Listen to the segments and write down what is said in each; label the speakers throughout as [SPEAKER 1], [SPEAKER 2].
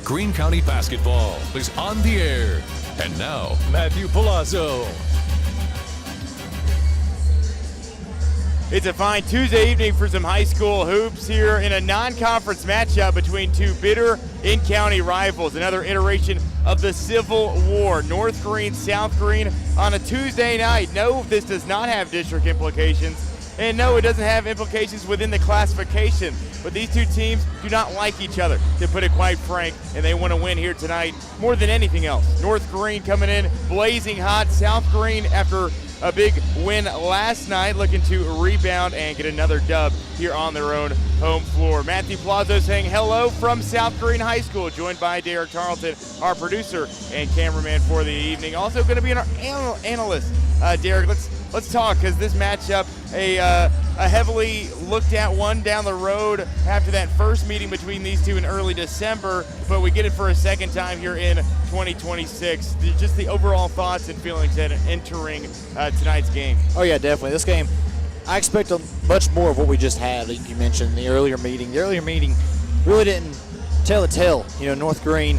[SPEAKER 1] Greene County basketball is on the air. And now, Matthew Palazzo.
[SPEAKER 2] It's a fine Tuesday evening for some high school hoops here in a non-conference matchup between two bitter in-county rivals. Another iteration of the Civil War. North Greene, South Greene on a Tuesday night. No, this does not have district implications. And no, it doesn't have implications within the classification. But these two teams do not like each other, to put it quite frank, and they want to win here tonight more than anything else. North Greene coming in blazing hot. South Greene, after a big win last night, looking to rebound and get another dub here on their own home floor. Matthew Palazzo saying hello from South Greene High School, joined by Derek Tarleton, our producer and cameraman for the evening. Also going to be our analyst. Derek, let's talk, because this matchup, a heavily looked at one down the road after that first meeting between these two in early December, but we get it for a second time here in 2026. Just the overall thoughts and feelings at entering tonight's game.
[SPEAKER 3] Oh yeah, definitely. This game, I expect much more of what we just had. Like you mentioned, the earlier meeting. The earlier meeting really didn't tell the tale. You know, North Greene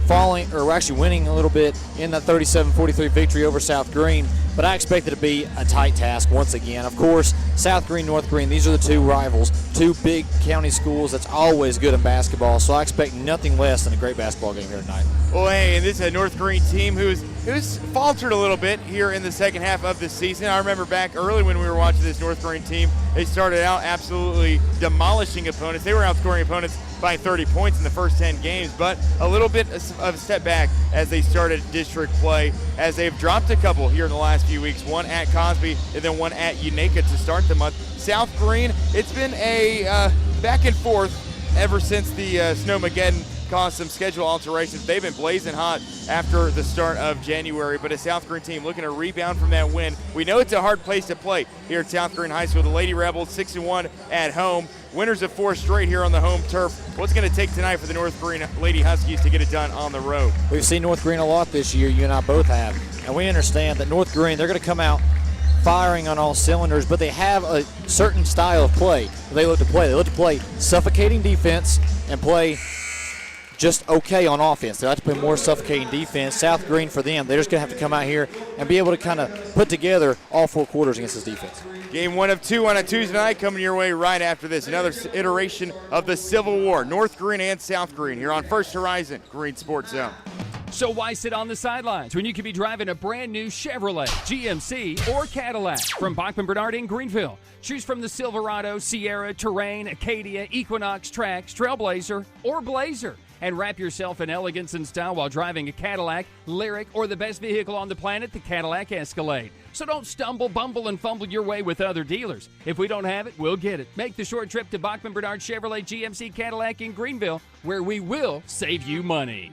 [SPEAKER 3] falling, or actually winning a little bit in that 37-43 victory over South Greene. But I expect it to be a tight task once again. Of course, South Greene, North Greene, these are the two rivals, two big county schools. That's always good in basketball, so I expect nothing less than a great basketball game here tonight.
[SPEAKER 2] Well, hey, and this is a North Greene team who's faltered a little bit here in the second half of the season. I remember back early when we were watching this North Greene team, they started out absolutely demolishing opponents. They were outscoring opponents by 30 points in the first 10 games, but a little bit of a step back as they started district play, as they've dropped a couple here in the last few weeks, one at Cosby and then one at Unaka to start the month. South Greene, it's been a back and forth ever since the Snowmageddon caused some schedule alterations. They've been blazing hot after the start of January, but a South Greene team looking to rebound from that win. We know it's a hard place to play here at South Greene High School. The Lady Rebels 6-1 at home, winners of 4 straight here on the home turf. What's going to take tonight for the North Greene Lady Huskies to get it done on the road?
[SPEAKER 3] We've seen North Greene a lot this year, you and I both have, and we understand that North Greene, they're going to come out firing on all cylinders, but they have a certain style of play they look to play. They look to play suffocating defense and play just okay on offense. They like to play more suffocating defense. South Greene, for them, they're just going to have to come out here and be able to kind of put together all 4 quarters against this defense.
[SPEAKER 2] Game 1 of 2 on a Tuesday night coming your way right after this. Another iteration of the Civil War, North Greene and South Greene, here on First Horizon Greene Sports Zone.
[SPEAKER 4] So why sit on the sidelines when you could be driving a brand new Chevrolet, GMC, or Cadillac from Bachman, Bernard, in Greenville? Choose from the Silverado, Sierra, Terrain, Acadia, Equinox, Trax, Trailblazer, or Blazer. And wrap yourself in elegance and style while driving a Cadillac, Lyric, or the best vehicle on the planet, the Cadillac Escalade. So don't stumble, bumble, and fumble your way with other dealers. If we don't have it, we'll get it. Make the short trip to Bachman, Bernard, Chevrolet, GMC, Cadillac in Greenville, where we will save you money.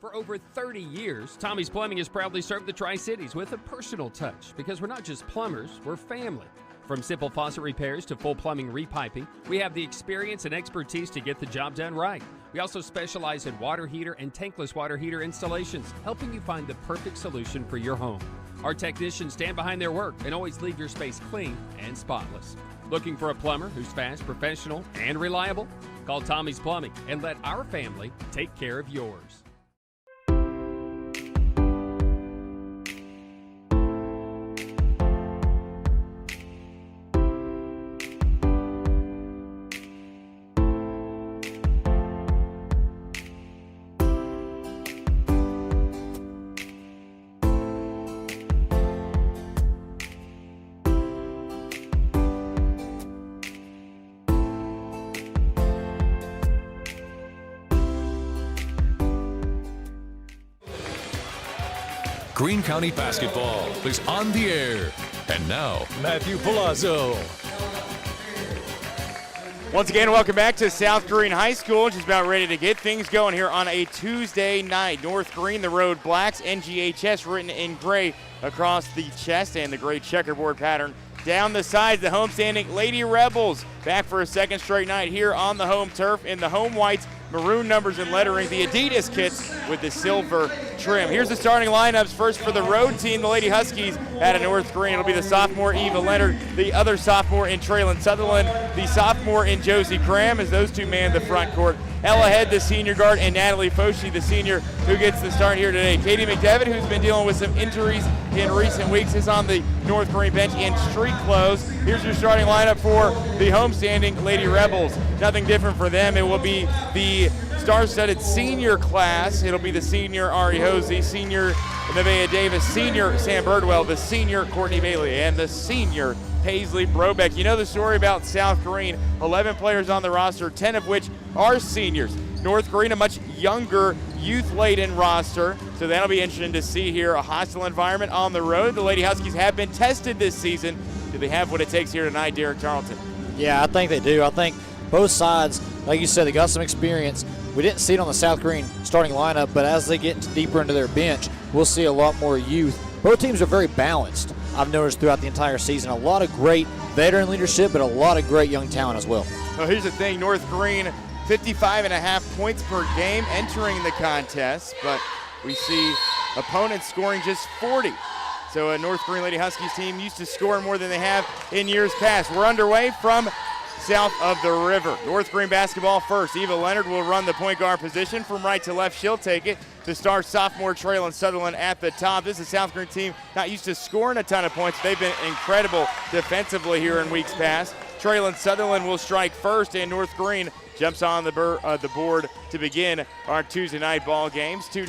[SPEAKER 4] For over 30 years, Tommie's Plumbing has proudly served the Tri-Cities with a personal touch, because we're not just plumbers, we're family. From simple faucet repairs to full plumbing repiping, we have the experience and expertise to get the job done right. We also specialize in water heater and tankless water heater installations, helping you find the perfect solution for your home. Our technicians stand behind their work and always leave your space clean and spotless. Looking for a plumber who's fast, professional, and reliable? Call Tommie's Plumbing and let our family take care of yours.
[SPEAKER 1] Greene County basketball is on the air. And now, Matthew Palazzo.
[SPEAKER 2] Once again, welcome back to South Greene High School. Just about ready to get things going here on a Tuesday night. North Greene, the Road Blacks, NGHS written in gray across the chest, and the gray checkerboard pattern down the sides. The homestanding Lady Rebels back for a second straight night here on the home turf in the home whites, maroon numbers and lettering, the Adidas kits with the silver trim. Here's the starting lineups. First for the road team, the Lady Huskies out of North Greene. It'll be the sophomore Eva Leonard, the other sophomore in Traylon Sutherland, the sophomore in Josie Graham, as those two man the front court. Ella Head, the senior guard, and Natalie Foshi, the senior, who gets the start here today. Katie McDevitt, who's been dealing with some injuries in recent weeks, is on the North Greene bench in street clothes. Here's your starting lineup for the homestanding Lady Rebels. Nothing different for them. It will be the star-studded senior class. It'll be the senior Ari Hosey, senior Nevaeh Davis, senior Sam Birdwell, the senior Courtney Bailey, and the senior Paisley Brobeck. You know the story about South Greene, 11 players on the roster, 10 of which are seniors. North Greene, a much younger, youth-laden roster, so that'll be interesting to see here. A hostile environment on the road. The Lady Huskies have been tested this season. Do they have what it takes here tonight, Derek Tarleton?
[SPEAKER 3] Yeah, I think they do. I think both sides, like you said, they got some experience. We didn't see it on the South Greene starting lineup, but as they get deeper into their bench, we'll see a lot more youth. Both teams are very balanced, I've noticed, throughout the entire season. A lot of great veteran leadership, but a lot of great young talent as well.
[SPEAKER 2] Well, here's the thing. North Greene, 55.5 points per game entering the contest, but we see opponents scoring just 40. So a North Greene Lady Huskies team used to score more than they have in years past. We're underway from south of the river. North Greene basketball first. Eva Leonard will run the point guard position. From right to left, she'll take it to star sophomore Traylon Sutherland at the top. This is a South Greene team not used to scoring a ton of points. They've been incredible defensively here in weeks past. Traylon Sutherland will strike first, and North Greene jumps on the board to begin our Tuesday night ball games. 2-0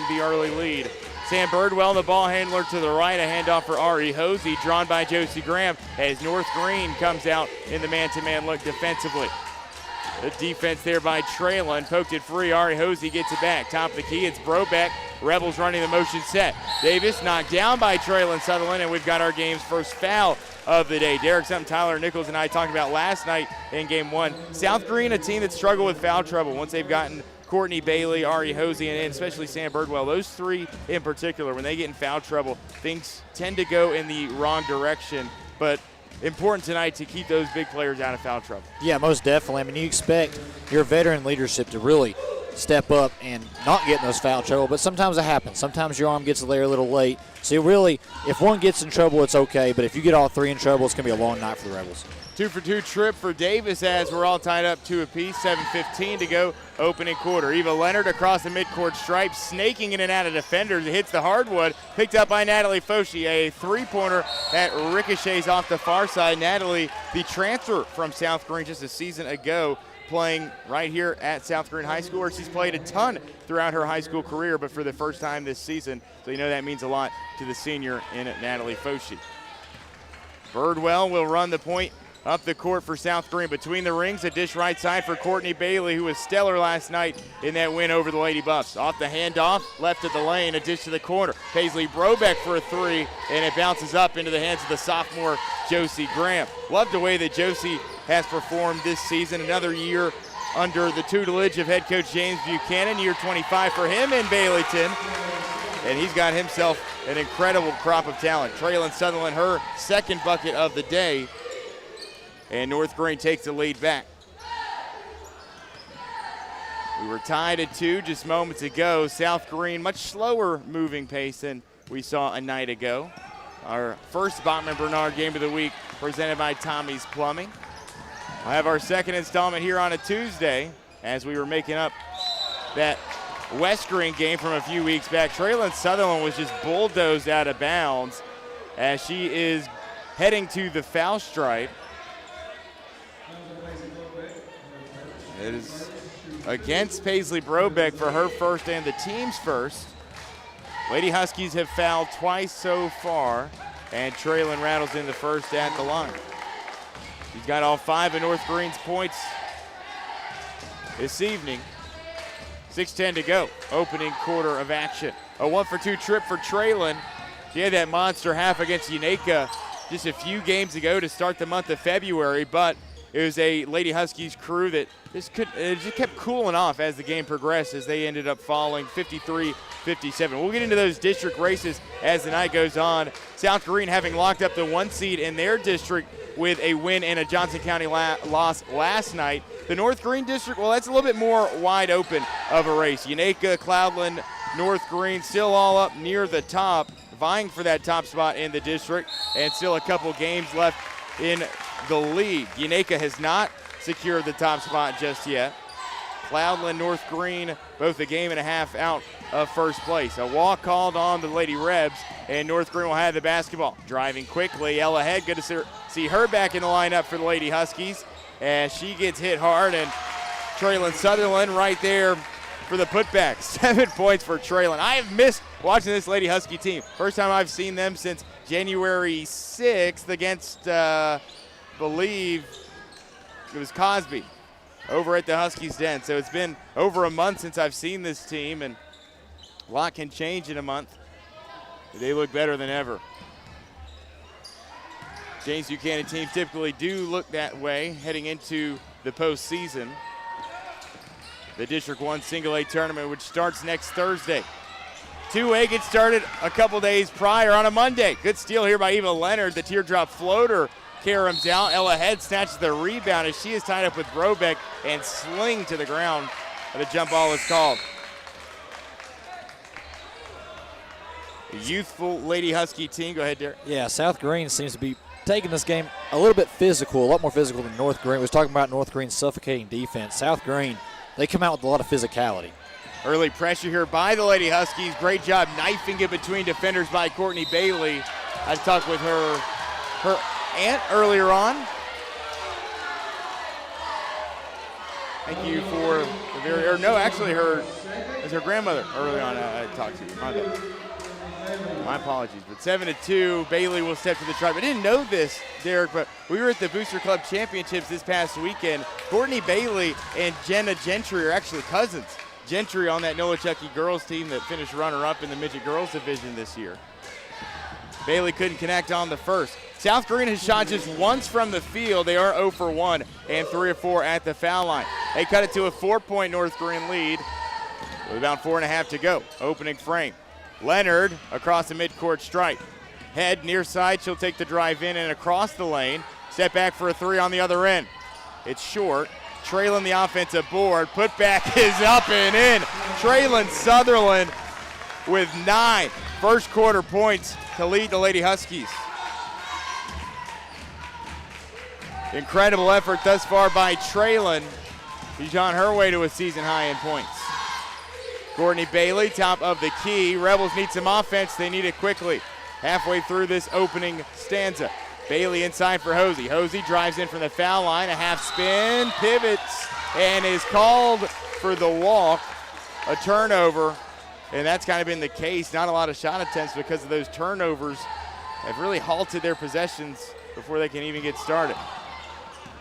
[SPEAKER 2] the early lead. Sam Birdwell, the ball handler to the right, a handoff for Ari Hosey, drawn by Josie Graham as North Greene comes out in the man-to-man look defensively. The defense there by Traylon, poked it free. Ari Hosey gets it back. Top of the key, it's Brobeck. Rebels running the motion set. Davis knocked down by Traylon Sutherland, and we've got our game's first foul of the day. Derek, something Tyler Nichols and I talked about last night in game one. South Greene, a team that struggled with foul trouble once they've gotten Courtney Bailey, Ari Hosey, and especially Sam Birdwell. Those three in particular, when they get in foul trouble, things tend to go in the wrong direction. But important tonight to keep those big players out of foul trouble.
[SPEAKER 3] Yeah, most definitely. I mean, you expect your veteran leadership to really step up and not get in those foul trouble, but sometimes it happens. Sometimes your arm gets there a little late. So really, if one gets in trouble, it's okay, but if you get all three in trouble, it's going to be a long night for the Rebels.
[SPEAKER 2] 2-for-2 trip for Davis as we're all tied up 2 apiece. 7:15 to go, opening quarter. Eva Leonard across the midcourt stripe, snaking in and out of defenders. It hits the hardwood, picked up by Natalie Foshi. A three-pointer that ricochets off the far side. Natalie, the transfer from South Greene just a season ago, playing right here at South Greene High School, where she's played a ton throughout her high school career, but for the first time this season. So you know that means a lot to the senior in Natalie Foshi. Birdwell will run the point up the court for South Greene. Between the rings, a dish right side for Courtney Bailey, who was stellar last night in that win over the Lady Buffs. Off the handoff, left of the lane, a dish to the corner. Paisley Brobeck for a three, and it bounces up into the hands of the sophomore Josie Graham. Loved the way that Josie has performed this season. Another year under the tutelage of head coach James Buchanan, year 25 for him in Baileyton. And he's got himself an incredible crop of talent. Traylon Sutherland, her second bucket of the day. And North Greene takes the lead back. We were tied at 2 just moments ago. South Greene, much slower moving pace than we saw a night ago. Our first Bachman Bernard game of the week presented by Tommie's Plumbing. We'll have our second installment here on a Tuesday as we were making up that West Greene game from a few weeks back. Traylon Sutherland was just bulldozed out of bounds as she is heading to the foul stripe. It is against Paisley Brobeck for her first and the team's first. Lady Huskies have fouled twice so far, and Traylon rattles in the first at the line. He's got all 5 of North Greene's points this evening. 6:10 to go, opening quarter of action. A 1-for-2 trip for Traylon. She had that monster half against Unaka just a few games ago to start the month of February, but it was a Lady Huskies crew that just kept cooling off as the game progressed, as they ended up falling 53-57. We'll get into those district races as the night goes on. South Greene having locked up the 1 seed in their district with a win and a Johnson County loss last night. The North Greene district, well, that's a little bit more wide open of a race. Unaka, Cloudland, North Greene still all up near the top, vying for that top spot in the district, and still a couple games left in the league. Unaka has not secured the top spot just yet. Loudland, North Greene, both a game and a half out of first place. A walk called on the Lady Rebs, and North Greene will have the basketball. Driving quickly, Ella Head, good to see her back in the lineup for the Lady Huskies, as she gets hit hard, and Traylon Sutherland right there for the putback. 7 points for Traylon. I have missed watching this Lady Husky team. First time I've seen them since January 6th against, believe it was Cosby over at the Huskies Den. So it's been over a month since I've seen this team, and a lot can change in a month. They look better than ever. James Buchanan teams typically do look that way heading into the postseason. The District 1 Single A tournament, which starts next Thursday. 2A gets started a couple days prior on a Monday. Good steal here by Eva Leonard. The teardrop floater caroms out. Ella Head snatches the rebound as she is tied up with Brobeck and sling to the ground. And a jump ball is called. The youthful Lady Husky team. Go ahead, Derek.
[SPEAKER 3] Yeah, South Greene seems to be taking this game a little bit physical, a lot more physical than North Greene. We was talking about North Greene's suffocating defense. South Greene, they come out with a lot of physicality.
[SPEAKER 2] Early pressure here by the Lady Huskies. Great job knifing it between defenders by Courtney Bailey. I talked with her aunt earlier on. Thank you for the very, or no, actually it was her grandmother early on I talked to. My apologies, but 7-2, Bailey will step to the stripe. I didn't know this, Derek, but we were at the Booster Club Championships this past weekend. Courtney Bailey and Jenna Gentry are actually cousins. Gentry on that Nolichucky girls team that finished runner-up in the midget girls division this year. Bailey couldn't connect on the first. South Greene has shot just once from the field. They are 0 for 1 and 3 of 4 at the foul line. They cut it to a 4-point North Greene lead with about 4.5 to go. Opening frame. Leonard across the midcourt stripe. Head near side, she'll take the drive in and across the lane. Step back for a three on the other end. It's short. Traylon the offensive board. Putback is up and in. Traylon Sutherland with 9 first quarter points to lead the Lady Huskies. Incredible effort thus far by Traylon. She's on her way to a season high in points. Courtney Bailey, top of the key. Rebels need some offense. They need it quickly. Halfway through this opening stanza. Bailey inside for Hosey. Hosey drives in from the foul line. A half spin, pivots, and is called for the walk. A turnover, and that's kind of been the case. Not a lot of shot attempts because of those turnovers have really halted their possessions before they can even get started.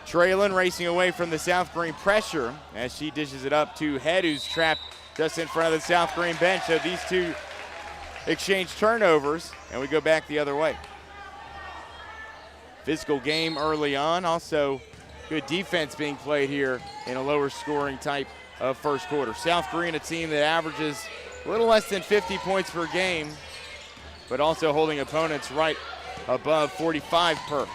[SPEAKER 2] Traylon racing away from the South Greene pressure as she dishes it up to Head, who's trapped just in front of the South Greene bench. So these two exchange turnovers, and we go back the other way. Physical game early on. Also, good defense being played here in a lower scoring type of first quarter. South Greene, a team that averages a little less than 50 points per game, but also holding opponents right above 45 per.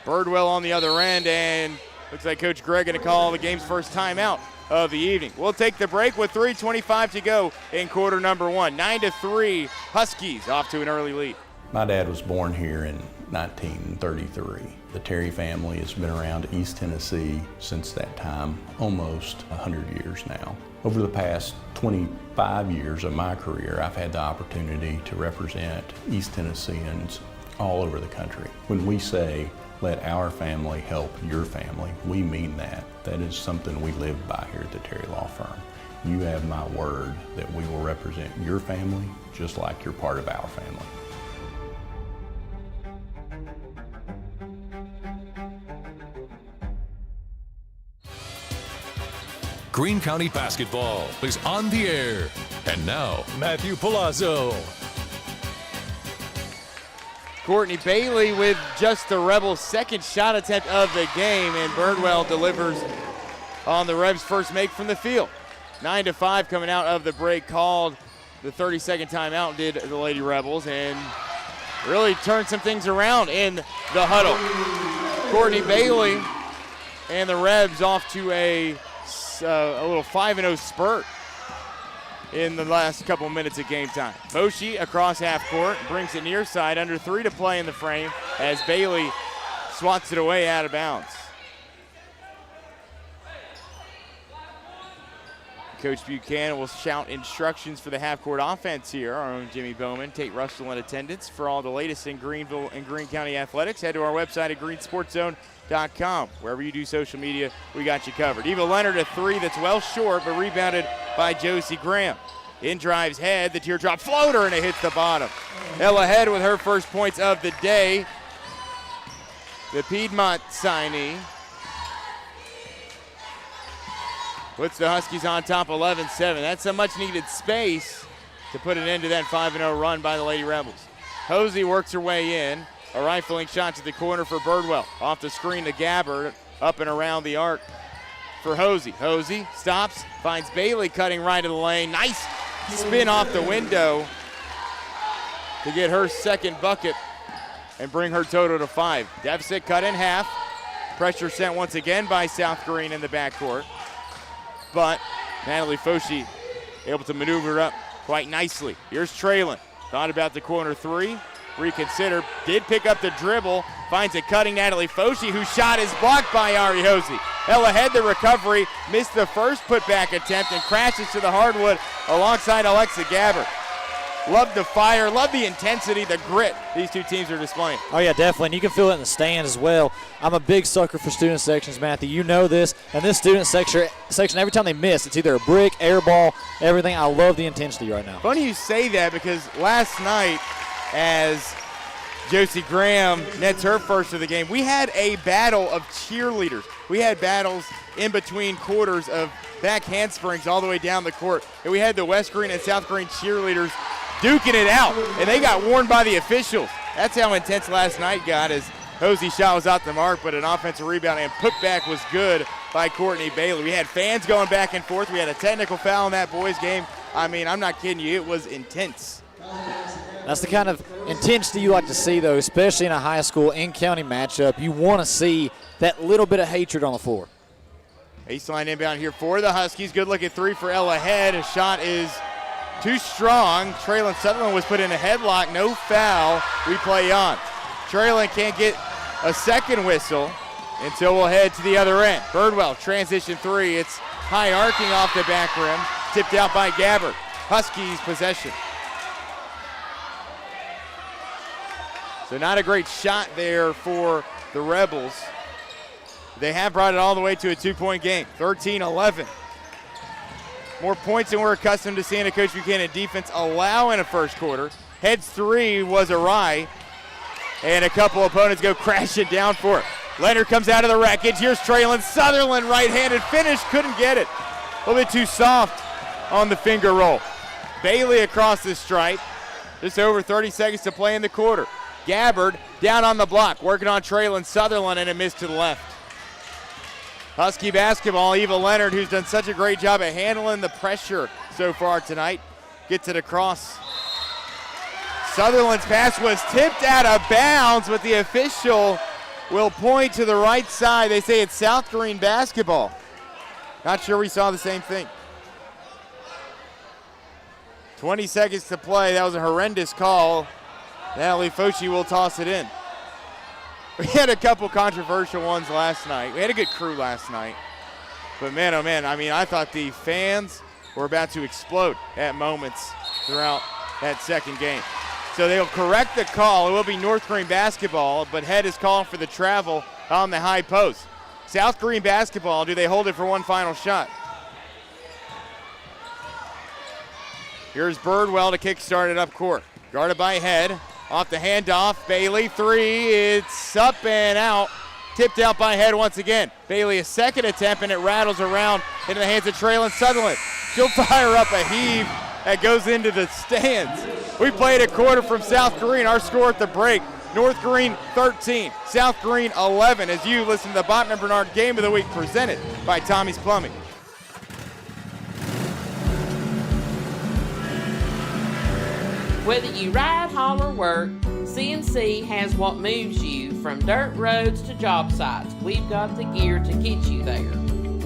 [SPEAKER 2] Birdwell on the other end, and looks like Coach Gregg going to call the game's first timeout of the evening. We'll take the break with 3:25 to go in quarter number 1. 9-3, Huskies off to an early lead.
[SPEAKER 5] My dad was born here in 1933. The Terry family has been around East Tennessee since that time, almost 100 years now. Over the past 25 years of my career, I've had the opportunity to represent East Tennesseans all over the country. When we say, let our family help your family, we mean that. That is something we live by here at the Terry Law Firm. You have my word that we will represent your family just like you're part of our family.
[SPEAKER 1] Greene County Basketball is on the air. And now, Matthew Palazzo.
[SPEAKER 2] Courtney Bailey with just the Rebels' second shot attempt of the game, and Birdwell delivers on the Rebs' first make from the field. 9-5 coming out of the break, called the 30-second timeout, did the Lady Rebels, and really turned some things around in the huddle. Courtney Bailey and the Rebs off to a little 5-0 spurt in the last couple minutes of game time. Boshi across half court, brings it near side, under 3 to play in the frame as Bailey swats it away out of bounds. Coach Buchanan will shout instructions for the half-court offense here. Our own Jimmy Bowman, Tate Russell in attendance. For all the latest in Greenville and Greene County athletics, head to our website at greensportszone.com. Wherever you do social media, we got you covered. Eva Leonard, a three that's well short, but rebounded by Josie Graham. In drives head, the teardrop floater, and it hits the bottom. Ella Head with her first points of the day. The Piedmont signee puts the Huskies on top 11-7. That's some much-needed space to put an end to that 5-0 run by the Lady Rebels. Hosey works her way in. A rifling shot to the corner for Birdwell. Off the screen to Gabbard, up and around the arc for Hosey. Hosey stops, finds Bailey cutting right of the lane. Nice spin off the window to get her second bucket and bring her total to 5. Deficit cut in half. Pressure sent once again by South Greene in the backcourt. But Natalie Foshi able to maneuver up quite nicely. Here's Traylon. Thought about the corner three. Reconsidered. Did pick up the dribble. Finds a cutting Natalie Foshi, whose shot is blocked by Ari Hosey. Ella Head the recovery. Missed the first putback attempt and crashes to the hardwood alongside Alexa Gabbard. Love the fire, love the intensity, the grit these two teams are displaying.
[SPEAKER 3] Oh, yeah, definitely, and you can feel it in the stands as well. I'm a big sucker for student sections, Matthew. You know this, and this student section, every time they miss, it's either a brick, air ball, everything. I love the intensity right now.
[SPEAKER 2] Funny you say that, because last night, as Josie Graham nets her first of the game, we had a battle of cheerleaders. We had battles in between quarters of back handsprings all the way down the court, and we had the West Greene and South Greene cheerleaders duking it out, and they got warned by the officials. That's how intense last night got, as Hosey's shot was out the mark, but an offensive rebound and putback was good by Courtney Bailey. We had fans going back and forth. We had a technical foul in that boys game. I mean, I'm not kidding you. It was intense.
[SPEAKER 3] That's the kind of intensity you like to see, though, especially in a high school in-county matchup. You want to see that little bit of hatred on the floor.
[SPEAKER 2] Baseline inbound here for the Huskies. Good look at three for Ella Head. A shot is too strong. Traylon Sutherland was put in a headlock. No foul. We play on. Traylon can't get a second whistle until we'll head to the other end. Birdwell, transition three. It's high arcing off the back rim. Tipped out by Gabbard. Huskies possession. So not a great shot there for the Rebels. They have brought it all the way to a 2-point game, 13-11. More points than we're accustomed to seeing a Coach Buchanan defense allow in a first quarter. Head's three was awry, and a couple opponents go crashing down for it. Leonard comes out of the wreckage. Here's Traylon Sutherland, right-handed finish, couldn't get it. A little bit too soft on the finger roll. Bailey across the stripe. Just over 30 seconds to play in the quarter. Gabbard down on the block, working on Traylon Sutherland, and a miss to the left. Husky basketball, Eva Leonard, who's done such a great job at handling the pressure so far tonight, gets it across. Sutherland's pass was tipped out of bounds, but the official will point to the right side. They say it's South Greene basketball. Not sure we saw the same thing. 20 seconds to play. That was a horrendous call. Natalie Foshi will toss it in. We had a couple controversial ones last night. We had a good crew last night. But man, oh man, I mean, I thought the fans were about to explode at moments throughout that second game. So they'll correct the call. It will be North Greene basketball, but Head is calling for the travel on the high post. South Greene basketball, do they hold it for one final shot? Here's Birdwell to kickstart it up court. Guarded by Head. Off the handoff, Bailey, three, it's up and out. Tipped out by Head once again. Bailey, a second attempt, and it rattles around into the hands of Traylon Sutherland. She'll fire up a heave that goes into the stands. We played a quarter from South Greene. Our score at the break, North Greene 13, South Greene 11, as you listen to the Bachman Bernard Game of the Week presented by Tommie's Plumbing.
[SPEAKER 6] Whether you ride, haul, or work, CNC has what moves you from dirt roads to job sites. We've got the gear to get you there.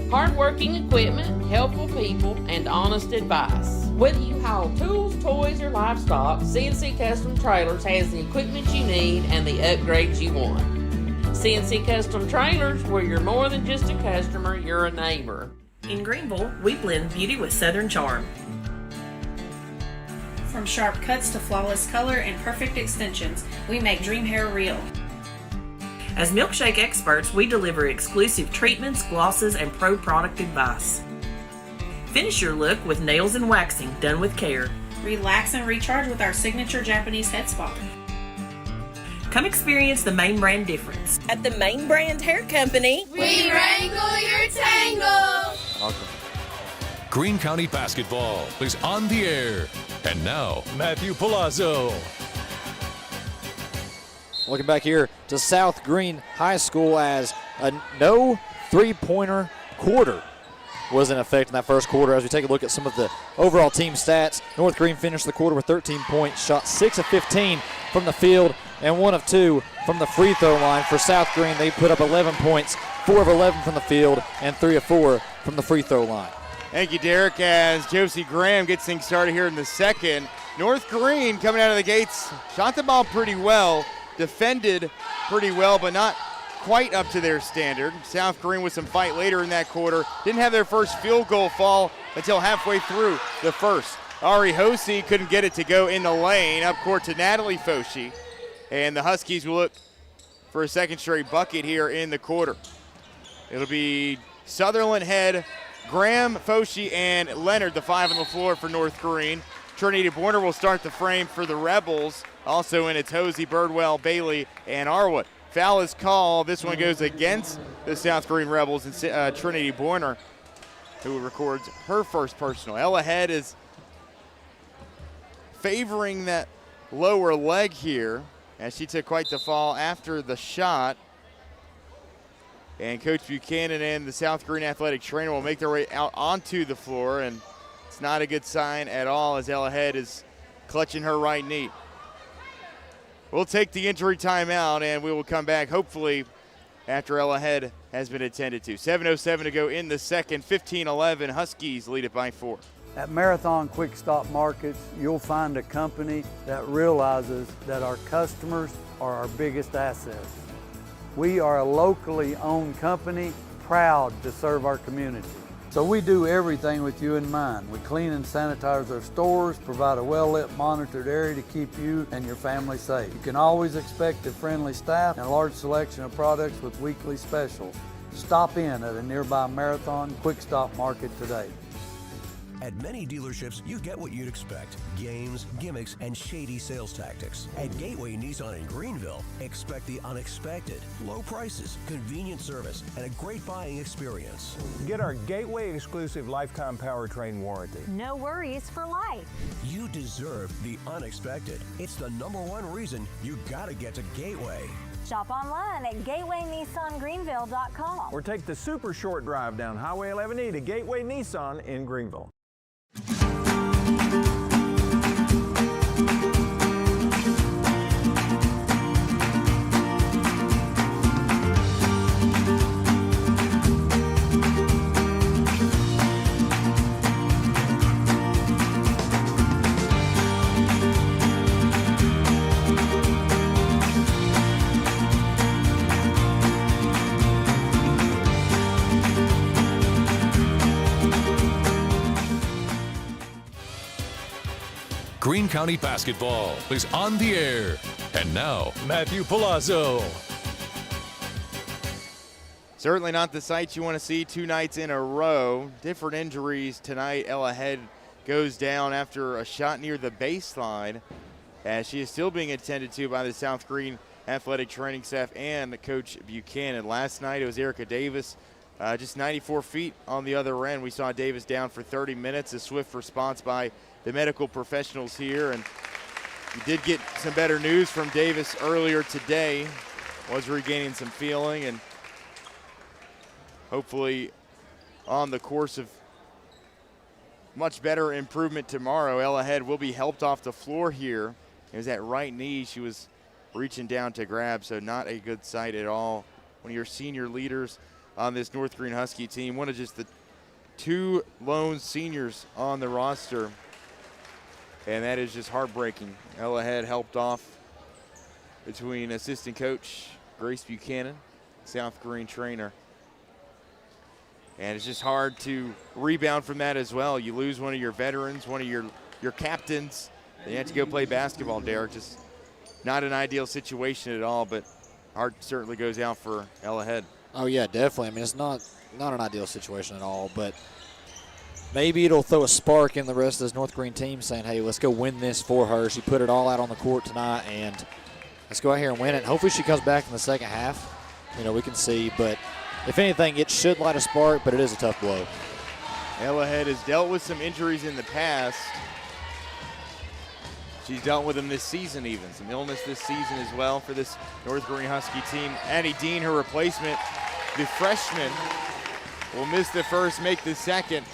[SPEAKER 6] Hardworking equipment, helpful people, and honest advice. Whether you haul tools, toys, or livestock, CNC Custom Trailers has the equipment you need and the upgrades you want. CNC Custom Trailers, where you're more than just a customer, you're a neighbor.
[SPEAKER 7] In Greenville, we blend beauty with Southern charm.
[SPEAKER 8] From sharp cuts to flawless color and perfect extensions, we make dream hair real.
[SPEAKER 7] As milkshake experts, we deliver exclusive treatments, glosses, and pro product advice. Finish your look with nails and waxing done with care.
[SPEAKER 8] Relax and recharge with our signature Japanese head spa.
[SPEAKER 7] Come experience the Main Brand difference.
[SPEAKER 9] At the Main Brand Hair Company,
[SPEAKER 10] we wrangle your tangle.
[SPEAKER 2] Awesome.
[SPEAKER 1] Greene County basketball is on the air. And now, Matthew Palazzo.
[SPEAKER 3] Looking back here to South Greene High School as a no three-pointer quarter was in effect in that first quarter. As we take a look at some of the overall team stats, North Greene finished the quarter with 13 points, shot 6 of 15 from the field and 1 of 2 from the free throw line. For South Greene, they put up 11 points, 4 of 11 from the field and 3 of 4 from the free throw line.
[SPEAKER 2] Thank you, Derek, as Josie Graham gets things started here in the second. North Greene coming out of the gates, shot the ball pretty well, defended pretty well, but not quite up to their standard. South Greene with some fight later in that quarter. Didn't have their first field goal fall until halfway through the first. Ari Hosey couldn't get it to go in the lane. Up court to Natalie Foshi. And the Huskies will look for a second straight bucket here in the quarter. It'll be Sutherland Head, Graham, Foshi, and Leonard, the 5 on the floor for North Greene. Trinity Borner will start the frame for the Rebels. Also in it's Hosey, Birdwell, Bailey, and Arwood. Foul is called. This one goes against the South Greene Rebels and Trinity Borner, who records her first personal. Ella Head is favoring that lower leg here as she took quite the fall after the shot. And Coach Buchanan and the South Greene athletic trainer will make their way out onto the floor, and it's not a good sign at all as Ella Head is clutching her right knee. We'll take the injury timeout, and we will come back hopefully after Ella Head has been attended to. 7:07 to go in the second, 15-11. Huskies lead it by 4.
[SPEAKER 11] At Marathon Quick Stop Markets, you'll find a company that realizes that our customers are our biggest assets. We are a locally owned company, proud to serve our community. So we do everything with you in mind. We clean and sanitize our stores, provide a well-lit, monitored area to keep you and your family safe. You can always expect a friendly staff and a large selection of products with weekly specials. Stop in at a nearby Marathon Quick Stop Market today.
[SPEAKER 12] At many dealerships, you get what you'd expect. Games, gimmicks, and shady sales tactics. At Gateway Nissan in Greenville, expect the unexpected. Low prices, convenient service, and a great buying experience.
[SPEAKER 13] Get our Gateway exclusive lifetime powertrain warranty.
[SPEAKER 14] No worries for life.
[SPEAKER 12] You deserve the unexpected. It's the #1 reason you gotta get to Gateway.
[SPEAKER 14] Shop online at GatewayNissanGreenville.com.
[SPEAKER 13] Or take the super short drive down Highway 11E to Gateway Nissan in Greenville.
[SPEAKER 1] Greene County basketball is on the air. And now, Matthew Palazzo.
[SPEAKER 2] Certainly not the sight you want to see 2 nights in a row. Different injuries tonight. Ella Head goes down after a shot near the baseline as she is still being attended to by the South Greene athletic training staff and Coach Buchanan. Last night it was Erica Davis, just 94 feet on the other end. We saw Davis down for 30 minutes. A swift response by the medical professionals here, and we did get some better news from Davis earlier today. Was regaining some feeling and hopefully on the course of much better improvement tomorrow. Ella Head will be helped off the floor here. It was that right knee she was reaching down to grab, so not a good sight at all. One of your senior leaders on this North Greene Husky team, one of just the 2 lone seniors on the roster. And that is just heartbreaking. Ella Head helped off between assistant coach Grace Buchanan, South Greene trainer And it's just hard to rebound from that as well. You lose one of your veterans, one of your captains, and you have to go play basketball, Derek. Just not an ideal situation at all, but heart certainly goes out for Ella Head.
[SPEAKER 3] Oh, yeah, definitely. I mean, it's not an ideal situation at all, but maybe it'll throw a spark in the rest of this North Greene team saying, hey, let's go win this for her. She put it all out on the court tonight, and let's go out here and win it. Hopefully she comes back in the second half. We can see, but if anything, it should light a spark, but it is a tough blow.
[SPEAKER 2] Ella Head has dealt with some injuries in the past. She's dealt with them this season even. Some illness this season as well for this North Greene Husky team. Addie Dean, her replacement, the freshman, will miss the first, make the second,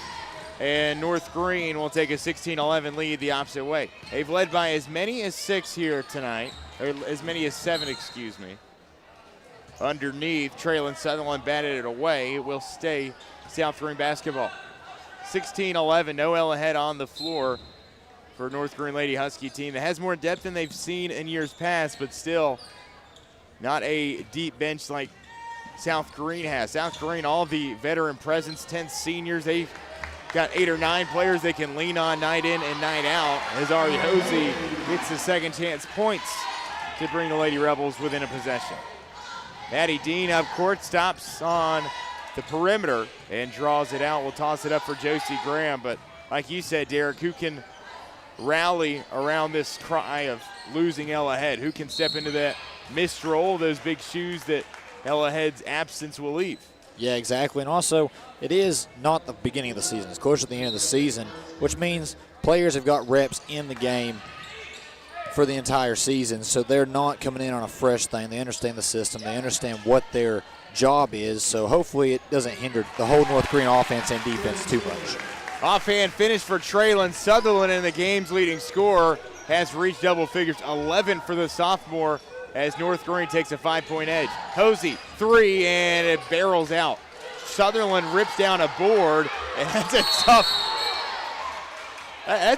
[SPEAKER 2] and North Greene will take a 16-11 lead the opposite way. They've led by as many as 6 here tonight, or as many as 7, excuse me. Underneath, Traylon Sutherland batted it away. It will stay South Greene basketball. 16-11, no Ella Head on the floor for North Greene Lady Husky team that has more depth than they've seen in years past, but still not a deep bench like South Greene has. South Greene, all the veteran presence, 10 seniors. They've got 8 or 9 players they can lean on night in and night out as Ari Hosey gets the second chance points to bring the Lady Rebels within a possession. Addie Dean up court, stops on the perimeter and draws it out. We'll toss it up for Josie Graham, but like you said, Derek, who can rally around this cry of losing Ella Head? Who can step into that missed role, those big shoes that Ella Head's absence will leave?
[SPEAKER 3] Yeah, exactly. And also, it is not the beginning of the season. It's closer to the end of the season, which means players have got reps in the game for the entire season, so they're not coming in on a fresh thing. They understand the system. They understand what their job is, so hopefully it doesn't hinder the whole North Greene offense and defense too much.
[SPEAKER 2] Offhand finish for Traylon Sutherland, and the game's leading scorer has reached double figures, 11 for the sophomore, as North Greene takes a 5-point edge. Hosey, 3, and it barrels out. Sutherland rips down a board, and that's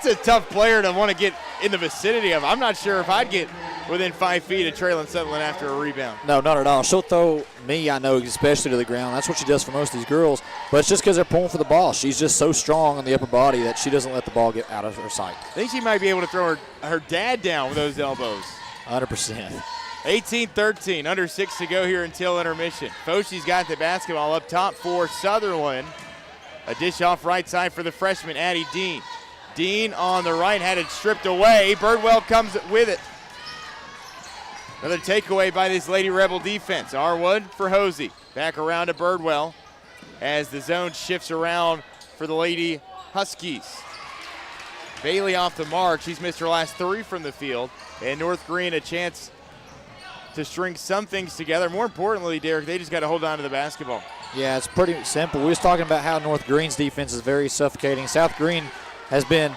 [SPEAKER 2] a tough player to want to get in the vicinity of. I'm not sure if I'd get within 5 feet of Traylon Sutherland after a rebound.
[SPEAKER 3] No, not at all. She'll throw me, I know, especially to the ground. That's what she does for most of these girls, but it's just because they're pulling for the ball. She's just so strong on the upper body that she doesn't let the ball get out of her sight.
[SPEAKER 2] I think she might be able to throw her dad down with those elbows.
[SPEAKER 3] 100%.
[SPEAKER 2] 18-13, under 6 to go here until intermission. Foshi's got the basketball up top for Sutherland. A dish off right side for the freshman, Addie Dean. Dean on the right, had it stripped away. Birdwell comes with it. Another takeaway by this Lady Rebel defense. Arwood for Hosey. Back around to Birdwell as the zone shifts around for the Lady Huskies. Bailey off the mark. She's missed her last 3 from the field. And North Greene a chance to string some things together. More importantly, Derek, they just got to hold on to the basketball.
[SPEAKER 3] Yeah, it's pretty simple. We was talking about how North Greene's defense is very suffocating. South Greene has been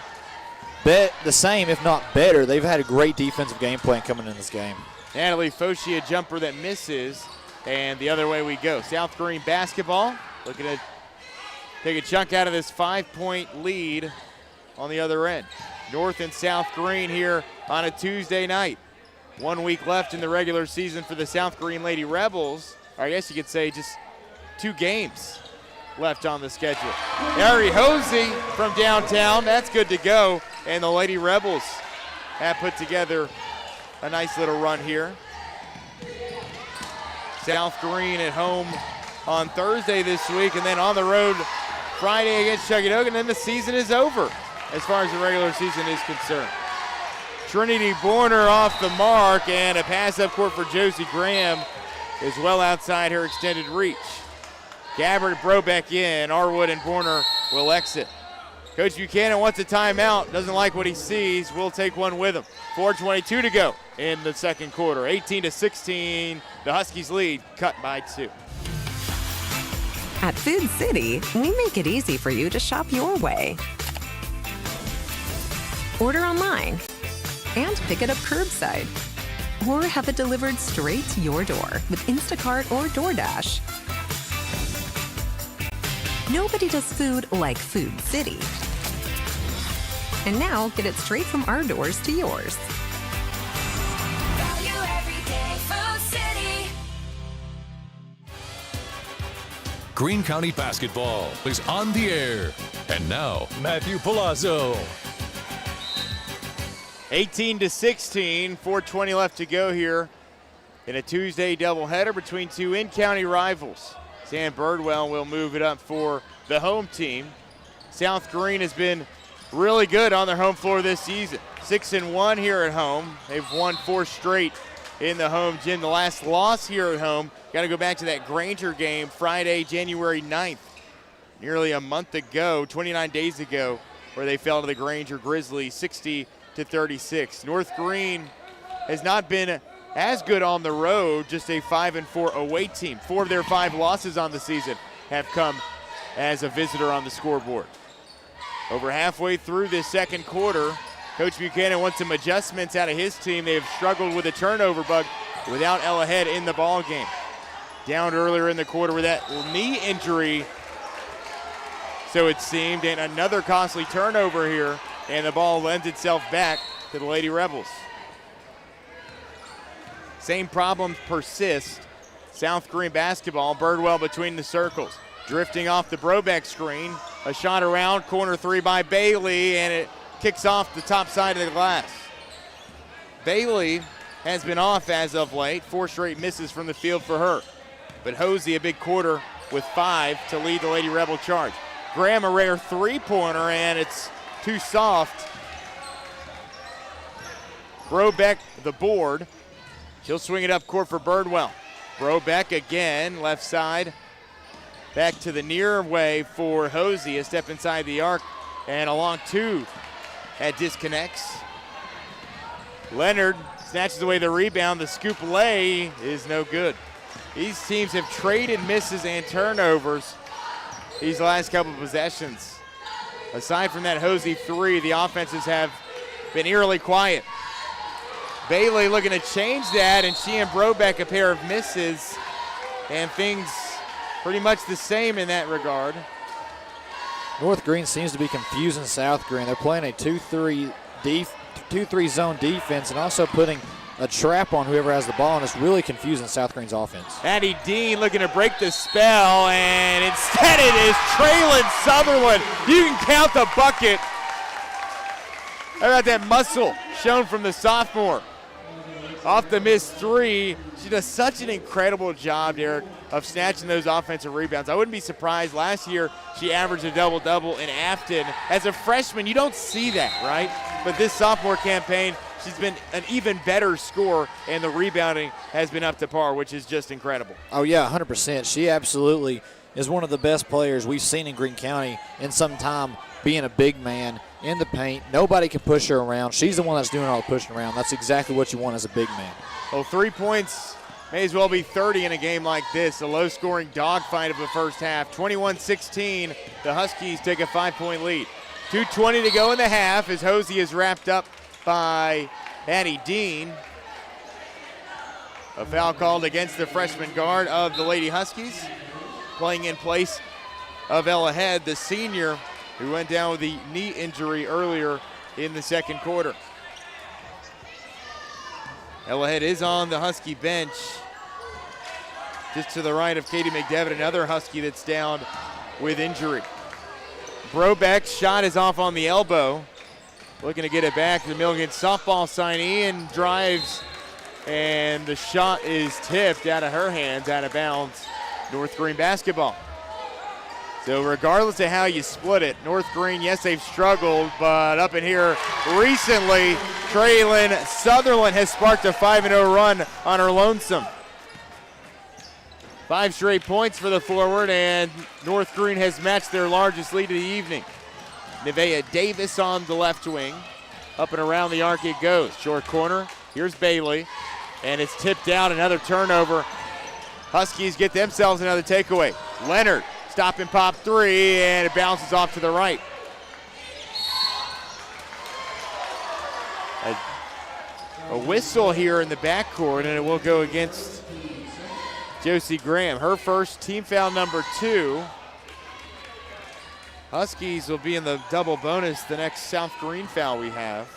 [SPEAKER 3] the same, if not better. They've had a great defensive game plan coming in this game.
[SPEAKER 2] Natalie Foshi, a jumper that misses, and the other way we go. South Greene basketball, looking to take a chunk out of this 5-point lead on the other end. North and South Greene here on a Tuesday night. 1 week left in the regular season for the South Greene Lady Rebels. Or I guess you could say just 2 games left on the schedule. Ari Hosey from downtown, that's good to go. And the Lady Rebels have put together a nice little run here. South Greene at home on Thursday this week, and then on the road Friday against Chuggadoga, and then the season is over as far as the regular season is concerned. Trinity Borner off the mark, and a pass up court for Josie Graham is well outside her extended reach. Gabbard Brobeck in, Arwood and Borner will exit. Coach Buchanan wants a timeout, doesn't like what he sees, we'll take one with him. 4:22 to go in the second quarter. 18-16, the Huskies lead, cut by 2.
[SPEAKER 15] At Food City, we make it easy for you to shop your way. Order online and pick it up curbside, or have it delivered straight to your door with Instacart or DoorDash. Nobody does food like Food City. And now, get it straight from our doors to yours.
[SPEAKER 1] Greene County Basketball is on the air. And now, Matthew Palazzo.
[SPEAKER 2] 18-16, 4:20 left to go here in a Tuesday doubleheader between two in-county rivals. Sam Birdwell will move it up for the home team. South Greene has been really good on their home floor this season. 6-1 here at home. They've won 4 straight in the home gym. The last loss here at home, got to go back to that Granger game Friday, January 9th, nearly a month ago, 29 days ago, where they fell to the Granger Grizzlies 60-36. North Greene has not been as good on the road, just a 5-4 away team. 4 of their 5 losses on the season have come as a visitor on the scoreboard. Over halfway through this second quarter, Coach Buchanan wants some adjustments out of his team. They have struggled with a turnover bug without Ella Head in the ball game. Down earlier in the quarter with that knee injury, so it seemed, and another costly turnover here, and the ball lends itself back to the Lady Rebels. Same problems persist. South Greene basketball, Birdwell between the circles. Drifting off the Brobeck screen. A shot around, corner 3 by Bailey, and it kicks off the top side of the glass. Bailey has been off as of late. 4 straight misses from the field for her. But Hosey, a big quarter with 5 to lead the Lady Rebel charge. Graham, a rare 3-pointer, and it's too soft. Brobeck, the board. She'll swing it up court for Birdwell. Brobeck again, left side. Back to the near way for Hosey. A step inside the arc and a long 2. That disconnects. Leonard snatches away the rebound. The scoop lay is no good. These teams have traded misses and turnovers these last couple of possessions. Aside from that Hosey 3, the offenses have been eerily quiet. Bailey looking to change that, and she and Brobeck a pair of misses, and things pretty much the same in that regard.
[SPEAKER 3] North Greene seems to be confusing South Greene. They're playing a 2-3 zone defense and also putting a trap on whoever has the ball, and it's really confusing South Greene's offense.
[SPEAKER 2] Addie Dean looking to break the spell, and instead it is Traylon Sutherland. You can count the bucket. How about that muscle shown from the sophomore? Off the missed 3. She does such an incredible job, Derek, of snatching those offensive rebounds. I wouldn't be surprised. Last year, she averaged a double-double in Afton. As a freshman, you don't see that, right? But this sophomore campaign, she's been an even better scorer, and the rebounding has been up to par, which is just incredible.
[SPEAKER 3] Oh, yeah, 100%. She absolutely is one of the best players we've seen in Greene County in some time, being a big man in the paint. Nobody can push her around. She's the one that's doing all the pushing around. That's exactly what you want as a big man.
[SPEAKER 2] Well, 3 points may as well be 30 in a game like this. A low-scoring dogfight of the first half. 21-16, the Huskies take a 5-point lead. 2:20 to go in the half as Hosey is wrapped up by Addie Dean. A foul called against the freshman guard of the Lady Huskies, playing in place of Ella Head, the senior, who went down with the knee injury earlier in the second quarter. Ella Head is on the Husky bench. Just to the right of Katie McDevitt, another Husky that's down with injury. Brobeck's shot is off on the elbow. Looking to get it back to the Milligan softball signee, and drives, and the shot is tipped out of her hands, out of bounds. North Greene basketball. So regardless of how you split it, North Greene, yes, they've struggled, but up in here recently, Traylon Sutherland has sparked a 5-0 run on her lonesome. 5 straight points for the forward, and North Greene has matched their largest lead of the evening. Nevaeh Davis on the left wing. Up and around the arc it goes. Short corner, here's Bailey, and it's tipped out, another turnover. Huskies get themselves another takeaway. Leonard, stop and pop 3, and it bounces off to the right. A whistle here in the backcourt, and it will go against Josie Graham. Her first, team foul number 2. Huskies will be in the double bonus the next South Greene foul we have.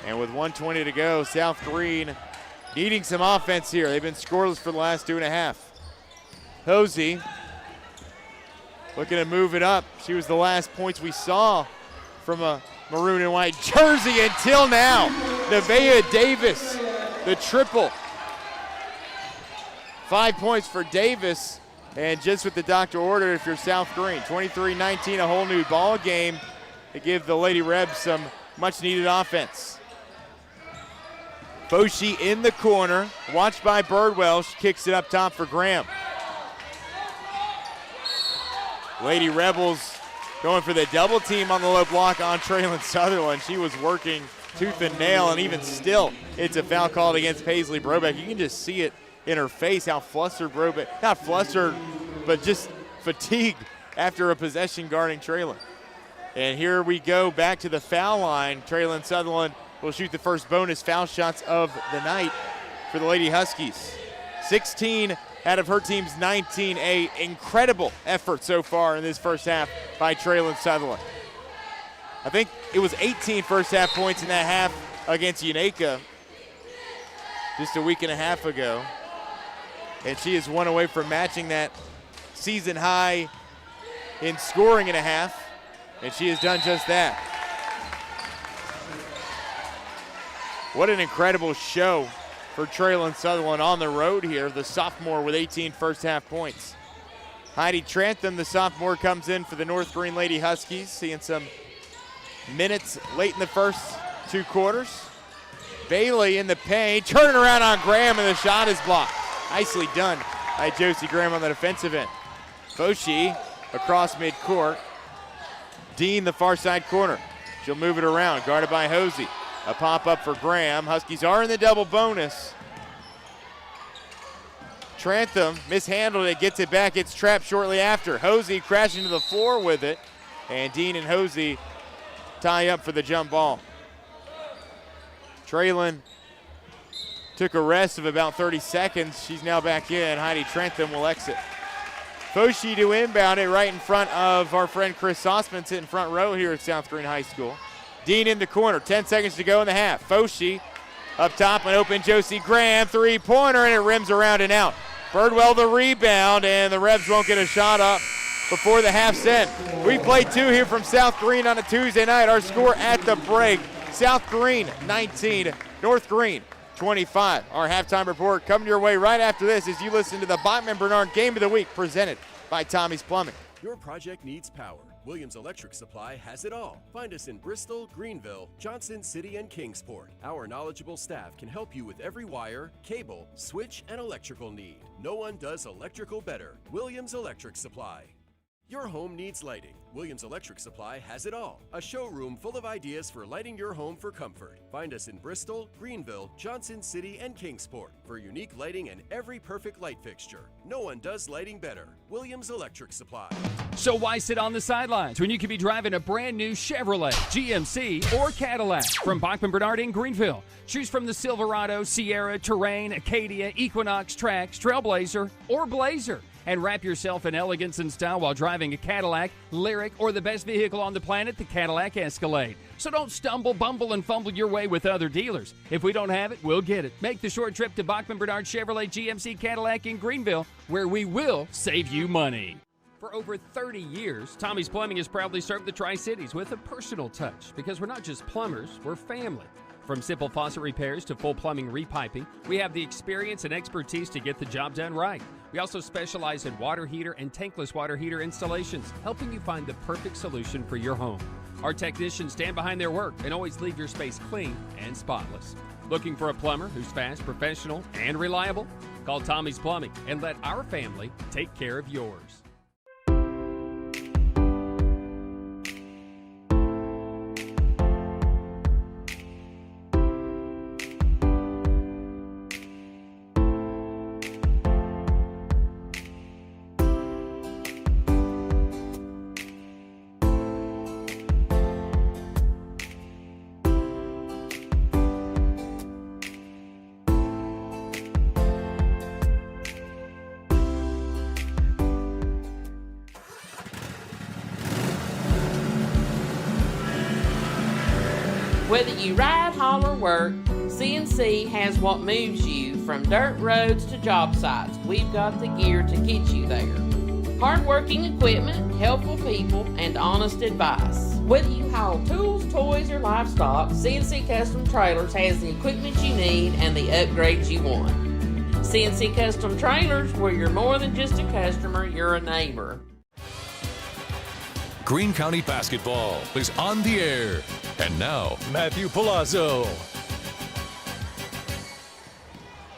[SPEAKER 2] And with 1:20 to go, South Greene needing some offense here. They've been scoreless for the last 2.5. Hosey looking to move it up. She was the last points we saw from a maroon and white jersey until now. Nevaeh Davis, the triple. 5 points for Davis, and just what the doctor ordered if you're South Greene. 23-19, a whole new ball game to give the Lady Rebs some much-needed offense. Foshi in the corner, watched by Birdwell. She kicks it up top for Graham. Lady Rebels going for the double team on the low block on Traylon Sutherland. She was working tooth and nail, and even still, it's a foul called against Paisley Brobeck. You can just see it in her face, how flustered Brobeck, not flustered, but just fatigued after a possession guarding Traylon. And here we go back to the foul line. Traylon Sutherland will shoot the first bonus foul shots of the night for the Lady Huskies. 16 out of her team's 19. A incredible effort so far in this first half by Traylon Sutherland. I think it was 18 first half points in that half against Unaka just a week and a half ago. And she is one away from matching that season high in scoring in a half. And she has done just that. What an incredible show for Traylon Sutherland on the road here, the sophomore with 18 first half points. Heidi Trantham, the sophomore, comes in for the North Greene Lady Huskies, seeing some minutes late in the first two quarters. Bailey in the paint, turning around on Graham, and the shot is blocked. Nicely done by Josie Graham on the defensive end. Foshi across midcourt. Dean, the far side corner. She'll move it around, guarded by Hosey. A pop-up for Graham. Huskies are in the double bonus. Trantham mishandled it, gets it back. It's trapped shortly after. Hosey crashing to the floor with it. And Dean and Hosey tie up for the jump ball. Traylon took a rest of about 30 seconds. She's now back in. Heidi Trantham will exit. Foshi to inbound it right in front of our friend Chris Sossman, sitting front row here at South Greene High School. Dean in the corner, 10 seconds to go in the half. Foshi up top and open Josie Graham, three-pointer, and it rims around and out. Birdwell the rebound, and the Rebs won't get a shot up before the half's end. We played two here from South Greene on a Tuesday night. Our score at the break, South Greene 19, North Greene 25. Our halftime report coming your way right after this as you listen to the Bachman Bernard Game of the Week presented by Tommie's Plumbing.
[SPEAKER 16] Your project needs power. Williams Electric Supply has it all. Find us in Bristol, Greenville, Johnson City, and Kingsport. Our knowledgeable staff can help you with every wire, cable, switch, and electrical need. No one does electrical better. Williams Electric Supply. Your home needs lighting. Williams Electric Supply has it all. A showroom full of ideas for lighting your home for comfort. Find us in Bristol, Greenville, Johnson City, and Kingsport for unique lighting and every perfect light fixture. No one does lighting better. Williams Electric Supply.
[SPEAKER 4] So why sit on the sidelines when you could be driving a brand new Chevrolet, GMC, or Cadillac from Bachman Bernard in Greenville? Choose from the Silverado, Sierra, Terrain, Acadia, Equinox, Trax, Trailblazer, or Blazer. And wrap yourself in elegance and style while driving a Cadillac, Lyric, or the best vehicle on the planet, the Cadillac Escalade. So don't stumble, bumble, and fumble your way with other dealers. If we don't have it, we'll get it. Make the short trip to Bachman Bernard Chevrolet GMC Cadillac in Greenville, where we will save you money. For over 30 years, Tommie's Plumbing has proudly served the Tri-Cities with a personal touch, because we're not just plumbers, we're family. From simple faucet repairs to full plumbing repiping, we have the experience and expertise to get the job done right. We also specialize in water heater and tankless water heater installations, helping you find the perfect solution for your home. Our technicians stand behind their work and always leave your space clean and spotless. Looking for a plumber who's fast, professional, and reliable? Call Tommie's Plumbing and let our family take care of yours.
[SPEAKER 6] Whether you ride, haul, or work, CNC has what moves you from dirt roads to job sites. We've got the gear to get you there. Hardworking equipment, helpful people, and honest advice. Whether you haul tools, toys, or livestock, CNC Custom Trailers has the equipment you need and the upgrades you want. CNC Custom Trailers, where you're more than just a customer, you're a neighbor.
[SPEAKER 1] Greene County Basketball is on the air. And now, Matthew Palazzo.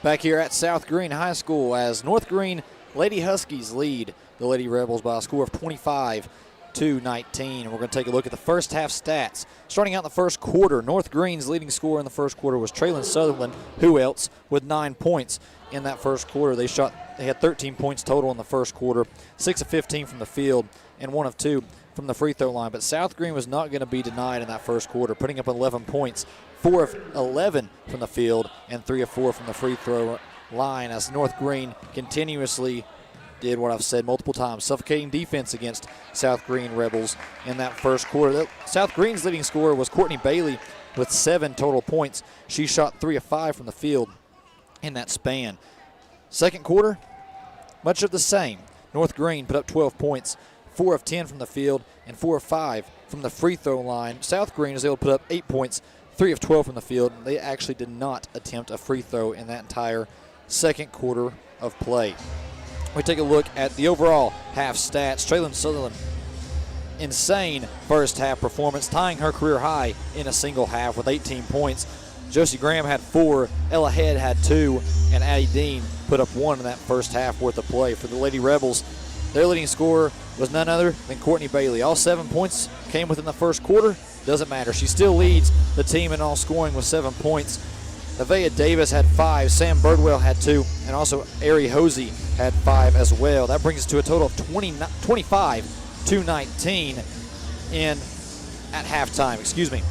[SPEAKER 3] Back here at South Greene High School as North Greene Lady Huskies lead the Lady Rebels by a score of 25-19. And we're going to take a look at the first half stats. Starting out in the first quarter, North Greene's leading scorer in the first quarter was Traylon Sutherland, who else, with 9 points in that first quarter. They had 13 points total in the first quarter, 6 of 15 from the field, and 1 of 2 from the free throw line. But South Greene was not going to be denied in that first quarter, putting up 11 points, 4 of 11 from the field, and 3 of 4 from the free throw line, as North Greene continuously did what I've said multiple times, suffocating defense against South Greene Rebels in that first quarter. South Greene's leading scorer was Courtney Bailey with 7 total points. She shot 3 of 5 from the field in that span. Second quarter, much of the same. North Greene put up 12 points, 4 of 10 from the field, and 4 of 5 from the free throw line. South Greene was able to put up 8 points, 3 of 12 from the field. They actually did not attempt a free throw in that entire second quarter of play. We take a look at the overall half stats. Traylon Sutherland, insane first half performance, tying her career high in a single half with 18 points. Josie Graham had 4, Ella Head had 2, and Addie Dean put up 1 in that first half worth of play. For the Lady Rebels, their leading scorer was none other than Courtney Bailey. All 7 points came within the first quarter. Doesn't matter. She still leads the team in all scoring with 7 points. Nevaeh Davis had 5, Sam Birdwell had 2, and also Ari Hosey had 5 as well. That brings us to a total of 25-19 at halftime.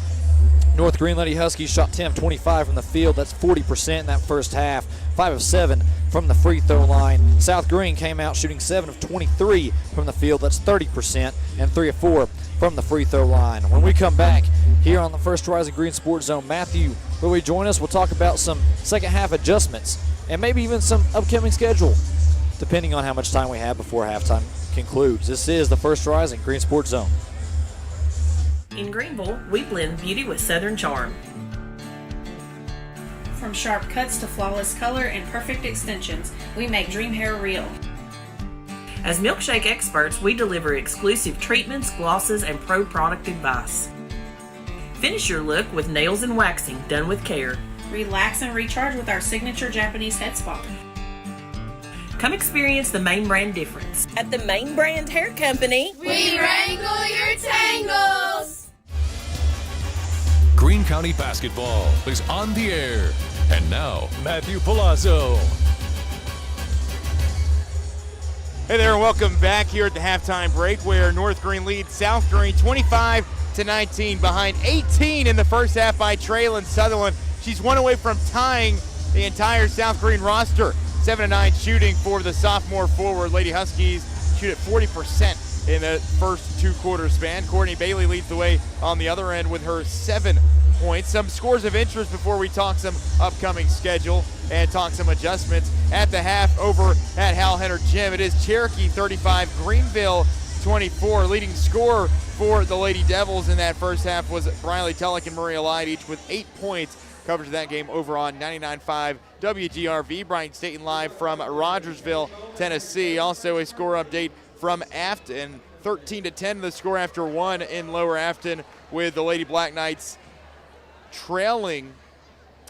[SPEAKER 3] North Greene Lady Huskies shot 10 of 25 from the field. That's 40% in that first half. 5 of 7 from the free throw line. South Greene came out shooting 7 of 23 from the field. That's 30%, and 3 of 4 from the free throw line. When we come back here on the First Horizon Green Sports Zone, Matthew will join us. We'll talk about some second half adjustments and maybe even some upcoming schedule, depending on how much time we have before halftime concludes. This is the First Horizon Green Sports Zone.
[SPEAKER 7] In Greenville, we blend beauty with Southern charm.
[SPEAKER 8] From sharp cuts to flawless color and perfect extensions, we make dream hair real.
[SPEAKER 7] As milkshake experts, we deliver exclusive treatments, glosses, and pro product advice. Finish your look with nails and waxing done with care.
[SPEAKER 8] Relax and recharge with our signature Japanese head spa.
[SPEAKER 7] Come experience the Main Brand difference.
[SPEAKER 9] At the Main Brand Hair Company,
[SPEAKER 10] we wrangle your tangles.
[SPEAKER 1] Greene County Basketball is on the air. And now, Matthew Palazzo.
[SPEAKER 2] Hey there, and welcome back here at the halftime break, where North Greene leads South Greene 25-19, behind 18 in the first half by Traylon Sutherland. She's 1 away from tying the entire South Greene roster. 7-9 shooting for the sophomore forward. Lady Huskies shoot at 40% in the first 2 quarter span. Courtney Bailey leads the way on the other end with her 7 points. Some scores of interest before we talk some upcoming schedule and talk some adjustments. At the half over at Hal Henner Gym, it is Cherokee 35, Greenville 24. Leading scorer for the Lady Devils in that first half was Briley Tulloch and Maria Light, each with 8 points. Coverage of that game over on 99.5 WGRV. Brian Staten live from Rogersville, Tennessee. Also a score update from Afton. 13-10 the score after 1 in Lower Afton, with the Lady Black Knights trailing,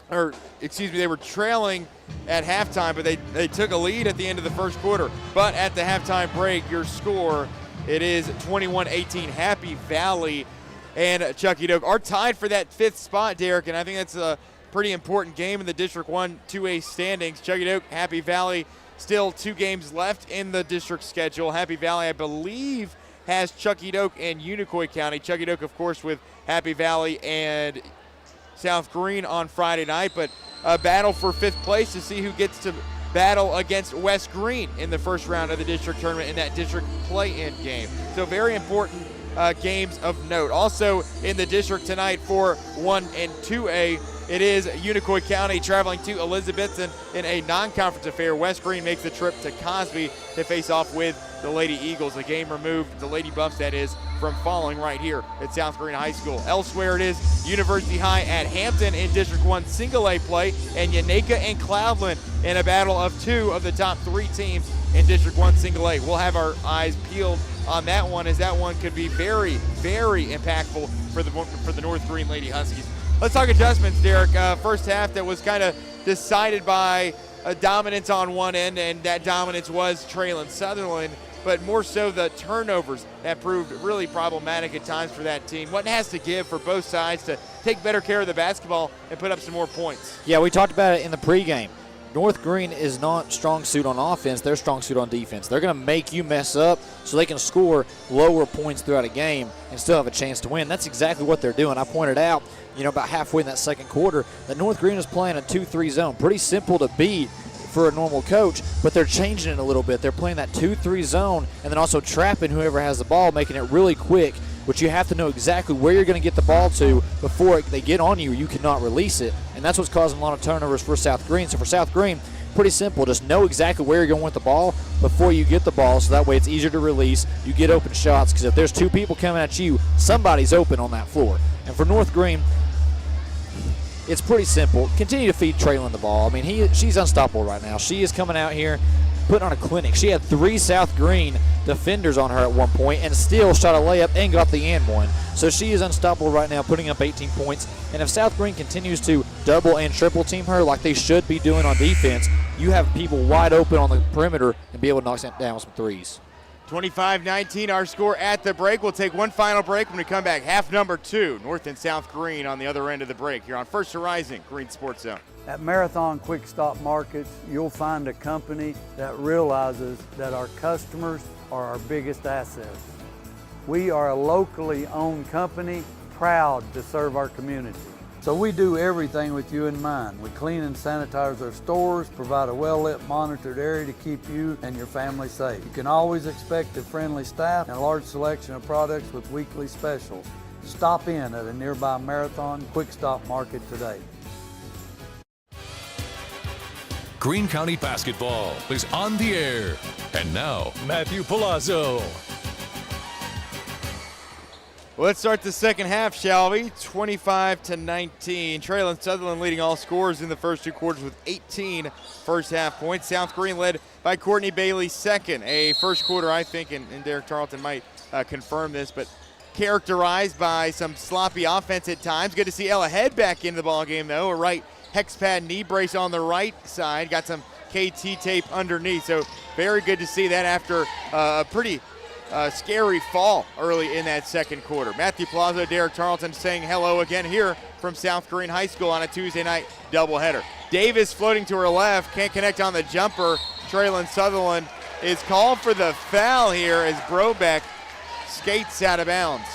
[SPEAKER 2] they were trailing at halftime, but they took a lead at the end of the first quarter. But at the halftime break, your score, it is 21-18. Happy Valley and Chucky Doak are tied for that 5th spot, Derek, and I think that's a pretty important game in the District 1 2A standings. Chucky Doak, Happy Valley, still 2 games left in the district schedule. Happy Valley, I believe, has Chucky Doak and Unicoi County. Chucky Doak, of course, with Happy Valley and South Greene on Friday night, but a battle for 5th place to see who gets to battle against West Greene in the first round of the district tournament in that district play-in game. So very important games of note. Also in the district tonight for 1 and 2A, it is Unicoi County traveling to Elizabethton in a non-conference affair. West Greene makes the trip to Cosby to face off with the Lady Eagles. A game removed, the Lady Buffs that is, from falling right here at South Greene High School. Elsewhere it is University High at Hampton in District 1 Single A play, and Yaneka and Cloudland in a battle of two of the top three teams in District 1 Single A. We'll have our eyes peeled on that one, as that one could be very, very impactful for the North Greene Lady Huskies. Let's talk adjustments, Derek. First half that was kind of decided by a dominance on one end, and that dominance was Traylon Sutherland, but more so the turnovers that proved really problematic at times for that team. What has to give for both sides to take better care of the basketball and put up some more points?
[SPEAKER 3] Yeah, we talked about it in the pregame. North Greene is not strong suit on offense. They're strong suit on defense. They're going to make you mess up so they can score lower points throughout a game and still have a chance to win. That's exactly what they're doing. I pointed out, about halfway in that second quarter, that North Greene is playing a 2-3 zone. Pretty simple to beat for a normal coach, but they're changing it a little bit. They're playing that 2-3 zone and then also trapping whoever has the ball, making it really quick, which you have to know exactly where you're going to get the ball to before they get on you. You cannot release it, and that's what's causing a lot of turnovers for South Greene. So for South Greene, pretty simple. Just know exactly where you're going with the ball before you get the ball, so that way it's easier to release. You get open shots, because if there's two people coming at you, somebody's open on that floor. And for North Greene, it's pretty simple. Continue to feed Traylon the ball. I mean, she's unstoppable right now. She is coming out here, putting on a clinic. She had 3 South Greene defenders on her at one point and still shot a layup and got the and one. So she is unstoppable right now, putting up 18 points. And if South Greene continues to double and triple team her like they should be doing on defense, you have people wide open on the perimeter and be able to knock down some threes.
[SPEAKER 2] 25-19 our score at the break. We'll take one final break when we come back. Half number 2, North and South Greene on the other end of the break here on First Horizon Green Sports Zone.
[SPEAKER 11] At Marathon Quick Stop Markets, you'll find a company that realizes that our customers are our biggest assets. We are a locally owned company, proud to serve our community. So we do everything with you in mind. We clean and sanitize our stores, provide a well-lit, monitored area to keep you and your family safe. You can always expect a friendly staff and a large selection of products with weekly specials. Stop in at a nearby Marathon Quick Stop Market today.
[SPEAKER 1] Greene County basketball is on the air. And now, Matthew Palazzo.
[SPEAKER 2] Let's start the second half, shall we? 25-19. Traylon Sutherland leading all scorers in the first 2 quarters with 18 first half points. South Greene led by Courtney Bailey second. A first quarter, I think, and Derek Tarleton might confirm this, but characterized by some sloppy offense at times. Good to see Ella Head back into the ballgame, though. A right hex pad knee brace on the right side. Got some KT tape underneath. So very good to see that after a pretty scary fall early in that second quarter. Matthew Palazzo, Derek Tarleton saying hello again here from South Greene High School on a Tuesday night doubleheader. Davis floating to her left, can't connect on the jumper. Traylon Sutherland is called for the foul here as Brobeck skates out of bounds.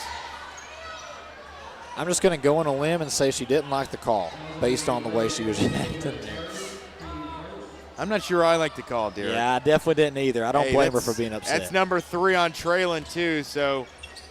[SPEAKER 3] I'm just going to go on a limb and say she didn't like the call based on the way she was acting.
[SPEAKER 2] I'm not sure I like the call, Derek.
[SPEAKER 3] Yeah, I definitely didn't either. I don't blame her for being upset.
[SPEAKER 2] That's number 3 on Traylon, too, so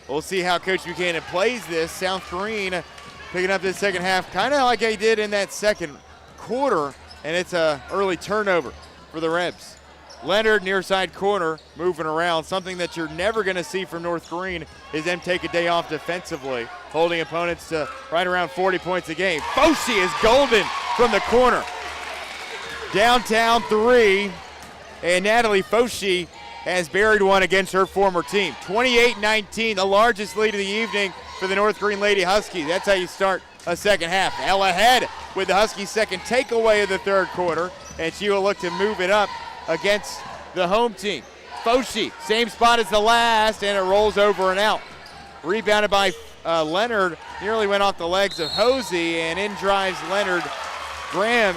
[SPEAKER 2] we'll see how Coach Buchanan plays this. South Greene picking up this second half kind of like they did in that second quarter, and it's an early turnover for the Rebs. Leonard, near side corner, moving around. Something that you're never going to see from North Greene is them take a day off defensively, holding opponents to right around 40 points a game. Foshee is golden from the corner. Downtown 3, and Natalie Foshee has buried one against her former team. 28-19, the largest lead of the evening for the North Greene Lady Huskies. That's how you start a second half. Ella Head with the Huskies' second takeaway of the third quarter, and she will look to move it up against the home team. Foshee, same spot as the last, and it rolls over and out. Rebounded by Leonard, nearly went off the legs of Hosey, and in drives Graham.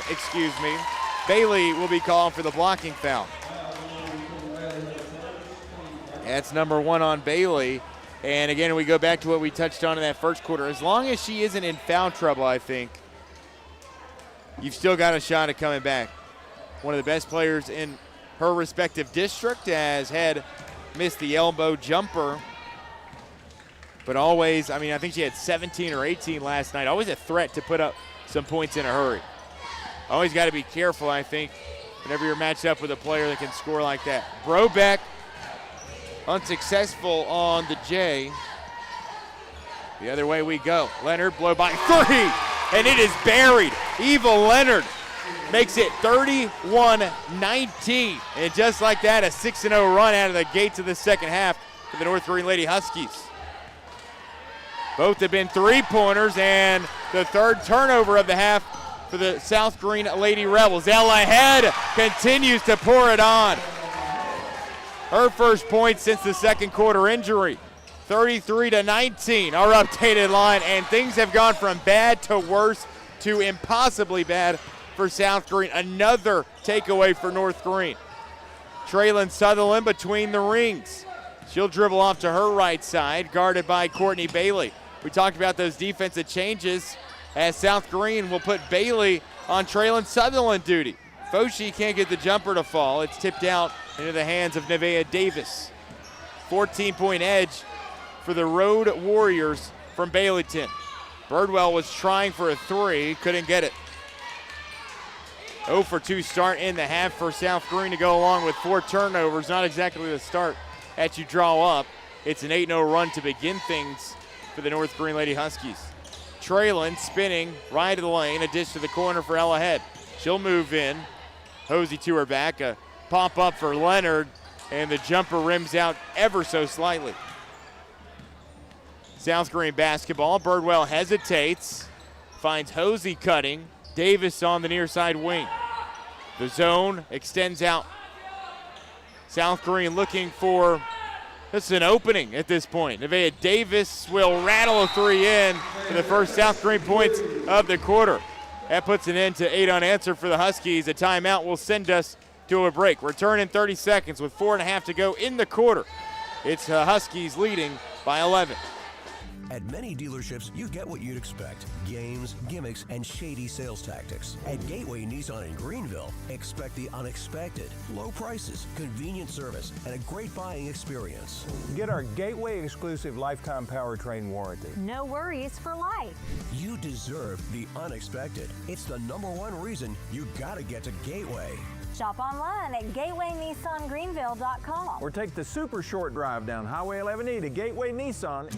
[SPEAKER 2] Bailey will be called for the blocking foul. That's number 1 on Bailey. And again, we go back to what we touched on in that first quarter. As long as she isn't in foul trouble, I think, you've still got a shot at coming back. One of the best players in her respective district, as Head missed the elbow jumper but always, I mean, I think she had 17 or 18 last night. Always a threat to put up some points in a hurry. Always got to be careful, I think, whenever you're matched up with a player that can score like that. Brobeck unsuccessful on the J. The other way we go. Leonard, blow by three, and it is buried. Eva Leonard makes it 31-19. And just like that, a 6-0 run out of the gates of the second half for the North Greene Lady Huskies. Both have been three-pointers, and the third turnover of the half for the South Greene Lady Rebels. Ella Head continues to pour it on. Her first point since the second quarter injury. 33-19, our updated line, and things have gone from bad to worse to impossibly bad for South Greene. Another takeaway for North Greene. Traylon Sutherland between the rings. She'll dribble off to her right side, guarded by Courtney Bailey. We talked about those defensive changes as South Greene will put Bailey on Traylon Sutherland duty. Foshi can't get the jumper to fall. It's tipped out into the hands of Nevaeh Davis. 14-point edge for the Road Warriors from Baileyton. Birdwell was trying for a three, couldn't get it. 0 for 2 start in the half for South Greene to go along with 4 turnovers. Not exactly the start that you draw up. It's an 8-0 run to begin things for the North Greene Lady Huskies. Traylon spinning right of the lane, a dish to the corner for Ella Head. She'll move in. Hosey to her back, a pop up for Leonard, and the jumper rims out ever so slightly. South Greene basketball. Birdwell hesitates, finds Hosey cutting. Davis on the near side wing. The zone extends out. South Greene looking for just an opening at this point. Nevaeh Davis will rattle a three in for the first South Greene points of the quarter. That puts an end to 8 unanswered for the Huskies. A timeout will send us to a break. Return in 30 seconds with 4.5 to go in the quarter. It's Huskies leading by 11.
[SPEAKER 12] At many dealerships, you get what you'd expect. Games, gimmicks, and shady sales tactics. At Gateway Nissan in Greenville, expect the unexpected. Low prices, convenient service, and a great buying experience.
[SPEAKER 13] Get our Gateway exclusive lifetime powertrain warranty.
[SPEAKER 14] No worries for life.
[SPEAKER 12] You deserve the unexpected. It's the #1 reason you gotta get to Gateway.
[SPEAKER 14] Shop online at GatewayNissanGreenville.com.
[SPEAKER 13] Or take the super short drive down Highway 11E to Gateway Nissan.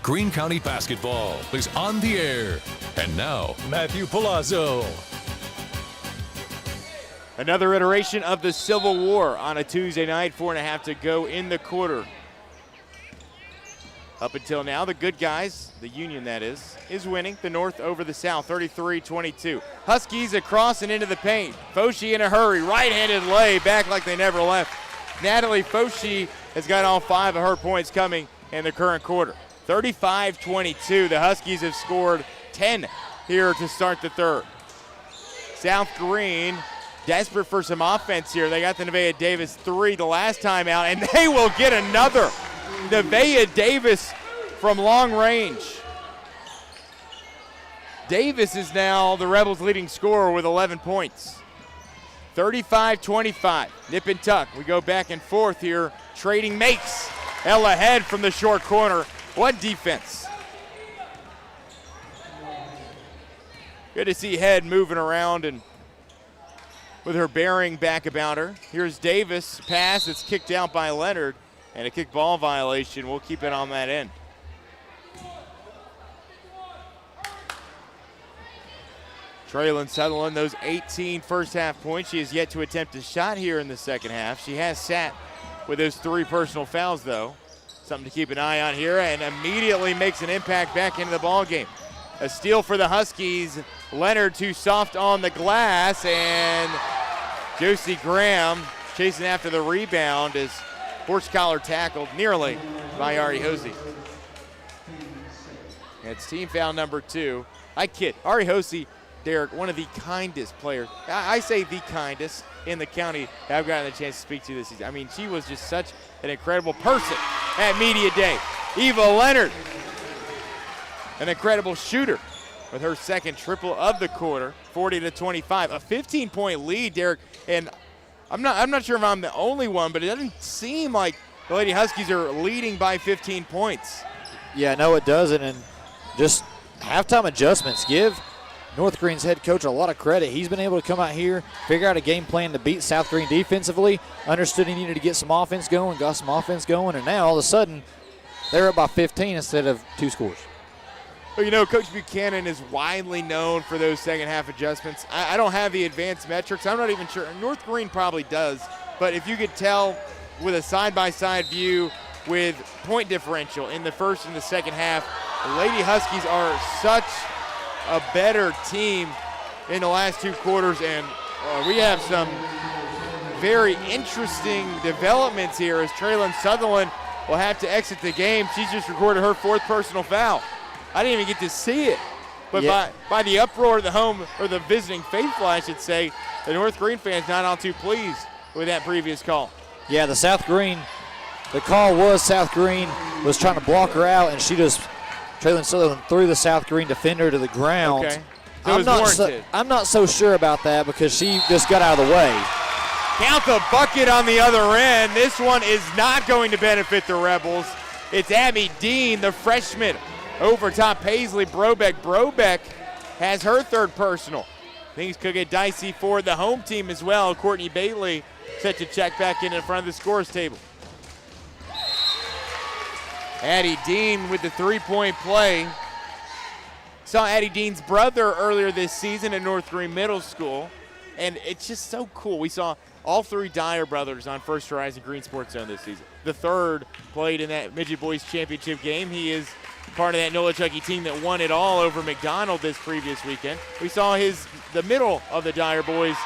[SPEAKER 1] Greene County Basketball is on the air. And now, Matthew Palazzo.
[SPEAKER 2] Another iteration of the Civil War on a Tuesday night. 4.5 to go in the quarter. Up until now, the good guys, the Union that is winning. The North over the South, 33-22. Huskies across and into the paint. Foshi in a hurry, right-handed lay, back like they never left. Natalie Foshi has got all 5 of her points coming in the current quarter. 35-22. The Huskies have scored 10 here to start the third. South Greene desperate for some offense here. They got the Nevaeh Davis 3 the last time out, and they will get another. Nevaeh Davis from long range. Davis is now the Rebels' leading scorer with 11 points. 35-25. Nip and tuck. We go back and forth here. Trading makes. Ella Head from the short corner. What defense. Good to see Head moving around and with her bearing back about her. Here's Davis. Pass. It's kicked out by Leonard. And a kick ball violation. We'll keep it on that end. Traylon Sutherland, those 18 first half points. She has yet to attempt a shot here in the second half. She has sat with those 3 personal fouls, though. Something to keep an eye on here, and immediately makes an impact back into the ball game. A steal for the Huskies. Leonard too soft on the glass, and Josie Graham chasing after the rebound as horse collar tackled nearly by Ari Hosey. It's team foul number 2. I kid. Ari Hosey, Derek, one of the kindest players. I say the kindest in the county that I've gotten the chance to speak to this season. I mean, she was just such an incredible person at Media Day. Eva Leonard, an incredible shooter with her second triple of the quarter, 40-25. A 15-point lead, Derek, and I'm not sure if I'm the only one, but it doesn't seem like the Lady Huskies are leading by 15 points.
[SPEAKER 3] Yeah, no, it doesn't, and just halftime adjustments. Give North Greene's head coach a lot of credit. He's been able to come out here, figure out a game plan to beat South Greene defensively, understood he needed to get some offense going, got some offense going, and now all of a sudden they're up by 15 instead of 2 scores.
[SPEAKER 2] Well, you know, Coach Buchanan is widely known for those second half adjustments. I don't have the advanced metrics. I'm not even sure. North Greene probably does, but if you could tell with a side-by-side view with point differential in the first and the second half, the Lady Huskies are such a better team in the last 2 quarters, and we have some very interesting developments here as Traylon Sutherland will have to exit the game. She's just recorded her 4th personal foul. I didn't even get to see it, but
[SPEAKER 3] yeah.
[SPEAKER 2] by the uproar of the home, or the visiting faithful, I should say, the North Greene fans not all too pleased with that previous call.
[SPEAKER 3] Yeah, the call was South Greene was trying to block her out, and Traylon Sutherland threw the South Greene defender to the ground.
[SPEAKER 2] Okay, so it was warranted.
[SPEAKER 3] I'm not so sure about that because she just got out of the way.
[SPEAKER 2] Count the bucket on the other end. This one is not going to benefit the Rebels. It's Abby Dean, the freshman, over top Paisley Brobeck. Brobeck has her 3rd personal. Things could get dicey for the home team as well. Courtney Bailey set to check back in front of the scores table. Addie Dean with the 3-point play. Saw Addie Dean's brother earlier this season at North Greene Middle School, and it's just so cool. We saw all 3 Dyer brothers on First Horizon Green Sports Zone this season. The 3rd played in that Midget Boys Championship game. He is part of that NOLA Chucky team that won it all over McDonald this previous weekend. We saw the middle of the Dyer boys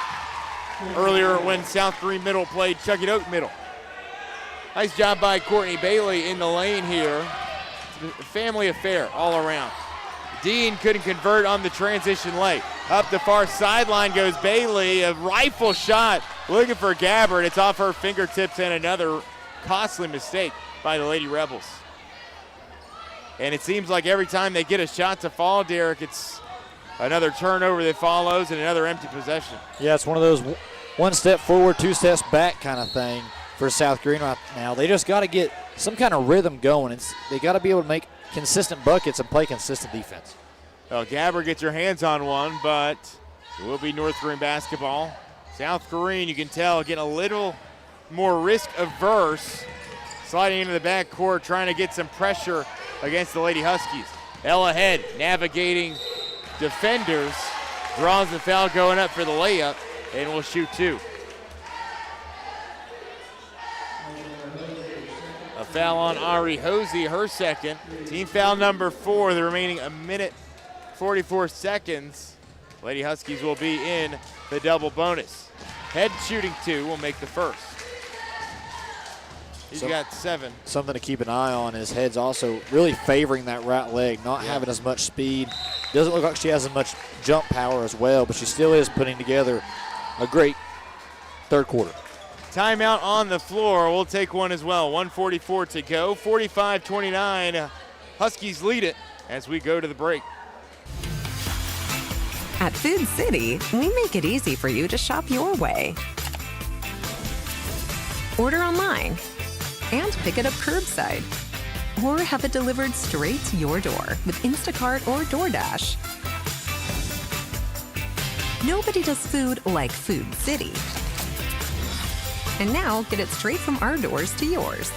[SPEAKER 2] earlier when South Greene Middle played Chucky Oak Middle. Nice job by Courtney Bailey in the lane here. It's a family affair all around. Dean couldn't convert on the transition lay. Up the far sideline goes Bailey, a rifle shot looking for Gabbard. It's off her fingertips and another costly mistake by the Lady Rebels. And it seems like every time they get a shot to fall, Derek, it's another turnover that follows and another empty possession.
[SPEAKER 3] Yeah, it's one of those 1 step forward, 2 steps back kind of thing for South Greene right now. They just got to get some kind of rhythm going. They got to be able to make consistent buckets and play consistent defense.
[SPEAKER 2] Well, Gabbard gets her hands on one, but it will be North Greene basketball. South Greene, you can tell, getting a little more risk averse, sliding into the backcourt, trying to get some pressure against the Lady Huskies. Ella Head navigating defenders, draws the foul going up for the layup, and will shoot 2. A foul on Ari Hosey, her 2nd. Team foul number 4, the remaining 1:44 seconds. Lady Huskies will be in the double bonus. Head shooting 2 will make the 1st. He's got 7.
[SPEAKER 3] Something to keep an eye on. His Head's also really favoring that right leg, not having as much speed. Doesn't look like she has as much jump power as well, but she still is putting together a great 3rd quarter.
[SPEAKER 2] Timeout on the floor. We'll take one as well. 1:44 to go. 45-29. Huskies lead it as we go to the break.
[SPEAKER 15] At Food City, we make it easy for you to shop your way. Order online and pick it up curbside, or have it delivered straight to your door with Instacart or DoorDash. Nobody does food like Food City. And now, get it straight from our doors to yours.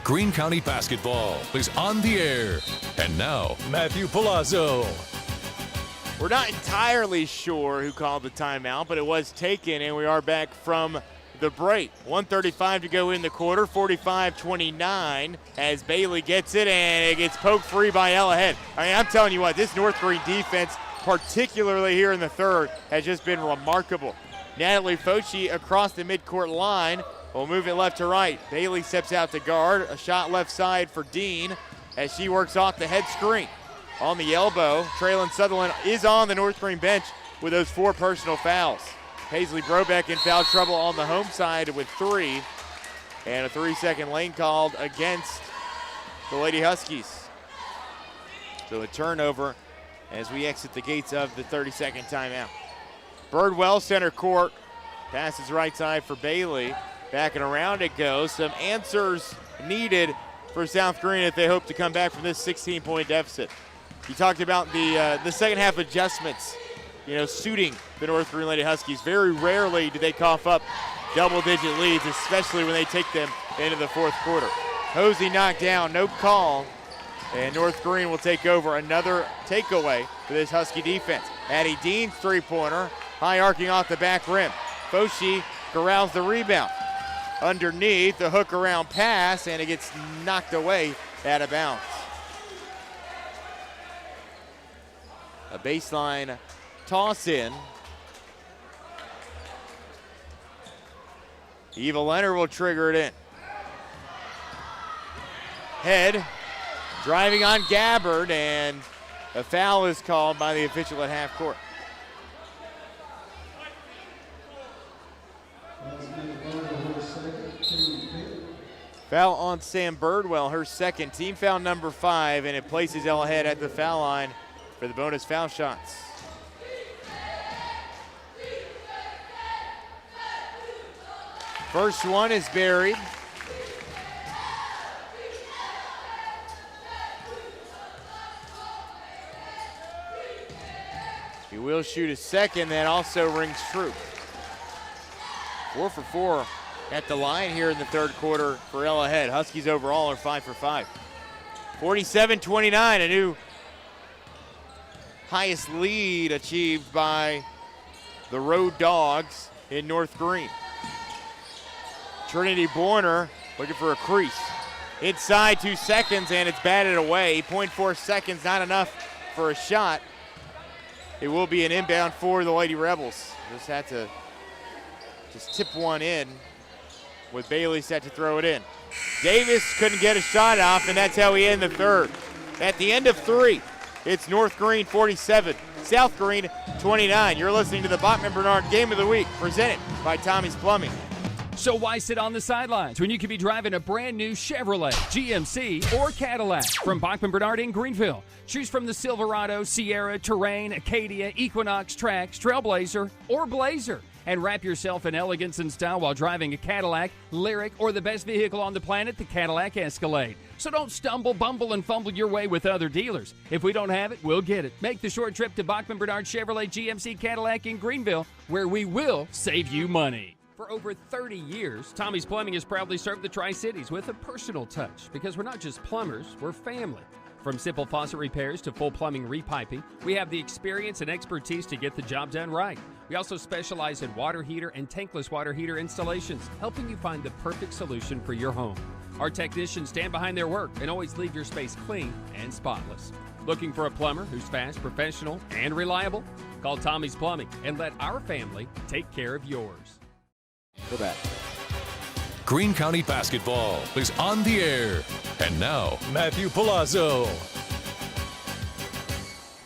[SPEAKER 1] Greene County basketball is on the air. And now, Matthew Palazzo.
[SPEAKER 2] We're not entirely sure who called the timeout, but it was taken, and we are back from the break. 1:35 to go in the quarter, 45-29 as Bailey gets it, and it gets poked free by Ella Head. I mean, I'm telling you what, this North Greene defense, particularly here in the 3rd, has just been remarkable. Natalie Foci across the midcourt line will move it left to right. Bailey steps out to guard. A shot left side for Dean as she works off the head screen. On the elbow, Traylon Sutherland is on the North Greene bench with those 4 personal fouls. Paisley Brobeck in foul trouble on the home side with 3. And a 3-second lane called against the Lady Huskies. So a turnover as we exit the gates of the 30-second timeout. Birdwell, center court, passes right side for Bailey. Back and around it goes. Some answers needed for South Greene if they hope to come back from this 16-point deficit. You talked about the second half adjustments, suiting the North Greene Lady Huskies. Very rarely do they cough up double-digit leads, especially when they take them into the fourth quarter. Hosey knocked down, no call, and North Greene will take over. Another takeaway for this Husky defense. Addie Dean's three-pointer, high arcing off the back rim. Foci corrals the rebound. Underneath, the hook around pass, and it gets knocked away out of bounds. A baseline toss in. Eva Leonard will trigger it in. Head driving on Gabbard, and a foul is called by the official at half court. Foul on Sam Birdwell, her second, team foul number 5, and it places Ella Head at the foul line for the bonus foul shots. First one is buried. He will shoot a second, that also rings true. 4 for 4 at the line here in the third quarter for Ella Head. Huskies overall are 5 for 5. 47-29, a new highest lead achieved by the Road Dogs in North Greene. Trinity Borner looking for a crease. Inside 2 seconds, and it's batted away. 0.4 seconds, not enough for a shot. It will be an inbound for the Lady Rebels. Just had to tip one in with Bailey set to throw it in. Davis couldn't get a shot off, and that's how we end the third. At the end of 3, it's North Greene 47, South Greene 29. You're listening to the Bachman Bernard Game of the Week, presented by Tommie's Plumbing.
[SPEAKER 4] So why sit on the sidelines when you could be driving a brand new Chevrolet, GMC, or Cadillac from Bachman Bernard in Greenville? Choose from the Silverado, Sierra, Terrain, Acadia, Equinox, Trax, Trailblazer, or Blazer. And wrap yourself in elegance and style while driving a Cadillac, Lyric, or the best vehicle on the planet, the Cadillac Escalade. So don't stumble, bumble, and fumble your way with other dealers. If we don't have it, we'll get it. Make the short trip to Bachman Bernard Chevrolet GMC Cadillac in Greenville, where we will save you money. For over 30 years, Tommie's Plumbing has proudly served the Tri-Cities with a personal touch, because we're not just plumbers, we're family. From simple faucet repairs to full plumbing repiping, we have the experience and expertise to get the job done right. We also specialize in water heater and tankless water heater installations, helping you find the perfect solution for your home. Our technicians stand behind their work and always leave your space clean and spotless. Looking for a plumber who's fast, professional, and reliable? Call Tommie's Plumbing and let our family take care of yours.
[SPEAKER 3] Go back.
[SPEAKER 1] Greene County basketball is on the air. And now, Matthew Palazzo.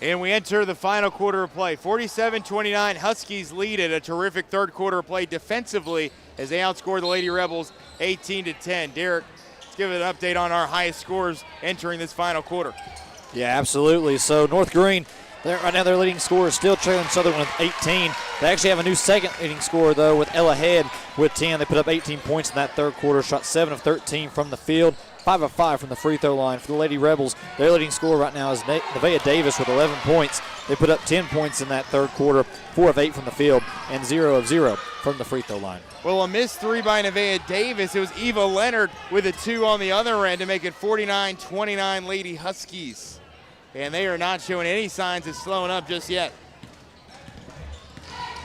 [SPEAKER 2] And we enter the final quarter of play. 47-29, Huskies lead it. A terrific third quarter of play defensively as they outscore the Lady Rebels 18-10. Derek, let's give it an update on our highest scores entering this final quarter.
[SPEAKER 3] Yeah, absolutely. So North Greene, right now their leading scorer is still Traylon Sutherland with 18. They actually have a new second leading scorer, though, with Ella Head with 10. They put up 18 points in that third quarter, shot 7 of 13 from the field, 5 of 5 from the free throw line. For the Lady Rebels, their leading scorer right now is Nevaeh Davis with 11 points. They put up 10 points in that third quarter, 4 of 8 from the field, and 0 of 0 from the free throw line.
[SPEAKER 2] Well, a missed 3 by Nevaeh Davis. It was Eva Leonard with a 2 on the other end to make it 49-29 Lady Huskies. And they are not showing any signs of slowing up just yet.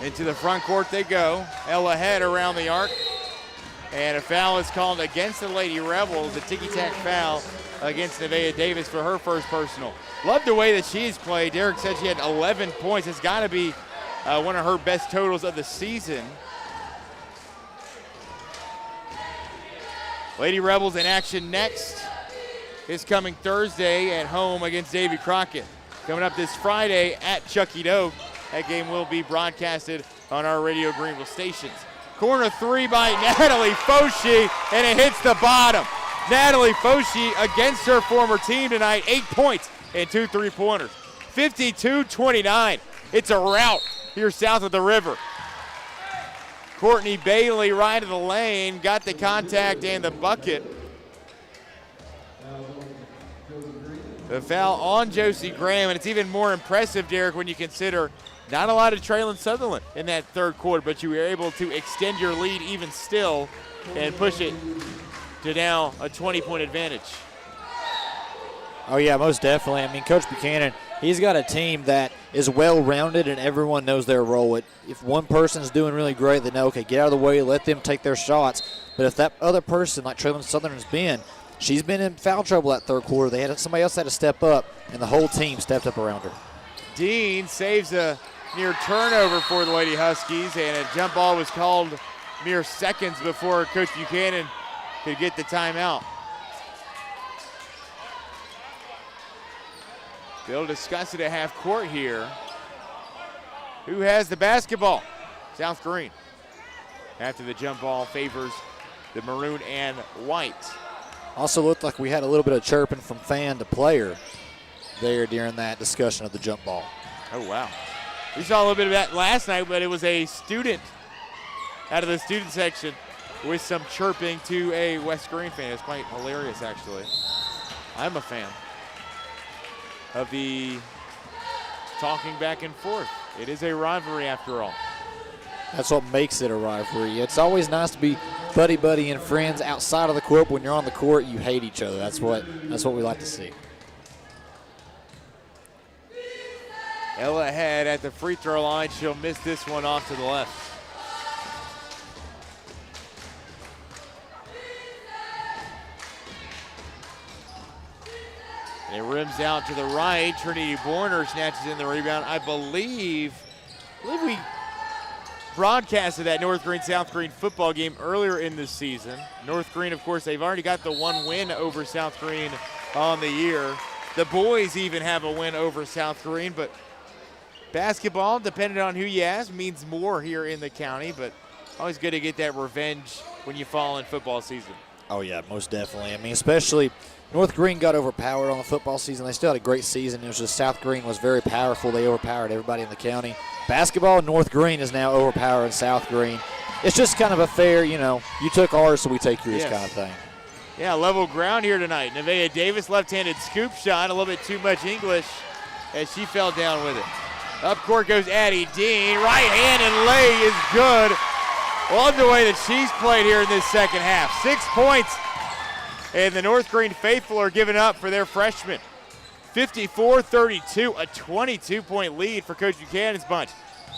[SPEAKER 2] Into the front court they go. Ella Head around the arc. And a foul is called against the Lady Rebels, a ticky-tack foul against Nevaeh Davis for her first personal. Love the way that she's played. Derek said she had 11 points. It's got to be one of her best totals of the season. Lady Rebels in action next this coming Thursday at home against Davy Crockett. Coming up this Friday at Chucky Doak. That game will be broadcasted on our Radio Greenville stations. Corner three by Natalie Foshi, and it hits the bottom. Natalie Foshi against her former team tonight, 8 points and 2 3-pointers. 52-29. It's a rout here south of the river. Courtney Bailey right of the lane, got the contact and the bucket. The foul on Josie Graham, and it's even more impressive, Derek, when you consider not a lot of Traylon Sutherland in that third quarter, but you were able to extend your lead even still and push it to now a 20-point advantage.
[SPEAKER 3] Oh, yeah, most definitely. I mean, Coach Buchanan, he's got a team that is well-rounded and everyone knows their role. If one person's doing really great, they know, okay, get out of the way, let them take their shots. But if that other person, like Traylon Sutherland's been, she's been in foul trouble that third quarter. Somebody else had to step up, and the whole team stepped up around her.
[SPEAKER 2] Dean saves a near turnover for the Lady Huskies, and a jump ball was called mere seconds before Coach Buchanan could get the timeout. They'll discuss it at half court here. Who has the basketball? South Greene. After the jump ball favors the maroon and white.
[SPEAKER 3] Also looked like we had a little bit of chirping from fan to player there during that discussion of the jump ball.
[SPEAKER 2] Oh, wow. We saw a little bit of that last night, but it was a student out of the student section with some chirping to a West Greene fan. It's quite hilarious, actually. I'm a fan of the talking back and forth. It is a rivalry after all.
[SPEAKER 3] That's what makes it a rivalry. It's always nice to be buddy-buddy and friends outside of the court. But when you're on the court, you hate each other. That's what we like to see.
[SPEAKER 2] Ella Head at the free throw line. She'll miss this one off to the left. It rims out to the right. Trinity Borner snatches in the rebound. I believe we broadcasted that North Greene South Greene football game earlier in the season. North Greene, of course, they've already got the one win over South Greene on the year. The boys even have a win over South Greene, but basketball, depending on who you ask, means more here in the county, but always good to get that revenge when you fall in football season.
[SPEAKER 3] Oh, yeah, most definitely. I mean, especially North Greene got overpowered on the football season. They still had a great season. It was just South Greene was very powerful. They overpowered everybody in the county. Basketball, North Greene is now overpowering South Greene. It's just kind of a fair, you took ours, so we take yours kind of thing.
[SPEAKER 2] Yeah, level ground here tonight. Nevaeh Davis, left-handed scoop shot, a little bit too much English as she fell down with it. Up court goes Addie Dean. Right hand and lay is good. Love the way that she's played here in this second half. 6 points, and the North Greene faithful are giving up for their freshman. 54-32, a 22-point lead for Coach Buchanan's bunch.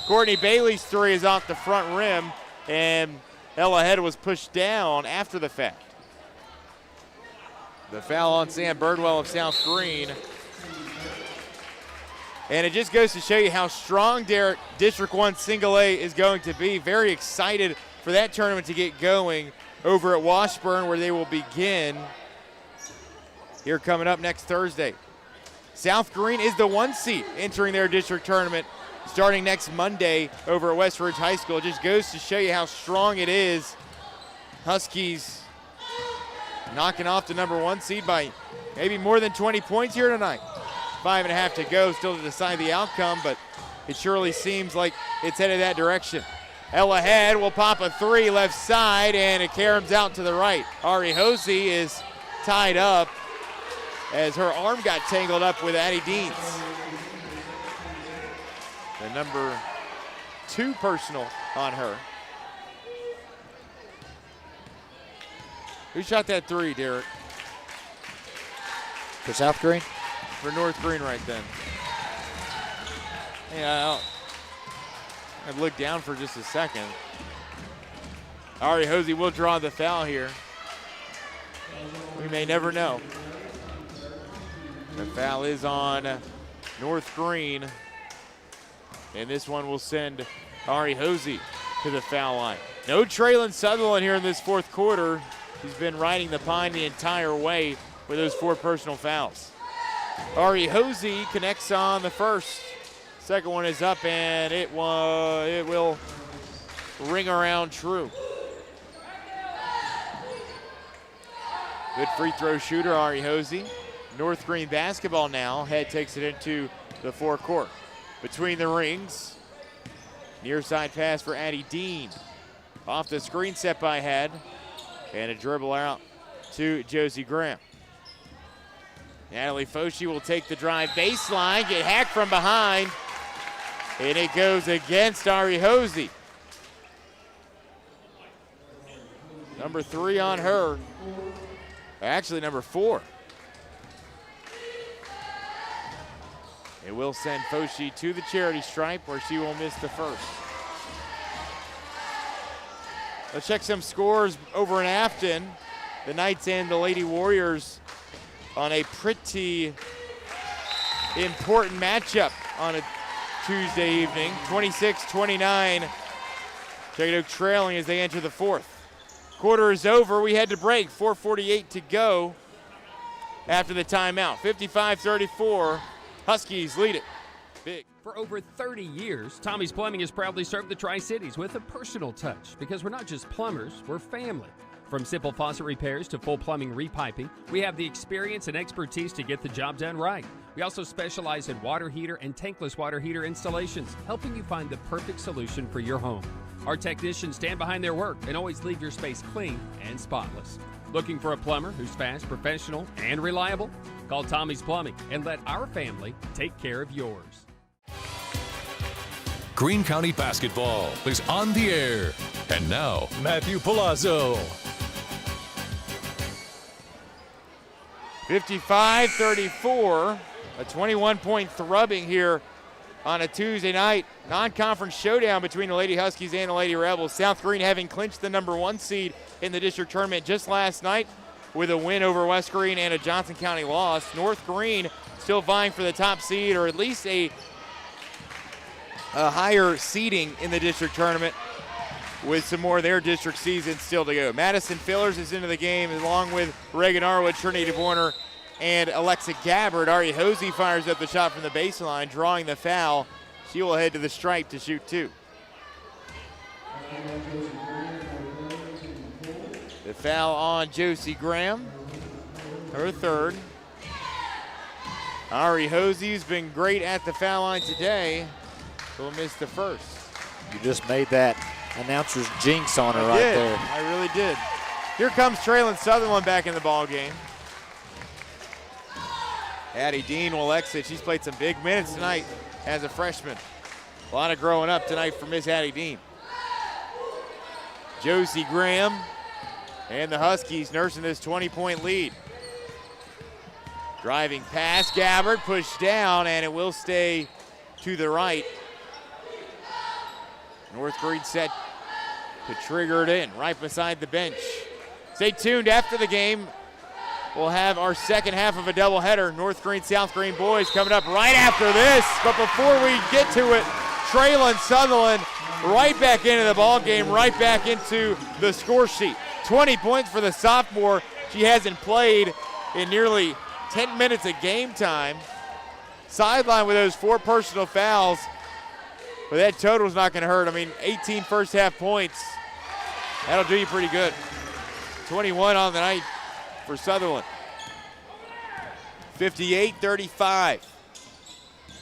[SPEAKER 2] Courtney Bailey's three is off the front rim, and Ella Head was pushed down after the fact. The foul on Sam Birdwell of South Greene. And it just goes to show you how strong District 1 Single A is going to be. Very excited for that tournament to get going over at Washburn, where they will begin here coming up next Thursday. South Greene is the 1 seed entering their district tournament starting next Monday over at West Ridge High School. It just goes to show you how strong it is. Huskies knocking off the number 1 seed by maybe more than 20 points here tonight. 5.5 to go still to decide the outcome, but it surely seems like it's headed that direction. Ella Head will pop a three left side, and it caroms out to the right. Ari Hosey is tied up as her arm got tangled up with Addie Deans. The number 2 personal on her. Who shot that three, Derek?
[SPEAKER 3] For South Greene?
[SPEAKER 2] For North Greene right then. Yeah, I'd look down for just a second. Ari Hosey will draw the foul here. We may never know. The foul is on North Greene. And this one will send Ari Hosey to the foul line. No Traylon Sutherland here in this fourth quarter. He's been riding the pine the entire way with those 4 personal fouls. Ari Hosey connects on the first. Second one is up, and it will ring around true. Good free throw shooter, Ari Hosey. North Greene basketball now. Head takes it into the forecourt. Between the rings. Near side pass for Addie Dean. Off the screen set by Head. And a dribble out to Josie Graham. Natalie Foshi will take the drive baseline, get hacked from behind, and it goes against Ari Hosey. Number 3 on her. Actually, number 4. It will send Foshi to the charity stripe where she will miss the first. Let's check some scores over in Afton. The Knights and the Lady Warriors on a pretty important matchup on a Tuesday evening. 26-29. Jagged Oak trailing as they enter the fourth. Quarter is over. We head to break. 4:48 to go after the timeout. 55-34. Huskies lead it big.
[SPEAKER 4] For over 30 years, Tommie's Plumbing has proudly served the Tri-Cities with a personal touch, because we're not just plumbers, we're family. From simple faucet repairs to full plumbing repiping, we have the experience and expertise to get the job done right. We also specialize in water heater and tankless water heater installations, helping you find the perfect solution for your home. Our technicians stand behind their work and always leave your space clean and spotless. Looking for a plumber who's fast, professional, and reliable? Call Tommie's Plumbing and let our family take care of yours.
[SPEAKER 1] Greene County basketball is on the air. And now, Matthew Palazzo.
[SPEAKER 2] 55-34, a 21-point thrubbing here on a Tuesday night. Non-conference showdown between the Lady Huskies and the Lady Rebels. South Greene having clinched the number 1 seed in the district tournament just last night with a win over West Greene and a Johnson County loss. North Greene still vying for the top seed, or at least a higher seeding in the district tournament, with some more of their district season still to go. Madison Fillers is into the game along with Reagan Arwood, Trinity Warner, and Alexa Gabbard. Ari Hosey fires up the shot from the baseline, drawing the foul. She will head to the stripe to shoot 2. The foul on Josie Graham, her third. Ari Hosey's been great at the foul line today. Will miss the first.
[SPEAKER 3] You just made that announcer's jinx on her right there.
[SPEAKER 2] I really did. Here comes Traylon Sutherland back in the ball game. Addie Dean will exit. She's played some big minutes tonight as a freshman. A lot of growing up tonight for Miss Addie Dean. Josie Graham and the Huskies nursing this 20-point lead. Driving pass, Gabbard pushed down, and it will stay to the right. North Greene set to trigger it in right beside the bench. Stay tuned. After the game, we'll have our second half of a doubleheader. North Greene, South Greene boys coming up right after this. But before we get to it, Traylon Sutherland right back into the ball game, right back into the score sheet. 20 points for the sophomore. She hasn't played in nearly 10 minutes of game time. Sideline with those 4 personal fouls. But that total's not going to hurt. I mean, 18 first half points. That'll do you pretty good. 21 on the night for Sutherland. 58-35.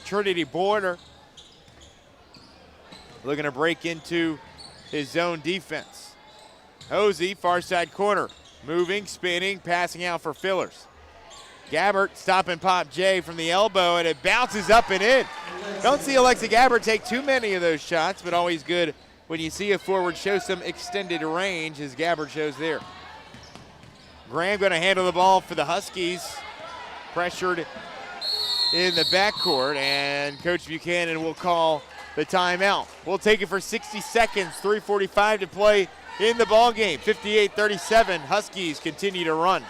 [SPEAKER 2] Trinity Border looking to break into his zone defense. Hosey, far side corner. Moving, spinning, passing out for Fillers. Gabbard, stop and pop Jay from the elbow, and it bounces up and in. Don't see Alexa Gabbard take too many of those shots, but always good when you see a forward show some extended range, as Gabbard shows there. Graham going to handle the ball for the Huskies. Pressured in the backcourt, and Coach Buchanan will call the timeout. We'll take it for 60 seconds, 3:45 to play in the ball game. 58-37, Huskies continue to run.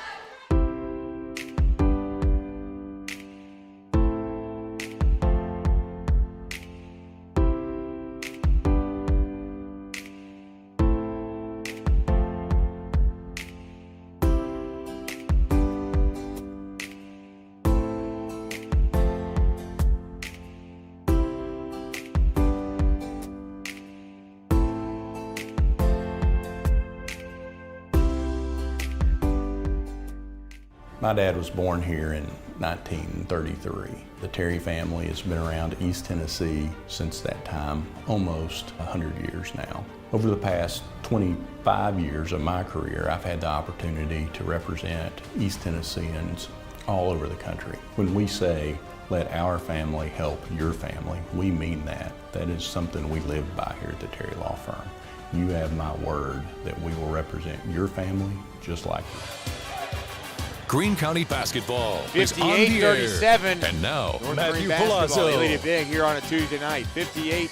[SPEAKER 5] My dad was born here in 1933. The Terry family has been around East Tennessee since that time, almost 100 years now. Over the past 25 years of my career, I've had the opportunity to represent East Tennesseans all over the country. When we say, let our family help your family, we mean that. That is something we live by here at the Terry Law Firm. You have my word that we will represent your family just like you.
[SPEAKER 1] Greene County basketball is on the air.
[SPEAKER 2] 58-37.
[SPEAKER 1] And now,
[SPEAKER 2] North
[SPEAKER 1] Matthew
[SPEAKER 2] Greene basketball. They lead
[SPEAKER 1] Palazzo.
[SPEAKER 2] it big here on a Tuesday night. 58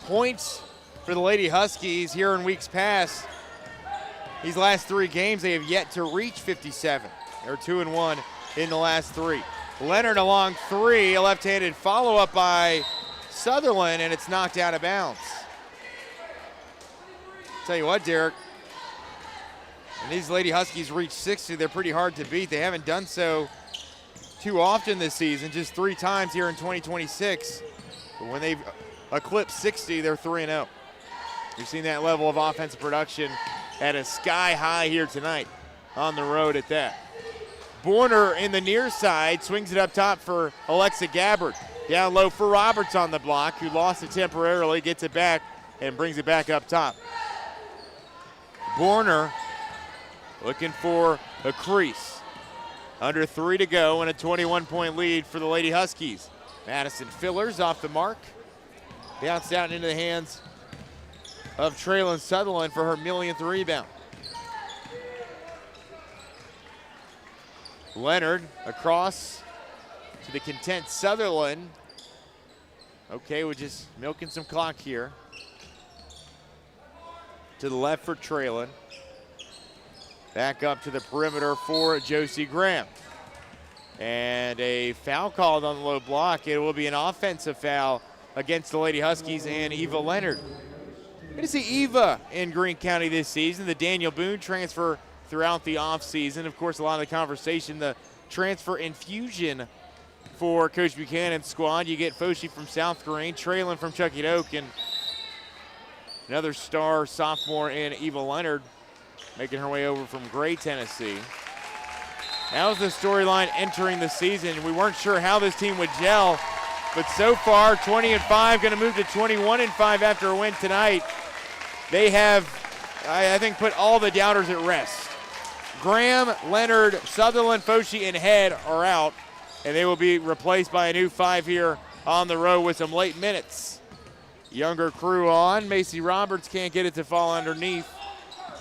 [SPEAKER 2] points for the Lady Huskies here in weeks past. These last 3 games, they have yet to reach 57. They're 2-1 in the last 3. Leonard along 3, a left-handed follow-up by Sutherland, and it's knocked out of bounds. Tell you what, Derek, when these Lady Huskies reach 60, they're pretty hard to beat. They haven't done so too often this season, just 3 times here in 2026. But when they've eclipsed 60, they're 3-0. We've seen that level of offensive production at a sky high here tonight on the road at that. Borner in the near side swings it up top for Alexa Gabbard. Down low for Roberts on the block, who lost it temporarily, gets it back and brings it back up top. Borner looking for a crease. Under 3 to go and a 21-point lead for the Lady Huskies. Madison Fillers off the mark. Bounced out into the hands of Traylon Sutherland for her millionth rebound. Leonard across to the content Sutherland. Okay, we're just milking some clock here. To the left for Traylon. Back up to the perimeter for Josie Graham. And a foul called on the low block. It will be an offensive foul against the Lady Huskies and Eva Leonard. Good to see Eva in Greene County this season. The Daniel Boone transfer throughout the offseason. Of course, a lot of the conversation, the transfer infusion for Coach Buchanan's squad. You get Foshi from South Greene, Traylon from Chuckett Oak, and another star sophomore in Eva Leonard making her way over from Gray, Tennessee. That was the storyline entering the season. We weren't sure how this team would gel, but so far 20-5, going to move to 21-5 after a win tonight. They have, I think, put all the doubters at rest. Graham, Leonard, Sutherland, Foshi, and Head are out, and they will be replaced by a new 5 here on the road with some late minutes. Younger crew on. Macy Roberts can't get it to fall underneath.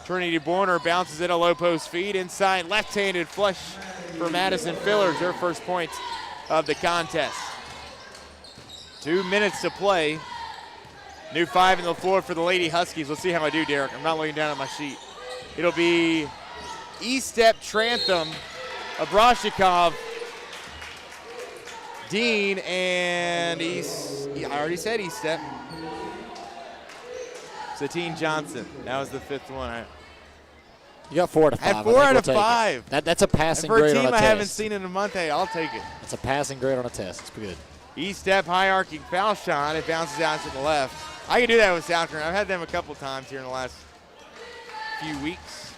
[SPEAKER 2] Trinity Borner bounces it a low post feed inside, left-handed flush for Madison Fillers, her first point of the contest. 2 minutes to play. New 5 in the floor for the Lady Huskies. Let's see how I do, Derek. I'm not looking down at my sheet. It'll be E-Step, Trantham, Abrashikov, Dean, and I already said E-Step. Satine Johnson. That was the 5th one.
[SPEAKER 3] You got 4 out of 5.
[SPEAKER 2] At 4 out of 5.
[SPEAKER 3] That's a passing
[SPEAKER 2] grade on a test. For a team I haven't seen in a month, hey, I'll take it.
[SPEAKER 3] That's a passing grade on a test. It's good.
[SPEAKER 2] E-Step, high arcing foul shot. It bounces out to the left. I can do that with South Greene. I've had them a couple times here in the last few weeks.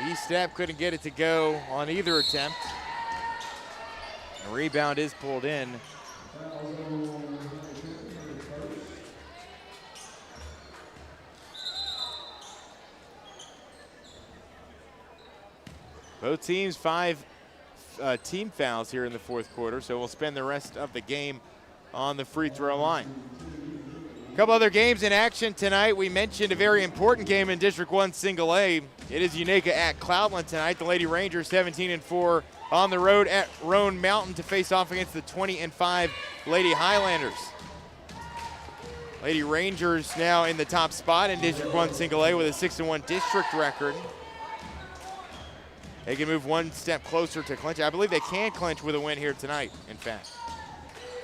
[SPEAKER 2] E-Step couldn't get it to go on either attempt. The rebound is pulled in. Both teams 5 team fouls here in the 4th quarter, so we'll spend the rest of the game on the free throw line. A couple other games in action tonight. We mentioned a very important game in District 1 Single A. It is Unaka at Cloudland tonight. The Lady Rangers 17-4 on the road at Roan Mountain to face off against the 20-5 Lady Highlanders. Lady Rangers now in the top spot in District 1 Single A with a 6-1 district record. They can move one step closer to clinch. I believe they can clinch with a win here tonight, in fact.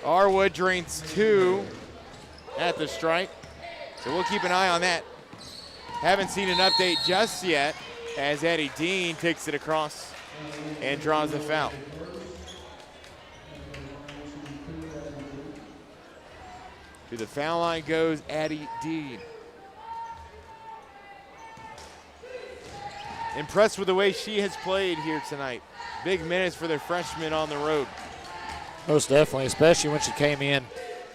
[SPEAKER 2] Arwood drains 2 at the strike, so we'll keep an eye on that. Haven't seen an update just yet as Addie Dean takes it across and draws the foul. To the foul line goes Addie Dean. impressed with the way she has played here tonight. Big minutes for the freshman on the road.
[SPEAKER 3] Most definitely, especially when she came in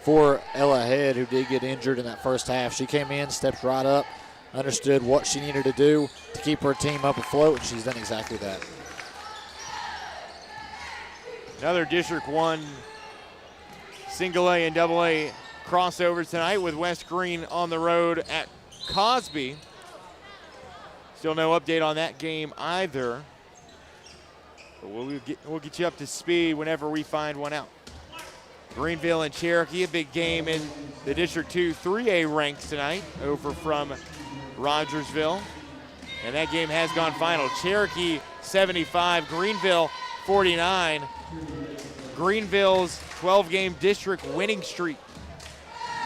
[SPEAKER 3] for Ella Head, who did get injured in that first half. She came in, stepped right up, understood what she needed to do to keep her team up afloat, and she's done exactly that.
[SPEAKER 2] Another District 1 single A and double A crossover tonight with West Greene on the road at Cosby. Still no update on that game either. But we'll get you up to speed whenever we find one out. Greenville and Cherokee, a big game in the District 2 3A ranks tonight over from Rogersville. And that game has gone final. Cherokee 75, Greenville 49. Greenville's 12-game district winning streak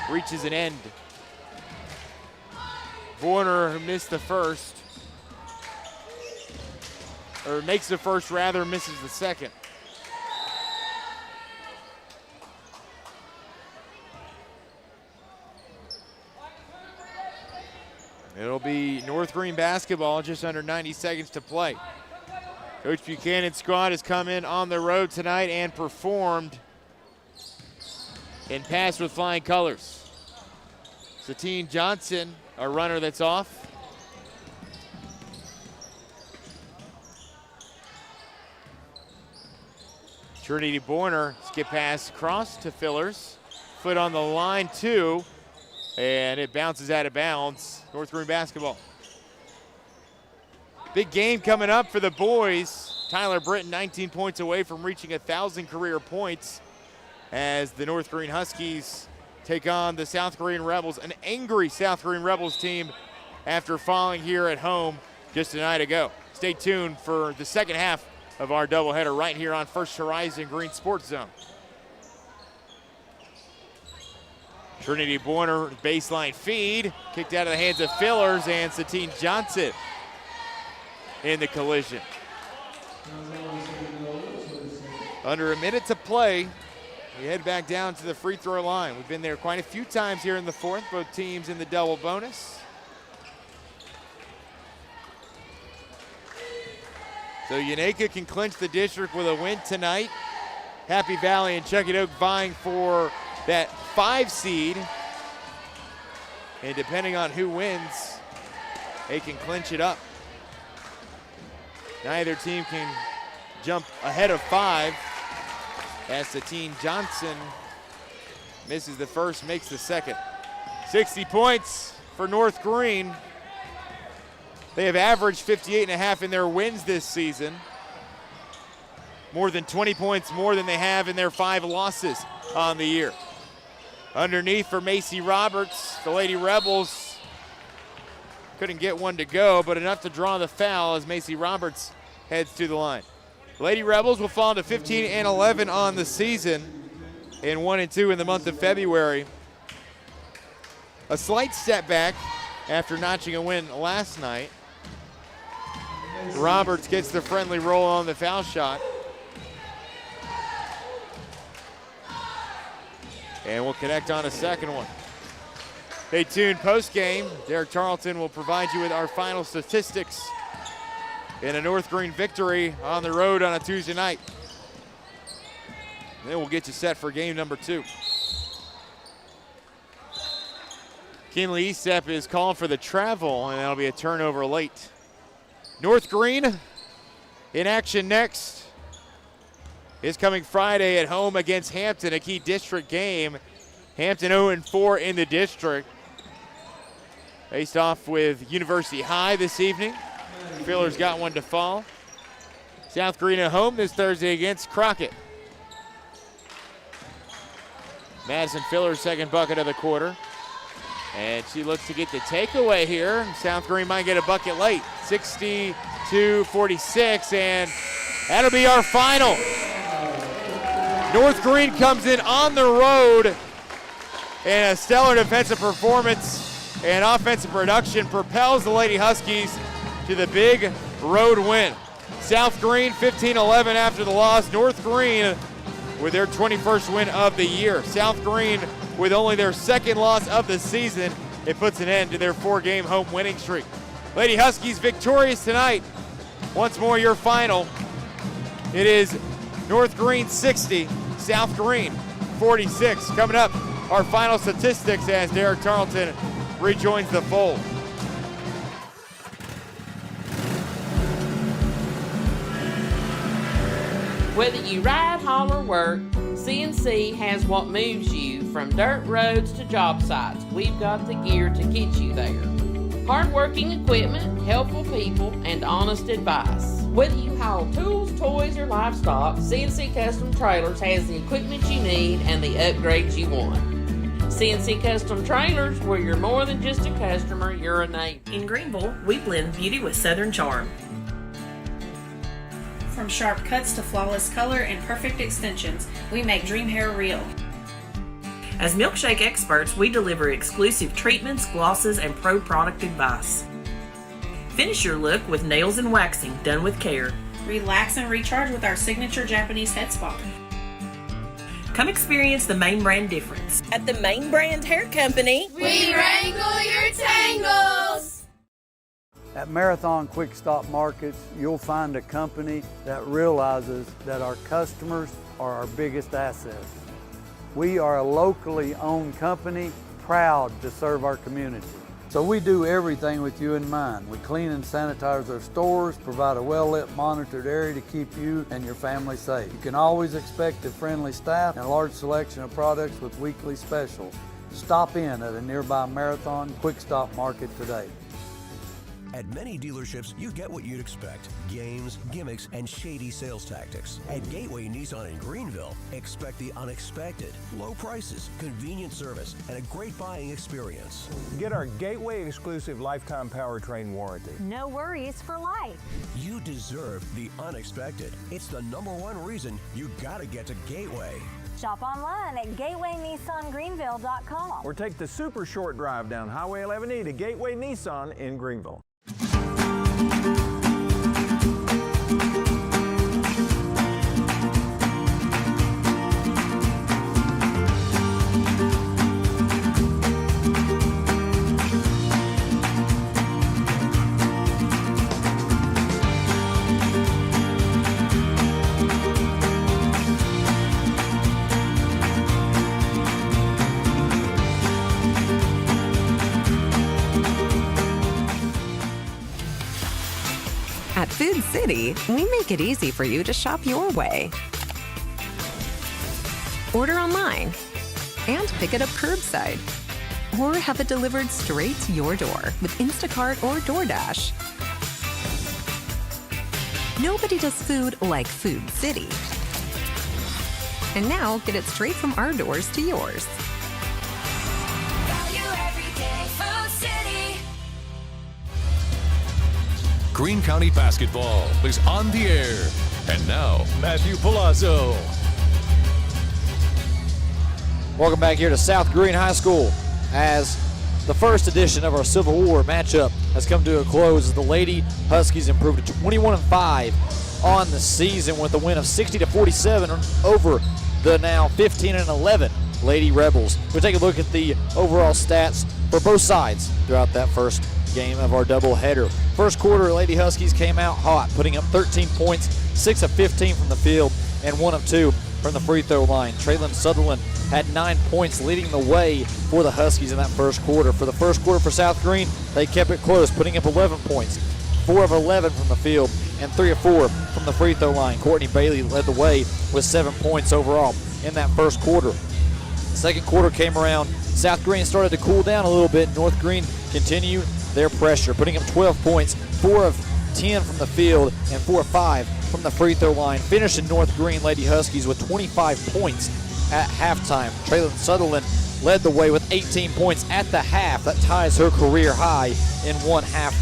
[SPEAKER 2] reaches an end. Warner, who missed the first, or makes the first rather, misses the second. It'll be North Greene basketball, just under 90 seconds to play. Coach Buchanan's squad has come in on the road tonight and performed and passed with flying colors. Satine Johnson, a runner that's off. Trinity Borner, skip pass across to Fillers. Foot on the line, too. And it bounces out of bounds. North Greene basketball. Big game coming up for the boys. Tyler Britton 19 points away from reaching 1,000 career points as the North Greene Huskies take on the South Greene Rebels, an angry South Greene Rebels team after falling here at home just a night ago. Stay tuned for the second half of our doubleheader right here on First Horizon Green Sports Zone. Trinity Borner baseline feed, kicked out of the hands of Fillers, and Satine Johnson in the collision. Under a minute to play, we head back down to the free throw line. We've been there quite a few times here in the fourth, both teams in the double bonus. So Yaneka can clinch the district with a win tonight. Happy Valley and Chuckett Oak vying for that 5 seed. And depending on who wins, they can clinch it up. Neither team can jump ahead of 5 as Satine Johnson misses the first, makes the second. 60 points for North Greene. They have averaged 58.5 in their wins this season. More than 20 points more than they have in their 5 losses on the year. Underneath for Macy Roberts, the Lady Rebels couldn't get one to go, but enough to draw the foul as Macy Roberts heads to the line. Lady Rebels will fall to 15-11 on the season and 1-2 in the month of February. A slight setback after notching a win last night. Roberts gets the friendly roll on the foul shot. And we'll connect on a second one. Stay tuned post-game. Derek Tarleton will provide you with our final statistics in a North Greene victory on the road on a Tuesday night. Then we'll get you set for game number 2. Kinley Estep is called for the travel, and that'll be a turnover late. North Greene in action next is coming Friday at home against Hampton, a key district game. Hampton 0-4 in the district. Faced off with University High this evening. Fillers got one to fall. South Greene at home this Thursday against Crockett. Madison Fillers' second bucket of the quarter. And she looks to get the takeaway here. South Greene might get a bucket late. 62-46, and that'll be our final. North Greene comes in on the road, and a stellar defensive performance and offensive production propels the Lady Huskies to the big road win. South Greene 15-11 after the loss. North Greene with their 21st win of the year. South Greene with only their second loss of the season. It puts an end to their 4-game home winning streak. Lady Huskies victorious tonight Once more, your final. It is North Greene 60, South Greene 46. Coming up, our final statistics as Derek Tarleton rejoins the fold.
[SPEAKER 6] Whether you ride, haul, or work, CNC has what moves you from dirt roads to job sites. We've got the gear to get you there. Hardworking equipment, helpful people, and honest advice. Whether you haul tools, toys, or livestock, CNC Custom Trailers has the equipment you need and the upgrades you want. CNC Custom Trailers, where you're more than just a customer, you're a neighbor.
[SPEAKER 7] In Greenville, we blend beauty with Southern charm.
[SPEAKER 8] From sharp cuts to flawless color and perfect extensions, we make dream hair real.
[SPEAKER 7] As milkshake experts, we deliver exclusive treatments, glosses, and pro product advice. Finish your look with nails and waxing done with care.
[SPEAKER 8] Relax and recharge with our signature Japanese head spa.
[SPEAKER 7] Come experience the Main Brand difference.
[SPEAKER 9] At the Main Brand Hair Company,
[SPEAKER 10] we wrangle your tangles.
[SPEAKER 11] At Marathon Quick Stop Markets, you'll find a company that realizes that our customers are our biggest assets. We are a locally owned company, proud to serve our community. So we do everything with you in mind. We clean and sanitize our stores, provide a well-lit, monitored area to keep you and your family safe. You can always expect a friendly staff and a large selection of products with weekly specials. Stop in at a nearby Marathon Quick Stop Market today.
[SPEAKER 12] At many dealerships, you get what you'd expect. Games, gimmicks, and shady sales tactics. At Gateway Nissan in Greenville, expect the unexpected. Low prices, convenient service, and a great buying experience.
[SPEAKER 13] Get our Gateway exclusive lifetime powertrain warranty.
[SPEAKER 14] No worries for life.
[SPEAKER 12] You deserve the unexpected. It's the #1 reason you gotta get to Gateway.
[SPEAKER 14] Shop online at GatewayNissanGreenville.com.
[SPEAKER 13] Or take the super short drive down Highway 11E to Gateway Nissan in Greenville.
[SPEAKER 15] At Food City, we make it easy for you to shop your way. Order online and pick it up curbside. Or have it delivered straight to your door with Instacart or DoorDash. Nobody does food like Food City. And now get it straight from our doors to yours.
[SPEAKER 1] Greene County basketball is on the air. And now, Matthew Palazzo.
[SPEAKER 3] Welcome back here to South Greene High School as the first edition of our Civil War matchup has come to a close as the Lady Huskies improved to 21-5 on the season with a win of 60-47 over the now 15-11 Lady Rebels. We'll take a look at the overall stats for both sides throughout that first game of our doubleheader. First quarter, Lady Huskies came out hot, putting up 13 points, 6 of 15 from the field, and 1 of 2 from the free throw line. Traylon Sutherland had 9 points, leading the way for the Huskies in that first quarter. For the first quarter for South Greene, they kept it close, putting up 11 points, 4 of 11 from the field, and 3 of 4 from the free throw line. Courtney Bailey led the way with 7 points overall in that first quarter. The second quarter came around. South Greene started to cool down a little bit. North Greene continued their pressure, putting up 12 points, 4 of 10 from the field, and 4 of 5 from the free throw line. Finishing North Greene Lady Huskies with 25 points at halftime. Traylon Sutherland led the way with 18 points at the half. That ties her career high in one half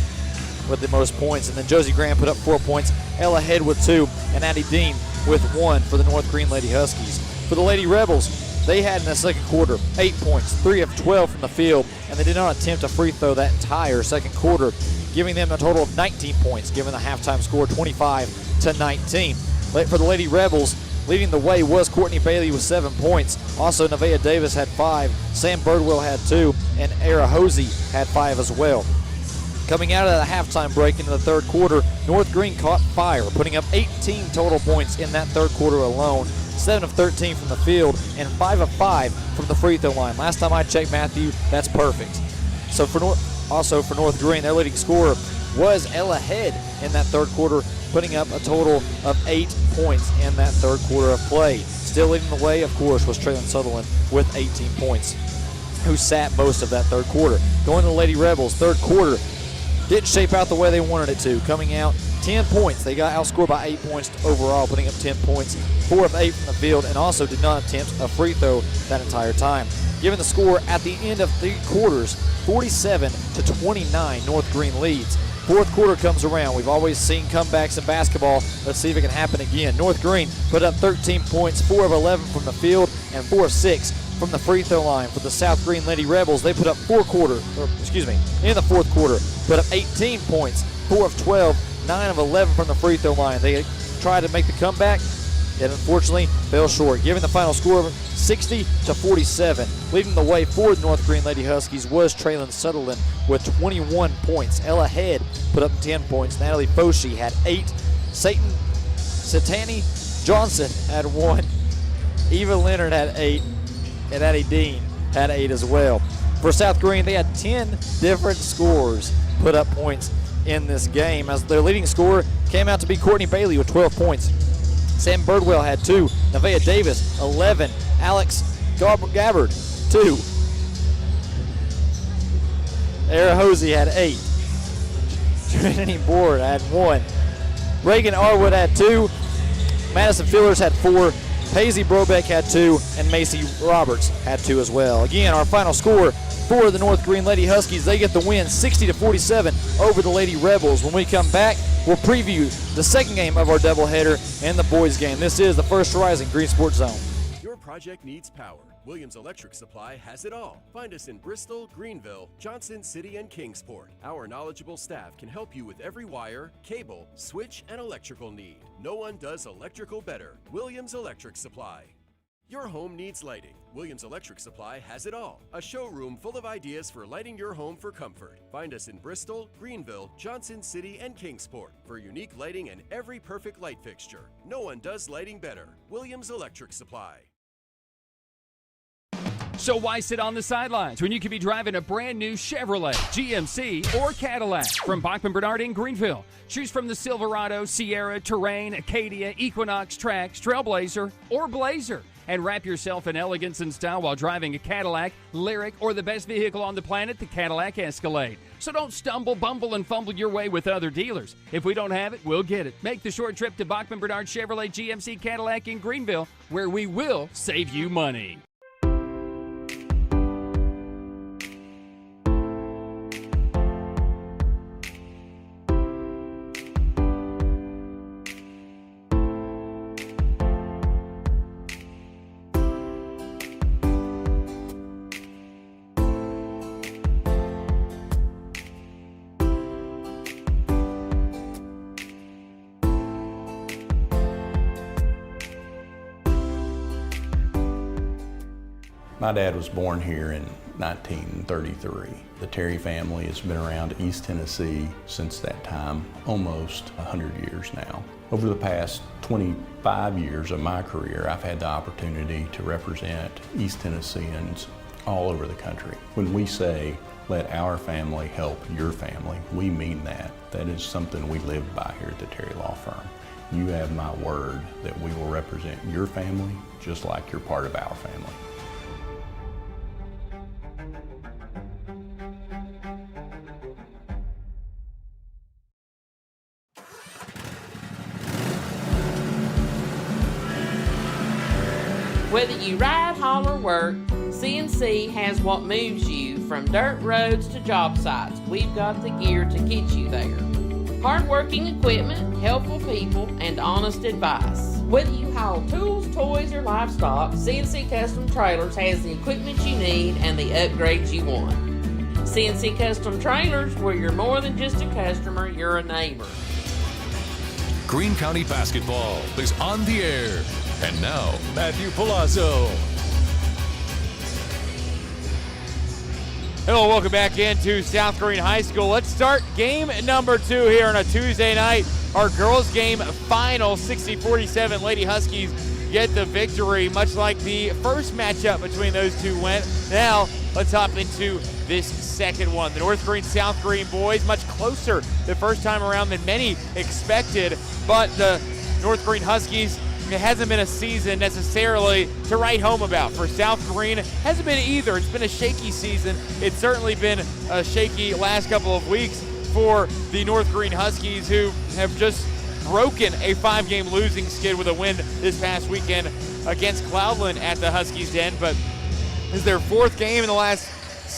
[SPEAKER 3] with the most points. And then Josie Graham put up 4 points, Ella Head with 2, and Addie Dean with 1 for the North Greene Lady Huskies. For the Lady Rebels, they had in the second quarter 8 points, 3 of 12 from the field, and they did not attempt a free throw that entire second quarter, giving them a total of 19 points, given the halftime score 25-19. For the Lady Rebels, leading the way was Courtney Bailey with 7 points. Also, Nevaeh Davis had 5, Sam Birdwell had 2, and Era Hosey had 5 as well. Coming out of the halftime break into the third quarter, North Greene caught fire, putting up 18 total points in that third quarter alone. 7 of 13 from the field and 5 of 5 from the free throw line. Last time I checked, Matthew, that's perfect. So for North Greene, their leading scorer was Ella Head in that third quarter, putting up a total of 8 points in that third quarter of play. Still leading the way, of course, was Traylon Sutherland with 18 points, who sat most of that third quarter. Going to the Lady Rebels, third quarter didn't shape out the way they wanted it to. Coming out 10 points. They got outscored by 8 points overall, putting up 10 points, 4 of 8 from the field, and also did not attempt a free throw that entire time. Given the score at the end of 3 quarters, 47-29, North Greene leads. Fourth quarter comes around. We've always seen comebacks in basketball. Let's see if it can happen again. North Greene put up 13 points, 4 of 11 from the field, and 4 of 6 from the free throw line. For the South Greene Lady Rebels, they put up in the fourth quarter, put up 18 points, 4 of 12, 9 of 11 from the free throw line. They tried to make the comeback and unfortunately fell short, giving the final score of 60-47. Leading the way for the North Greene Lady Huskies was Traylon Sutherland with 21 points. Ella Head put up 10 points. Natalie Foshi had 8. Satani Johnson had 1. Eva Leonard had 8. And Addie Dean had 8 as well. For South Greene, they had 10 different scorers put up points in this game, as their leading scorer came out to be Courtney Bailey with 12 points. Sam Birdwell had 2. Nevaeh Davis, 11. Alex Gabbard, 2. Era Hosey had 8. Trinity Board had 1. Reagan Arwood had 2. Madison Fillers had 4. Paisy Brobeck had 2, and Macy Roberts had 2 as well. Again, our final score for the North Greene Lady Huskies, they get the win 60-47 over the Lady Rebels. When we come back, we'll preview the second game of our doubleheader and the boys game. This is the First Horizon Green Sports Zone.
[SPEAKER 16] Your project needs power. Williams Electric Supply has it all. Find us in Bristol, Greenville, Johnson City, and Kingsport. Our knowledgeable staff can help you with every wire, cable, switch, and electrical need. No one does electrical better. Williams Electric Supply. Your home needs lighting. Williams Electric Supply has it all. A showroom full of ideas for lighting your home for comfort. Find us in Bristol, Greenville, Johnson City, and Kingsport for unique lighting and every perfect light fixture. No one does lighting better. Williams Electric Supply.
[SPEAKER 4] So why sit on the sidelines when you could be driving a brand new Chevrolet, GMC, or Cadillac from Bachman Bernard in Greenville? Choose from the Silverado, Sierra, Terrain, Acadia, Equinox, Trax, Trailblazer, or Blazer. And wrap yourself in elegance and style while driving a Cadillac, Lyric, or the best vehicle on the planet, the Cadillac Escalade. So don't stumble, bumble, and fumble your way with other dealers. If we don't have it, we'll get it. Make the short trip to Bachman Bernard Chevrolet GMC Cadillac in Greenville, where we will save you money.
[SPEAKER 5] My dad was born here in 1933. The Terry family has been around East Tennessee since that time, almost 100 years now. Over the past 25 years of my career, I've had the opportunity to represent East Tennesseans all over the country. When we say, let our family help your family, we mean that. That is something we live by here at the Terry Law Firm. You have my word that we will represent your family just like you're part of our family.
[SPEAKER 6] Whether you ride, haul, or work, CNC has what moves you from dirt roads to job sites. We've got the gear to get you there. Hardworking equipment, helpful people, and honest advice. Whether you haul tools, toys, or livestock, CNC Custom Trailers has the equipment you need and the upgrades you want. CNC Custom Trailers, where you're more than just a customer, you're a neighbor.
[SPEAKER 1] Greene County Basketball is on the air. And now, Matthew Palazzo.
[SPEAKER 2] Hello, welcome back into South Greene High School. Let's start game number 2 here on a Tuesday night. Our girls game final, 60-47. Lady Huskies get the victory, much like the first matchup between those two went. Now, let's hop into this second one. The North Greene South Greene boys, much closer the first time around than many expected, but the North Greene Huskies, it hasn't been a season necessarily to write home about. For South Greene, hasn't been either. It's been a shaky season. It's certainly been a shaky last couple of weeks for the North Greene Huskies, who have just broken a 5-game losing skid with a win this past weekend against Cloudland at the Huskies Den. But it's their fourth game in the last,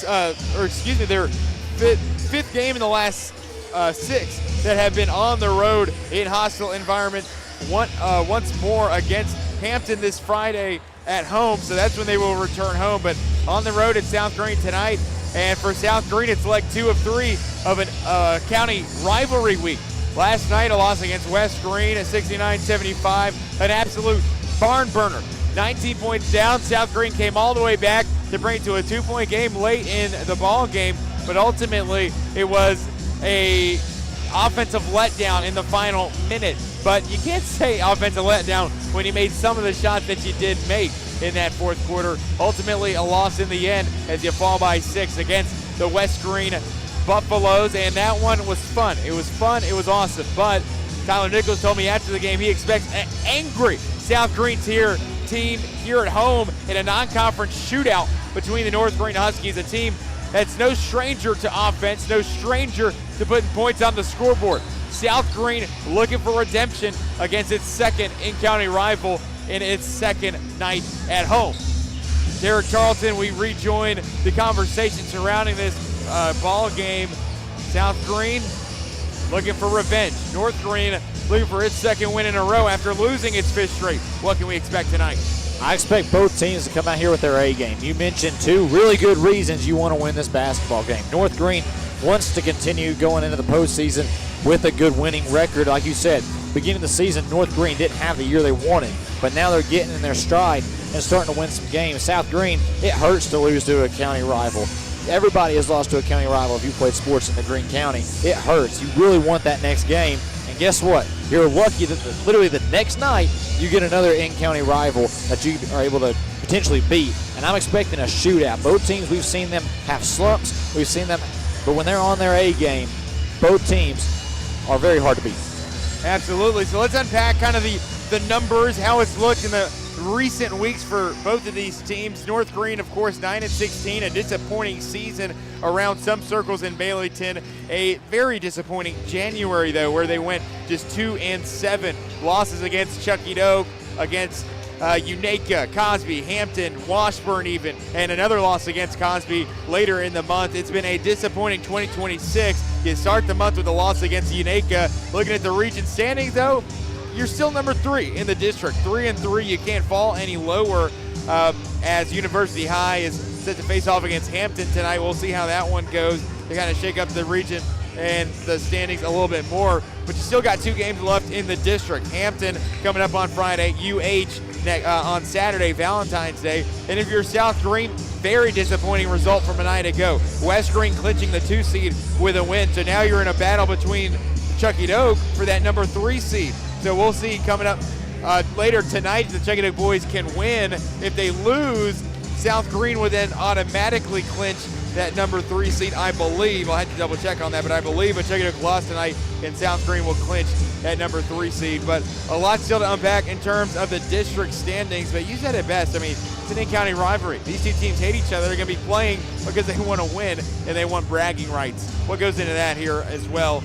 [SPEAKER 2] their fifth game in the last 6 that have been on the road in hostile environment. Once more against Hampton this Friday at home, so that's when they will return home. But on the road at South Greene tonight, and for South Greene, it's leg 2 of 3 of a county rivalry week. Last night, a loss against West Greene at 69-75, an absolute barn burner. 19 points down, South Greene came all the way back to bring it to a 2-point game late in the ball game, but ultimately it was a offensive letdown in the final minute. But you can't say offensive letdown when you made some of the shots that you did make in that fourth quarter. Ultimately, a loss in the end as you fall by 6 against the West Greene Buffaloes, and that one was fun. It was fun, it was awesome. But Tyler Nichols told me after the game he expects an angry South Greene team here at home in a non-conference shootout between the North Greene Huskies, a team that's no stranger to offense, no stranger to putting points on the scoreboard. South Greene looking for redemption against its second in-county rival in its second night at home. Derek Charlton, we rejoin the conversation surrounding this ball game. South Greene looking for revenge. North Greene looking for its second win in a row after losing its 5th straight. What can we expect tonight?
[SPEAKER 3] I expect both teams to come out here with their A game. You mentioned 2 really good reasons you want to win this basketball game. North Greene wants to continue going into the postseason with a good winning record. Like you said, beginning of the season, North Greene didn't have the year they wanted, but now they're getting in their stride and starting to win some games. South Greene, it hurts to lose to a county rival. Everybody has lost to a county rival if you played sports in the Greene County. It hurts. You really want that next game. And guess what? You're lucky that literally the next night you get another in-county rival that you are able to potentially beat. And I'm expecting a shootout. Both teams, we've seen them have slumps. We've seen them, but when they're on their A game, both teams are very hard to beat.
[SPEAKER 2] Absolutely. So let's unpack kind of the numbers, how it's looked in the recent weeks for both of these teams. North Greene, of course, 9-16, a disappointing season around some circles in Baileyton. A very disappointing January, though, where they went just 2-7. Losses against Chucky Oak, against Unaka, Cosby, Hampton, Washburn even, and another loss against Cosby later in the month. It's been a disappointing 2026. You start the month with a loss against Unaka. Looking at the region standings, though, you're still number 3 in the district. 3-3, you can't fall any lower as University High is set to face off against Hampton tonight. We'll see how that one goes to kind of shake up the region and the standings a little bit more. But you still got 2 games left in the district. Hampton coming up on Friday, on Saturday, Valentine's Day. And if you're South Greene, very disappointing result from a night ago. West Greene clinching the 2 seed with a win. So now you're in a battle between Chucky Oak for that number 3 seed. So we'll see coming up later tonight if the Chucky Oak boys can win. If they lose, South Greene would then automatically clinch that number 3 seed, I believe. I'll have to double check on that, but I believe a Chucky Oak loss tonight and South Greene will clinch that number 3 seed. But a lot still to unpack in terms of the district standings, but you said it best. I mean, it's an in-county rivalry. These 2 teams hate each other. They're going to be playing because they want to win and they want bragging rights. What goes into that here as well?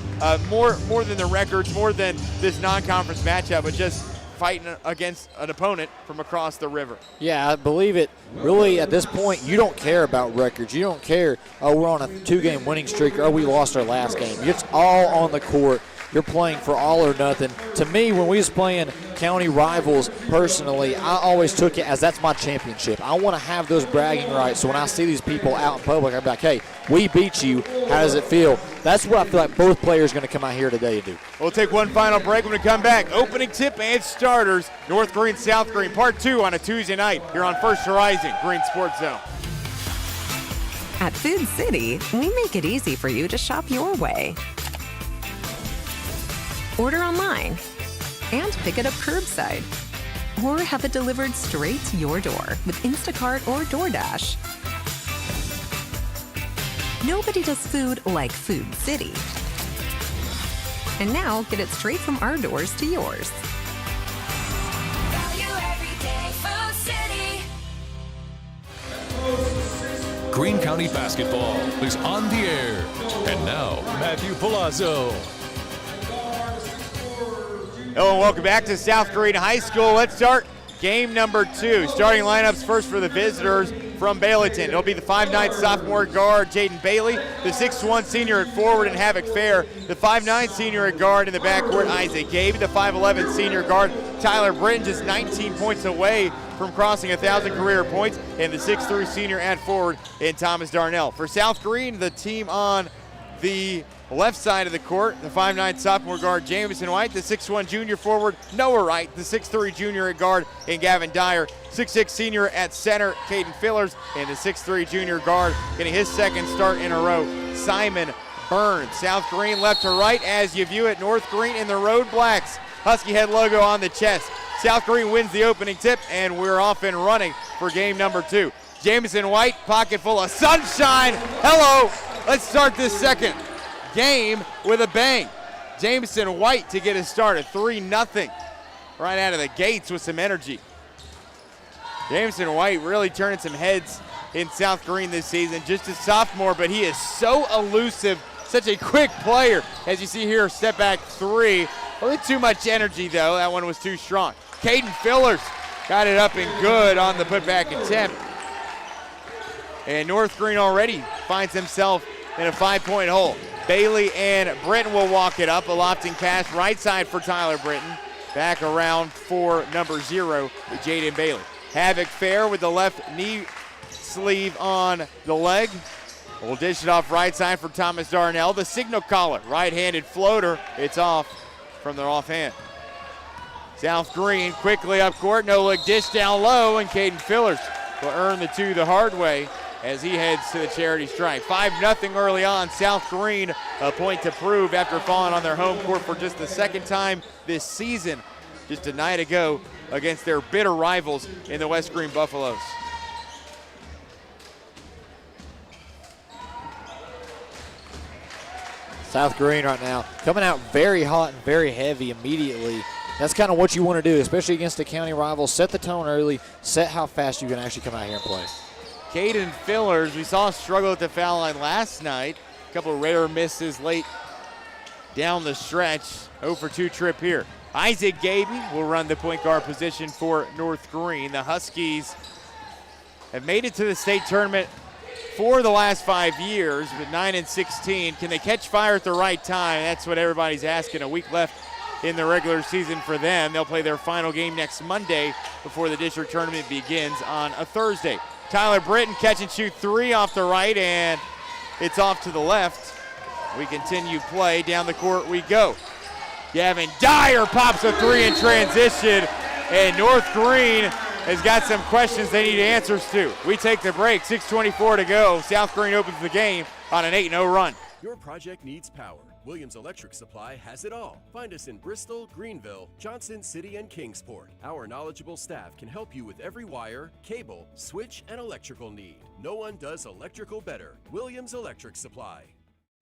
[SPEAKER 2] More than the records, more than this non-conference matchup, but just fighting against an opponent from across the river.
[SPEAKER 3] Yeah, I believe it. Really, at this point, you don't care about records. You don't care, oh, we're on a 2-game winning streak, or we lost our last game. It's all on the court. You're playing for all or nothing. To me, when we was playing county rivals, personally, I always took it as that's my championship. I want to have those bragging rights. So when I see these people out in public, I'm like, hey, we beat you. How does it feel? That's what I feel like both players are going to come out here today to do.
[SPEAKER 2] We'll take one final break. When we come back, opening tip and starters, North Greene, South Greene, part 2 on a Tuesday night here on First Horizon Green Sports Zone.
[SPEAKER 15] At Food City, we make it easy for you to shop your way. Order online and pick it up curbside, or have it delivered straight to your door with Instacart or DoorDash. Nobody does food like Food City. And now get it straight from our doors to yours.
[SPEAKER 1] Greene County basketball is on the air. And now, Matthew Palazzo.
[SPEAKER 2] Hello and welcome back to South Greene High School. Let's start game number 2. Starting lineups first for the visitors from Baileyton. It'll be the 5'9" sophomore guard, Jaden Bailey, the 6'1" senior at forward and Havoc Fair, the 5'9" senior at guard in the backcourt, Isaac Gabe, the 5'11" senior guard, Tyler Britton, just 19 points away from crossing 1,000 career points, and the 6'3" senior at forward in Thomas Darnell. For South Greene, the team on the left side of the court, the 5'9" sophomore guard, Jamison White, the 6'1" junior forward, Noah Wright, the 6'3" junior at guard, and Gavin Dyer, 6'6" senior at center, Caden Fillers, and the 6'3" junior guard, getting his second start in a row, Simon Burns. South Greene left to right as you view it, North Greene in the Road Blacks. Husky head logo on the chest. South Greene wins the opening tip, and we're off and running for game number 2. Jamison White, pocket full of sunshine. Hello, let's start this second game with a bang. Jamison White to get us started, 3-0 right out of the gates with some energy. Jamison White really turning some heads in South Greene this season, just a sophomore, but he is so elusive, such a quick player. As you see here, step back 3. A little too much energy though, that one was too strong. Caden Fillers got it up and good on the putback attempt. And North Greene already finds himself in a 5-point hole. Bailey and Britton will walk it up. A lofting pass right side for Tyler Britton. Back around for number 0, Jaden Bailey. Havoc Fair with the left knee sleeve on the leg. We'll dish it off right side for Thomas Darnell. The signal caller, right-handed floater. It's off from their offhand. South Greene quickly up court, no look dish down low, and Caden Fillers will earn the 2 the hard way as he heads to the charity strike. 5-0 early on. South Greene a point to prove after falling on their home court for just the second time this season, just a night ago against their bitter rivals in the West Greene Buffaloes.
[SPEAKER 3] South Greene right now coming out very hot and very heavy immediately. That's kind of what you want to do, especially against a county rival. Set the tone early, set how fast you can actually come out here and play.
[SPEAKER 2] Caden Fillers, we saw struggle at the foul line last night. A couple of rare misses late down the stretch. 0 for 2 trip here. Isaac Gaby will run the point guard position for North Greene. The Huskies have made it to the state tournament for the last 5 years, but 9-16. Can they catch fire at the right time? That's what everybody's asking. A week left in the regular season for them. They'll play their final game next Monday before the district tournament begins on a Thursday. Tyler Britton catch and shoot 3 off the right, and it's off to the left. We continue play. Down the court we go. Gavin Dyer pops a 3 in transition, and North Greene has got some questions they need answers to. We take the break, 6:24 to go. South Greene opens the game on an 8-0 run.
[SPEAKER 16] Your project needs power. Williams Electric Supply has it all. Find us in Bristol, Greenville, Johnson City, and Kingsport. Our knowledgeable staff can help you with every wire, cable, switch, and electrical need. No one does electrical better. Williams Electric Supply.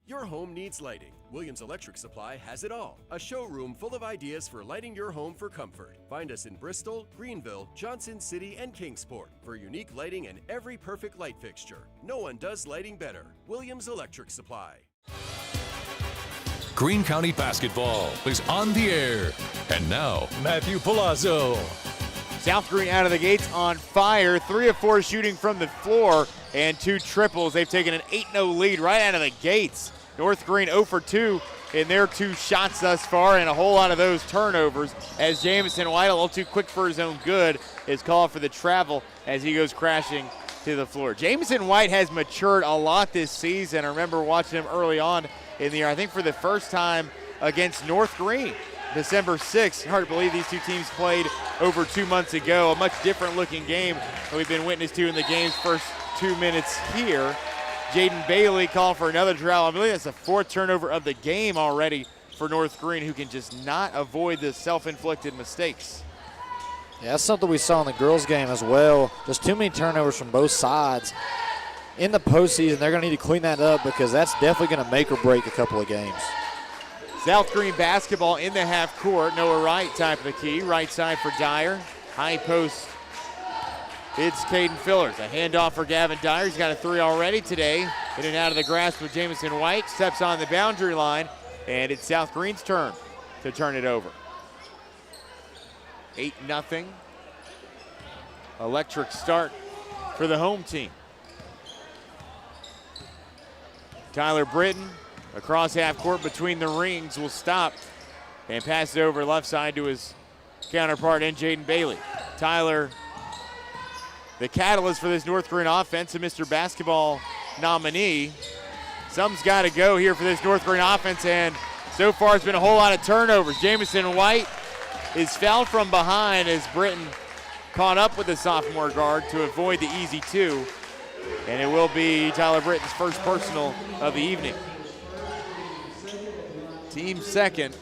[SPEAKER 16] Your home needs lighting. Williams Electric Supply has it all. A showroom full of ideas for lighting your home for comfort. Find us in Bristol, Greenville, Johnson City, and Kingsport for unique lighting and every perfect light fixture. No one does lighting better. Williams Electric Supply.
[SPEAKER 1] Greene County basketball is on the air. And now, Matthew Palazzo.
[SPEAKER 2] South Greene out of the gates on fire. 3 of 4 shooting from the floor and 2 triples. They've taken an 8-0 lead right out of the gates. North Greene 0 for 2 in their 2 shots thus far, and a whole lot of those turnovers as Jamison White, a little too quick for his own good, is called for the travel as he goes crashing to the floor. Jamison White has matured a lot this season. I remember watching him early on in the year, I think for the first time against North Greene, December 6th. Hard to believe these 2 teams played over 2 months ago. A much different looking game that we've been witness to in the game's first 2 minutes here. Jaden Bailey called for another travel. I believe that's the 4th turnover of the game already for North Greene, who can just not avoid the self-inflicted mistakes.
[SPEAKER 3] Yeah, that's something we saw in the girls' game as well. Just too many turnovers from both sides. In the postseason, they're going to need to clean that up because that's definitely going to make or break a couple of games.
[SPEAKER 2] South Greene basketball in the half court. Noah Wright top of the key. Right side for Dyer. High post. It's Caden Fillers. A handoff for Gavin Dyer. He's got a 3 already today. In and out of the grasp with Jamison White. Steps on the boundary line. And it's South Greene's turn to turn it over. 8-0. Electric start for the home team. Tyler Britton across half court between the rings will stop and pass it over left side to his counterpart in Jaden Bailey. Tyler, the catalyst for this North Greene offense, and Mr. Basketball nominee. Something's got to go here for this North Greene offense, and so far it's been a whole lot of turnovers. Jamison White is fouled from behind as Britton caught up with the sophomore guard to avoid the easy 2. And it will be Tyler Britton's first personal of the evening. Team second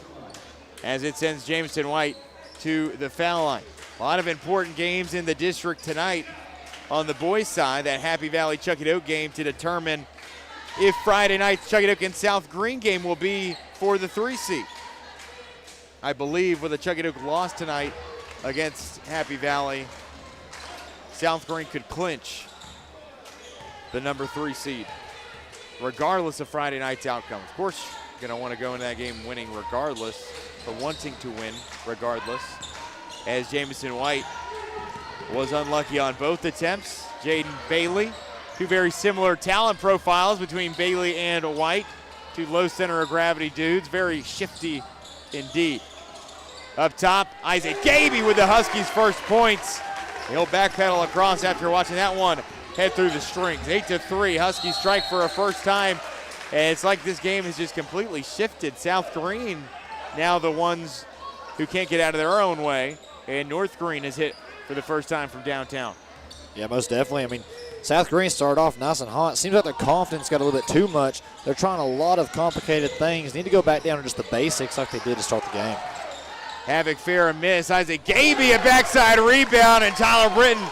[SPEAKER 2] as it sends Jamison White to the foul line. A lot of important games in the district tonight on the boys' side. That Happy Valley Chuckadoke game to determine if Friday night's Chuckadoke and South Greene game will be for the 3 seed. I believe with a Chuckadoke loss tonight against Happy Valley, South Greene could clinch the number 3 seed, regardless of Friday night's outcome. Of course, you're going to want to go into that game winning regardless, or wanting to win regardless, as Jamison White was unlucky on both attempts. Jaden Bailey, 2 very similar talent profiles between Bailey and White, 2 low center of gravity dudes, very shifty indeed. Up top, Isaac Gaby with the Huskies' first points. He'll backpedal across after watching that one head through the strings. 8-3, Huskies strike for a first time. And it's like this game has just completely shifted. South Greene now the ones who can't get out of their own way. And North Greene is hit for the first time from downtown.
[SPEAKER 3] Yeah, most definitely. I mean, South Greene started off nice and hot. Seems like their confidence got a little bit too much. They're trying a lot of complicated things. Need to go back down to just the basics like they did to start the game.
[SPEAKER 2] Havoc fair and miss. Isaac Gaby, a backside rebound, and Tyler Britton,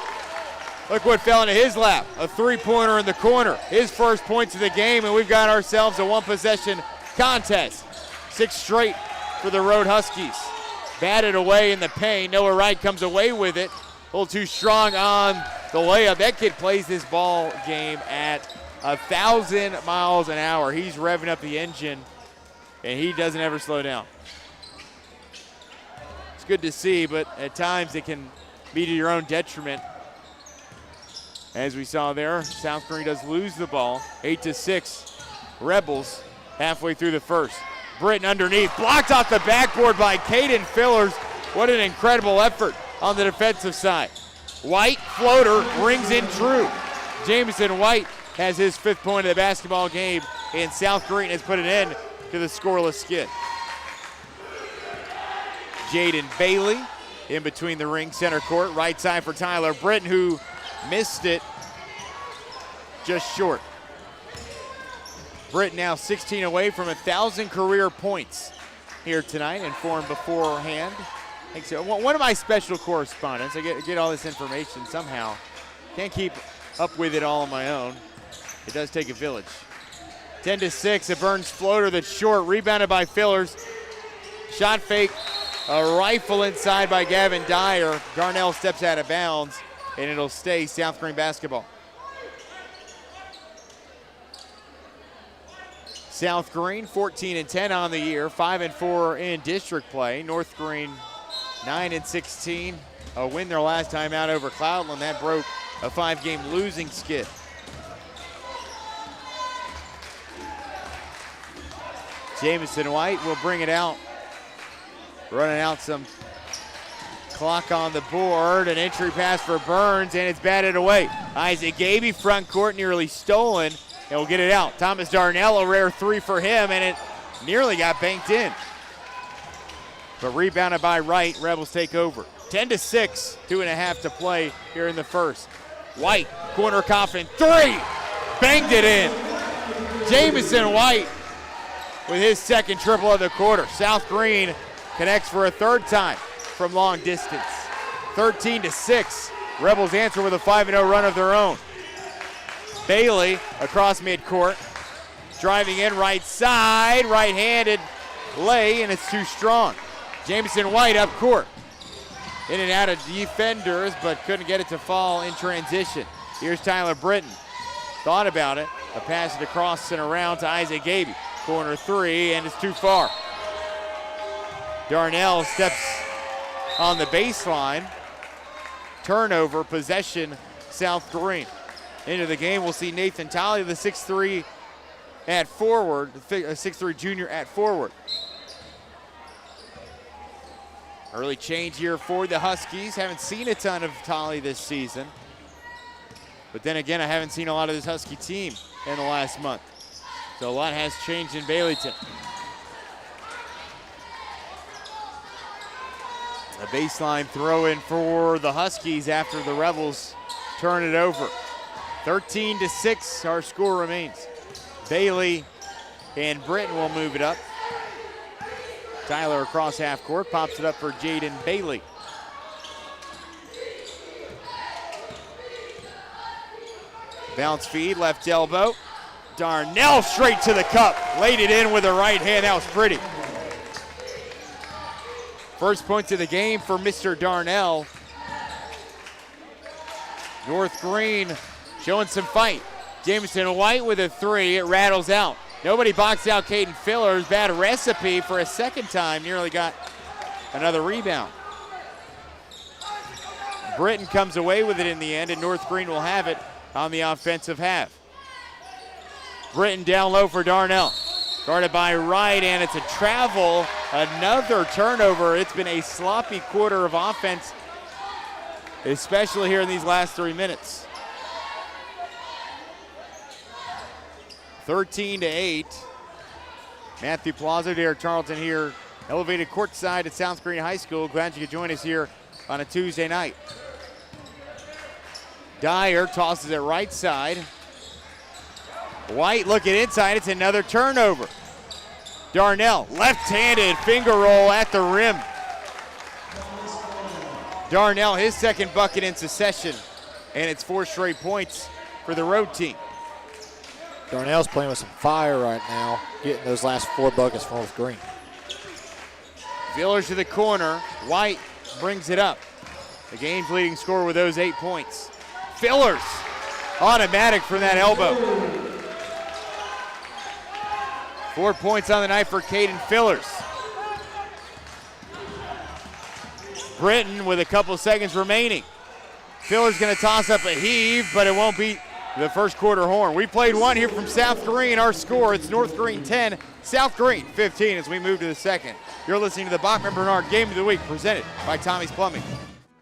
[SPEAKER 2] look what fell into his lap. A 3-pointer in the corner. His first points of the game, and we've got ourselves a 1-possession contest. 6 straight for the Road Huskies. Batted away in the paint. Noah Wright comes away with it. A little too strong on the layup. That kid plays this ball game at 1,000 miles an hour. He's revving up the engine, and he doesn't ever slow down. It's good to see, but at times it can be to your own detriment. As we saw there, South Greene does lose the ball. 8-6, Rebels halfway through the first. Britton underneath, blocked off the backboard by Caden Fillers. What an incredible effort on the defensive side. White, floater, rings in true. Jamison White has his 5th point of the basketball game, and South Greene has put an end to the scoreless skid. Jaden Bailey in between the ring, center court. Right side for Tyler Britton, who missed it just short. Britton now 16 away from 1,000 career points here tonight, informed beforehand. Thanks. One of my special correspondents. I get all this information somehow. Can't keep up with it all on my own. It does take a village. 10-6, a Burns floater that's short, rebounded by Fillers. Shot fake, a rifle inside by Gavin Dyer. Darnell steps out of bounds, and it'll stay South Greene basketball. South Greene 14-10 on the year, 5-4 in district play. North Greene 9-16, a win their last time out over Cloudland. That broke a 5-game losing skid. Jamison White will bring it out. Running out some clock on the board. An entry pass for Burns, and it's batted away. Isaac Gaby, front court, nearly stolen, and will get it out. Thomas Darnell, a rare 3 for him, and it nearly got banked in. But rebounded by Wright, Rebels take over. 10-6, 2.5 to play here in the first. White, corner coffin, 3, banged it in. Jamison White with his second triple of the quarter. South Greene connects for a third time from long distance. 13-6. Rebels answer with a 5-0 run of their own. Bailey across midcourt. Driving in right side, right-handed lay, and it's too strong. Jamison White up court. In and out of defenders, but couldn't get it to fall in transition. Here's Tyler Britton. Thought about it. A pass it across and around to Isaac Gaby. Corner three, and it's too far. Darnell steps on the baseline. Turnover, possession, South Greene. Into the game, we'll see Nathan Tolley, the 6'3" at forward, 6'3" junior at forward. Early change here for the Huskies. Haven't seen a ton of Tolley this season. But then again, I haven't seen a lot of this Husky team in the last month. So a lot has changed in Baileyton. A baseline throw in for the Huskies after the Rebels turn it over. 13-6, our score remains. Bailey and Britton will move it up. Tyler across half court, pops it up for Jaden Bailey. Bounce feed, left elbow. Darnell straight to the cup. Laid it in with a right hand, that was pretty. First points of the game for Mr. Darnell. North Greene showing some fight. Jamison White with a three, it rattles out. Nobody boxed out Caden Fillers. Bad recipe for a second time. Nearly got another rebound. Britton comes away with it in the end, and North Greene will have it on the offensive half. Britton down low for Darnell. Guarded by Wright, and it's a travel. Another turnover. It's been a sloppy quarter of offense, especially here in these last 3 minutes. 13-8. Matthew Palazzo, Derek Tarleton here, elevated courtside at South Greene High School. Glad you could join us here on a Tuesday night. Dyer tosses it right side. White looking inside, it's another turnover. Darnell, left-handed finger roll at the rim. Darnell, his second bucket in succession, and it's 4 straight points for the road team.
[SPEAKER 3] Darnell's playing with some fire right now, getting those last 4 buckets from North Greene.
[SPEAKER 2] Fillers to the corner. White brings it up. The game's leading scorer with those 8 points. Fillers, automatic from that elbow. 4 points on the night for Caden Fillers. Britton with a couple seconds remaining. Fillers gonna toss up a heave, but it won't beat the first quarter horn. We played one here from South Greene. Our score, it's North Greene 10, South Greene 15 as we move to the second. You're listening to the Bachman Bernard Game of the Week presented by Tommie's Plumbing.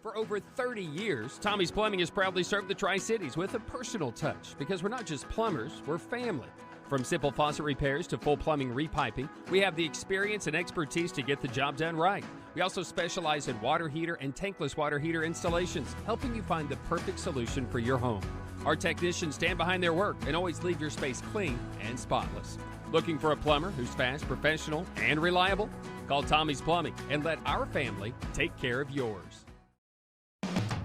[SPEAKER 4] For over 30 years, Tommie's Plumbing has proudly served the Tri-Cities with a personal touch because we're not just plumbers, we're family. From simple faucet repairs to full plumbing repiping, we have the experience and expertise to get the job done right. We also specialize in water heater and tankless water heater installations, helping you find the perfect solution for your home. Our technicians stand behind their work and always leave your space clean and spotless. Looking for a plumber who's fast, professional, and reliable? Call Tommie's Plumbing and let our family take care of yours.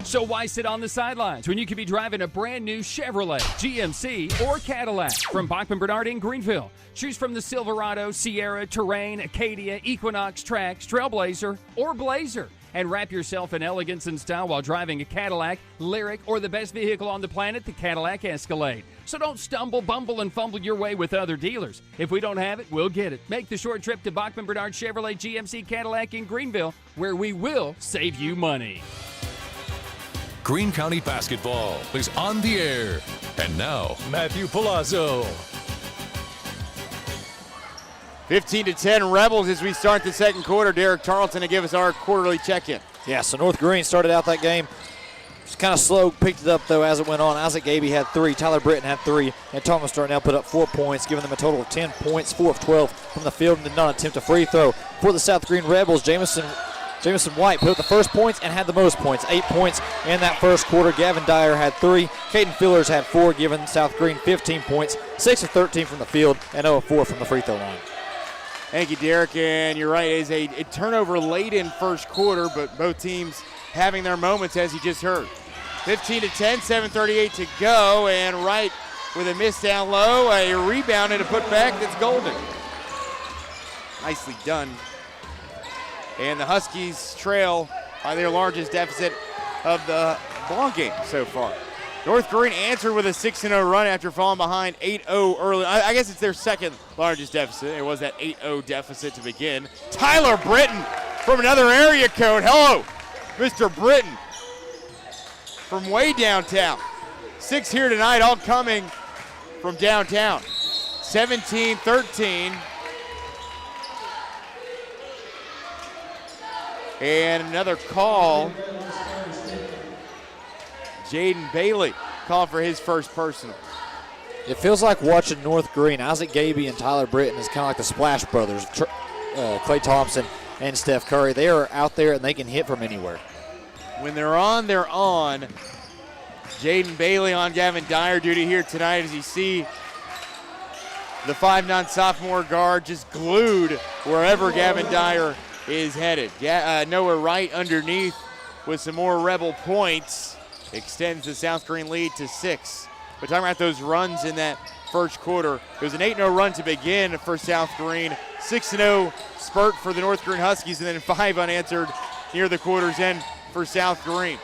[SPEAKER 4] So why sit on the sidelines when you could be driving a brand new Chevrolet, GMC, or Cadillac from Bachman Bernard in Greenville? Choose from the Silverado, Sierra, Terrain, Acadia, Equinox, Trax, Trailblazer, or Blazer. And wrap yourself in elegance and style while driving a Cadillac, Lyric, or the best vehicle on the planet, the Cadillac Escalade. So don't stumble, bumble, and fumble your way with other dealers. If we don't have it, we'll get it. Make the short trip to Bachman Bernard Chevrolet GMC Cadillac in Greenville, where we will save you money.
[SPEAKER 1] Greene County basketball is on the air. And now, Matthew Palazzo.
[SPEAKER 2] 15-10 Rebels as we start the second quarter. Derek Tarleton to give us our quarterly check-in.
[SPEAKER 3] Yeah, so North Greene started out that game just kind of slow, picked it up, though, as it went on. Isaac Gaby had 3, Tyler Britton had 3, and Thomas Darnell put up 4 points, giving them a total of 10 points, 4 of 12 from the field, and did not attempt a free throw. For the South Greene Rebels, Jamison Jamison White put up the first points and had the most points, 8 points in that first quarter. Gavin Dyer had 3. Caden Fillers had 4, giving South Greene 15 points, 6 of 13 from the field, and 0 of 4 from the free throw line.
[SPEAKER 2] Thank you, Derek. And you're right, it is a turnover late in first quarter, but both teams having their moments, as you just heard. 15-10, 7:38 to go, and Wright with a miss down low, a rebound and a putback that's golden. Nicely done. And the Huskies trail by their largest deficit of the ball game so far. North Greene answered with a 6-0 run after falling behind 8-0 early. I guess it's their second largest deficit. It was that 8-0 deficit to begin. Tyler Britton from another area code. Hello, Mr. Britton from way downtown. 6 here tonight, all coming from downtown. 17-13. And another call. Jaden Bailey called for his first personal.
[SPEAKER 3] It feels like watching North Greene. Isaac Gaby and Tyler Britton is kind of like the Splash Brothers. Klay Thompson and Steph Curry. They are out there and they can hit from anywhere.
[SPEAKER 2] When they're on, they're on. Jaden Bailey on Gavin Dyer duty here tonight, as you see the 5'9" sophomore guard just glued wherever Gavin Dyer is headed. Noah Wright underneath with some more Rebel points. Extends the South Greene lead to 6. But talking about those runs in that first quarter, it was an 8-0 run to begin for South Greene. 6-0 spurt for the North Greene Huskies, and then 5 unanswered near the quarter's end for South Greene.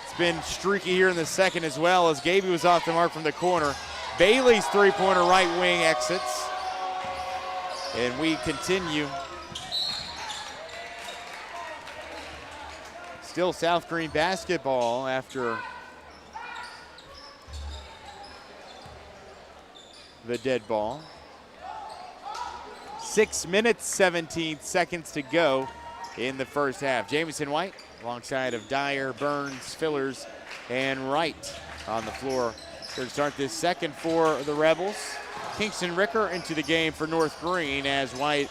[SPEAKER 2] It's been streaky here in the second as well, as Gaby was off the mark from the corner. Bailey's three-pointer right wing exits. And we continue. Still South Greene basketball after the dead ball. 6 minutes, 17 seconds to go in the first half. Jamison White alongside of Dyer, Burns, Fillers, and Wright on the floor here to start this second for the Rebels. Kingston Ricker into the game for North Greene as White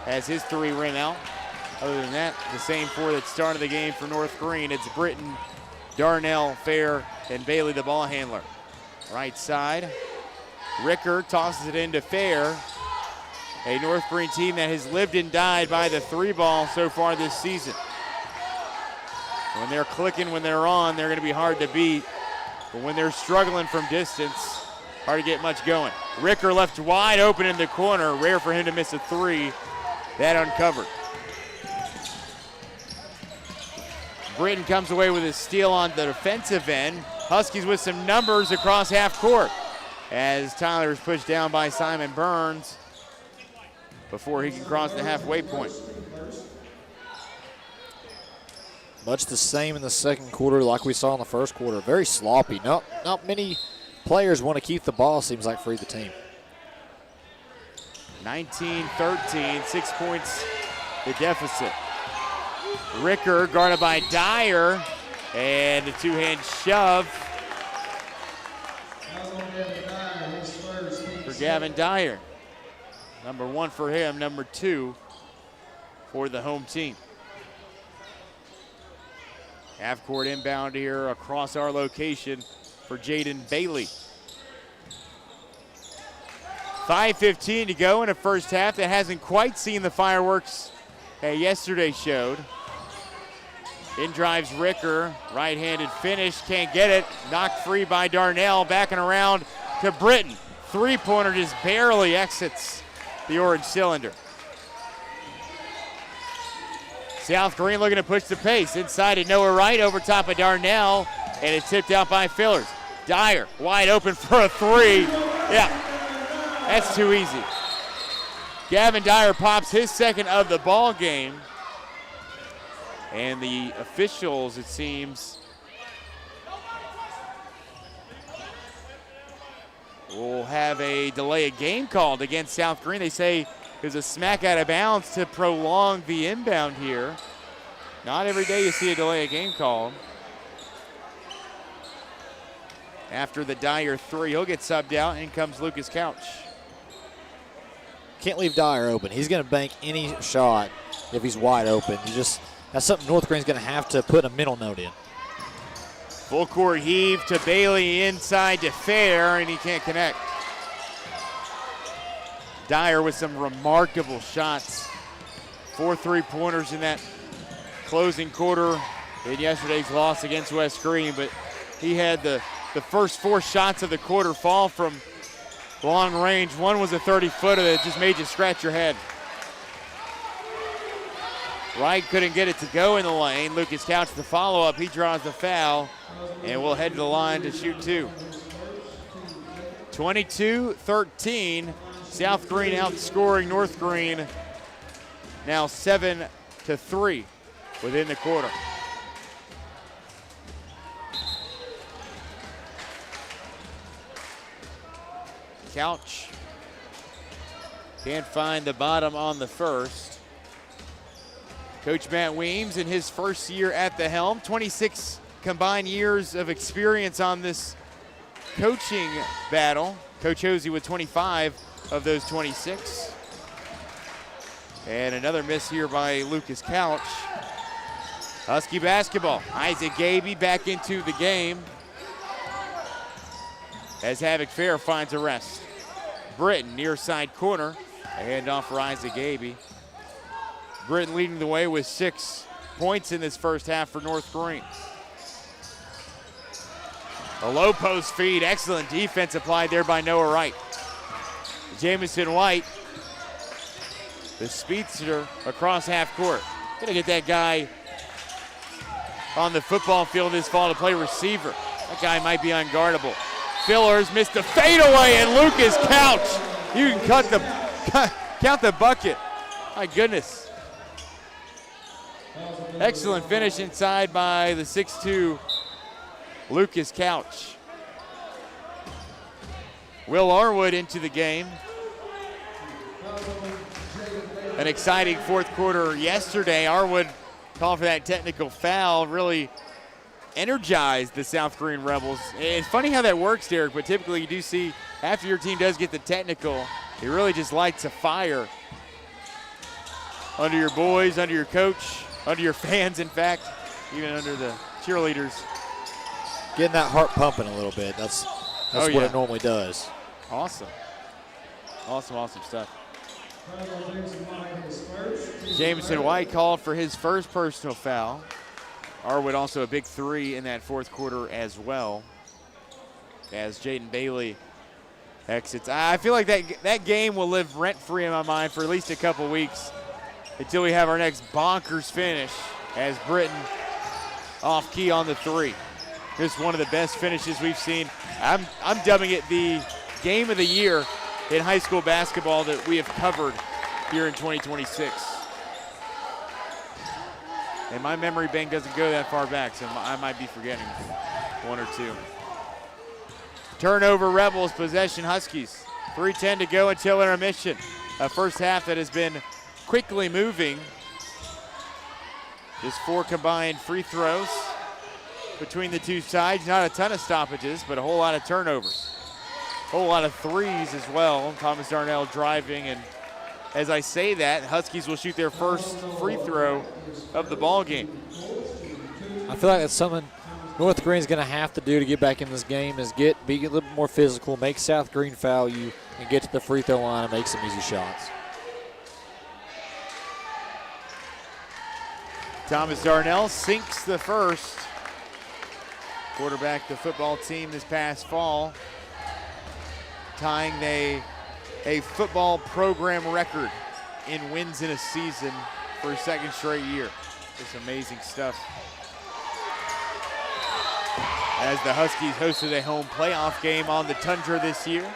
[SPEAKER 2] has his 3 rim out. Other than that, the same 4 that started the game for North Greene. It's Britton, Darnell, Fair, and Bailey, the ball handler. Right side, Ricker tosses it into Fair. A North Greene team that has lived and died by the 3-ball so far this season. When they're clicking, when they're on, they're going to be hard to beat. But when they're struggling from distance, hard to get much going. Ricker left wide open in the corner. Rare for him to miss a 3. That uncovered. Britton comes away with a steal on the defensive end. Huskies with some numbers across half court as Tyler is pushed down by Simon Burns before he can cross the halfway point.
[SPEAKER 3] Much the same in the second quarter like we saw in the first quarter. Very sloppy. Not many players want to keep the ball, seems like, for either team.
[SPEAKER 2] 19-13, 6 points the deficit. Ricker guarded by Dyer, and a 2-hand shove for Gavin Dyer. Number 1 for him, number 2 for the home team. Half-court inbound here across our location for Jaden Bailey. 5:15 to go in a first half that hasn't quite seen the fireworks that yesterday showed. In drives Ricker, right-handed finish, can't get it. Knocked free by Darnell, backing around to Britton. 3-pointer just barely exits the orange cylinder. South Greene looking to push the pace. Inside to Noah Wright, over top of Darnell, and it's tipped out by Fillers. Dyer wide open for a 3. Yeah, that's too easy. Gavin Dyer pops his second of the ball game. And the officials, it seems, will have a delay of game called against South Greene. They say there's a smack out of bounds to prolong the inbound here. Not every day you see a delay of game called. After the Dyer 3, he'll get subbed out. In comes Lucas Couch.
[SPEAKER 3] Can't leave Dyer open. He's going to bank any shot if he's wide open. That's something North Greene's going to have to put a mental note in.
[SPEAKER 2] Full court heave to Bailey inside to Fair, and he can't connect. Dyer with some remarkable shots. 4 3-pointers in that closing quarter in yesterday's loss against West Greene, but he had the first 4 shots of the quarter fall from long range. One was a 30-footer that just made you scratch your head. Wright couldn't get it to go in the lane. Lucas Couch the follow-up. He draws the foul, and we'll head to the line to shoot 2. 22-13. South Greene outscoring North Greene now 7-3 within the quarter. Couch can't find the bottom on the first. Coach Matt Weems in his first year at the helm, 26 combined years of experience on this coaching battle. Coach Hosey with 25 of those 26. And another miss here by Lucas Couch. Husky basketball. Isaac Gaby back into the game as Havoc Fair finds a rest. Britton near side corner. A handoff for Isaac Gaby. Britton leading the way with 6 points in this first half for North Greene. A low post feed. Excellent defense applied there by Noah Wright. Jamison White, the speedster across half court. Gonna get that guy on the football field this fall to play receiver. That guy might be unguardable. Fillers missed the fadeaway, and Lucas Couch. You can count the bucket. My goodness. Excellent finish inside by the 6'2 Lucas Couch. Will Arwood into the game. An exciting fourth quarter yesterday. Arwood called for that technical foul, really energized the South Greene Rebels. It's funny how that works, Derek, but typically you do see after your team does get the technical, it really just lights a fire under your boys, under your coach, under your fans, in fact, even under the cheerleaders.
[SPEAKER 3] Getting that heart pumping a little bit. That's what it normally does.
[SPEAKER 2] Awesome. Awesome stuff. Jameson White called for his first personal foul. Arwood also a big 3 in that fourth quarter as well, as Jaden Bailey exits. I feel like that game will live rent-free in my mind for at least a couple weeks until we have our next bonkers finish as Britton off key on the 3. Just one of the best finishes we've seen. I'm dubbing it the game of the year in high school basketball that we have covered here in 2026. And my memory bank doesn't go that far back, so I might be forgetting 1 or 2. Turnover Rebels, possession Huskies. 3:10 to go until intermission. A first half that has been quickly moving. Just 4 combined free throws between the two sides. Not a ton of stoppages, but a whole lot of turnovers. A whole lot of threes as well. Thomas Darnell driving, and as I say that, Huskies will shoot their first free throw of the ball game.
[SPEAKER 3] I feel like that's something North Greene's going to have to do to get back in this game is be a little bit more physical, make South Greene foul you, and get to the free throw line and make some easy shots.
[SPEAKER 2] Thomas Darnell sinks the first. Quarterback the football team this past fall, tying a football program record in wins in a season for a second straight year. Just amazing stuff. As the Huskies hosted a home playoff game on the Tundra this year.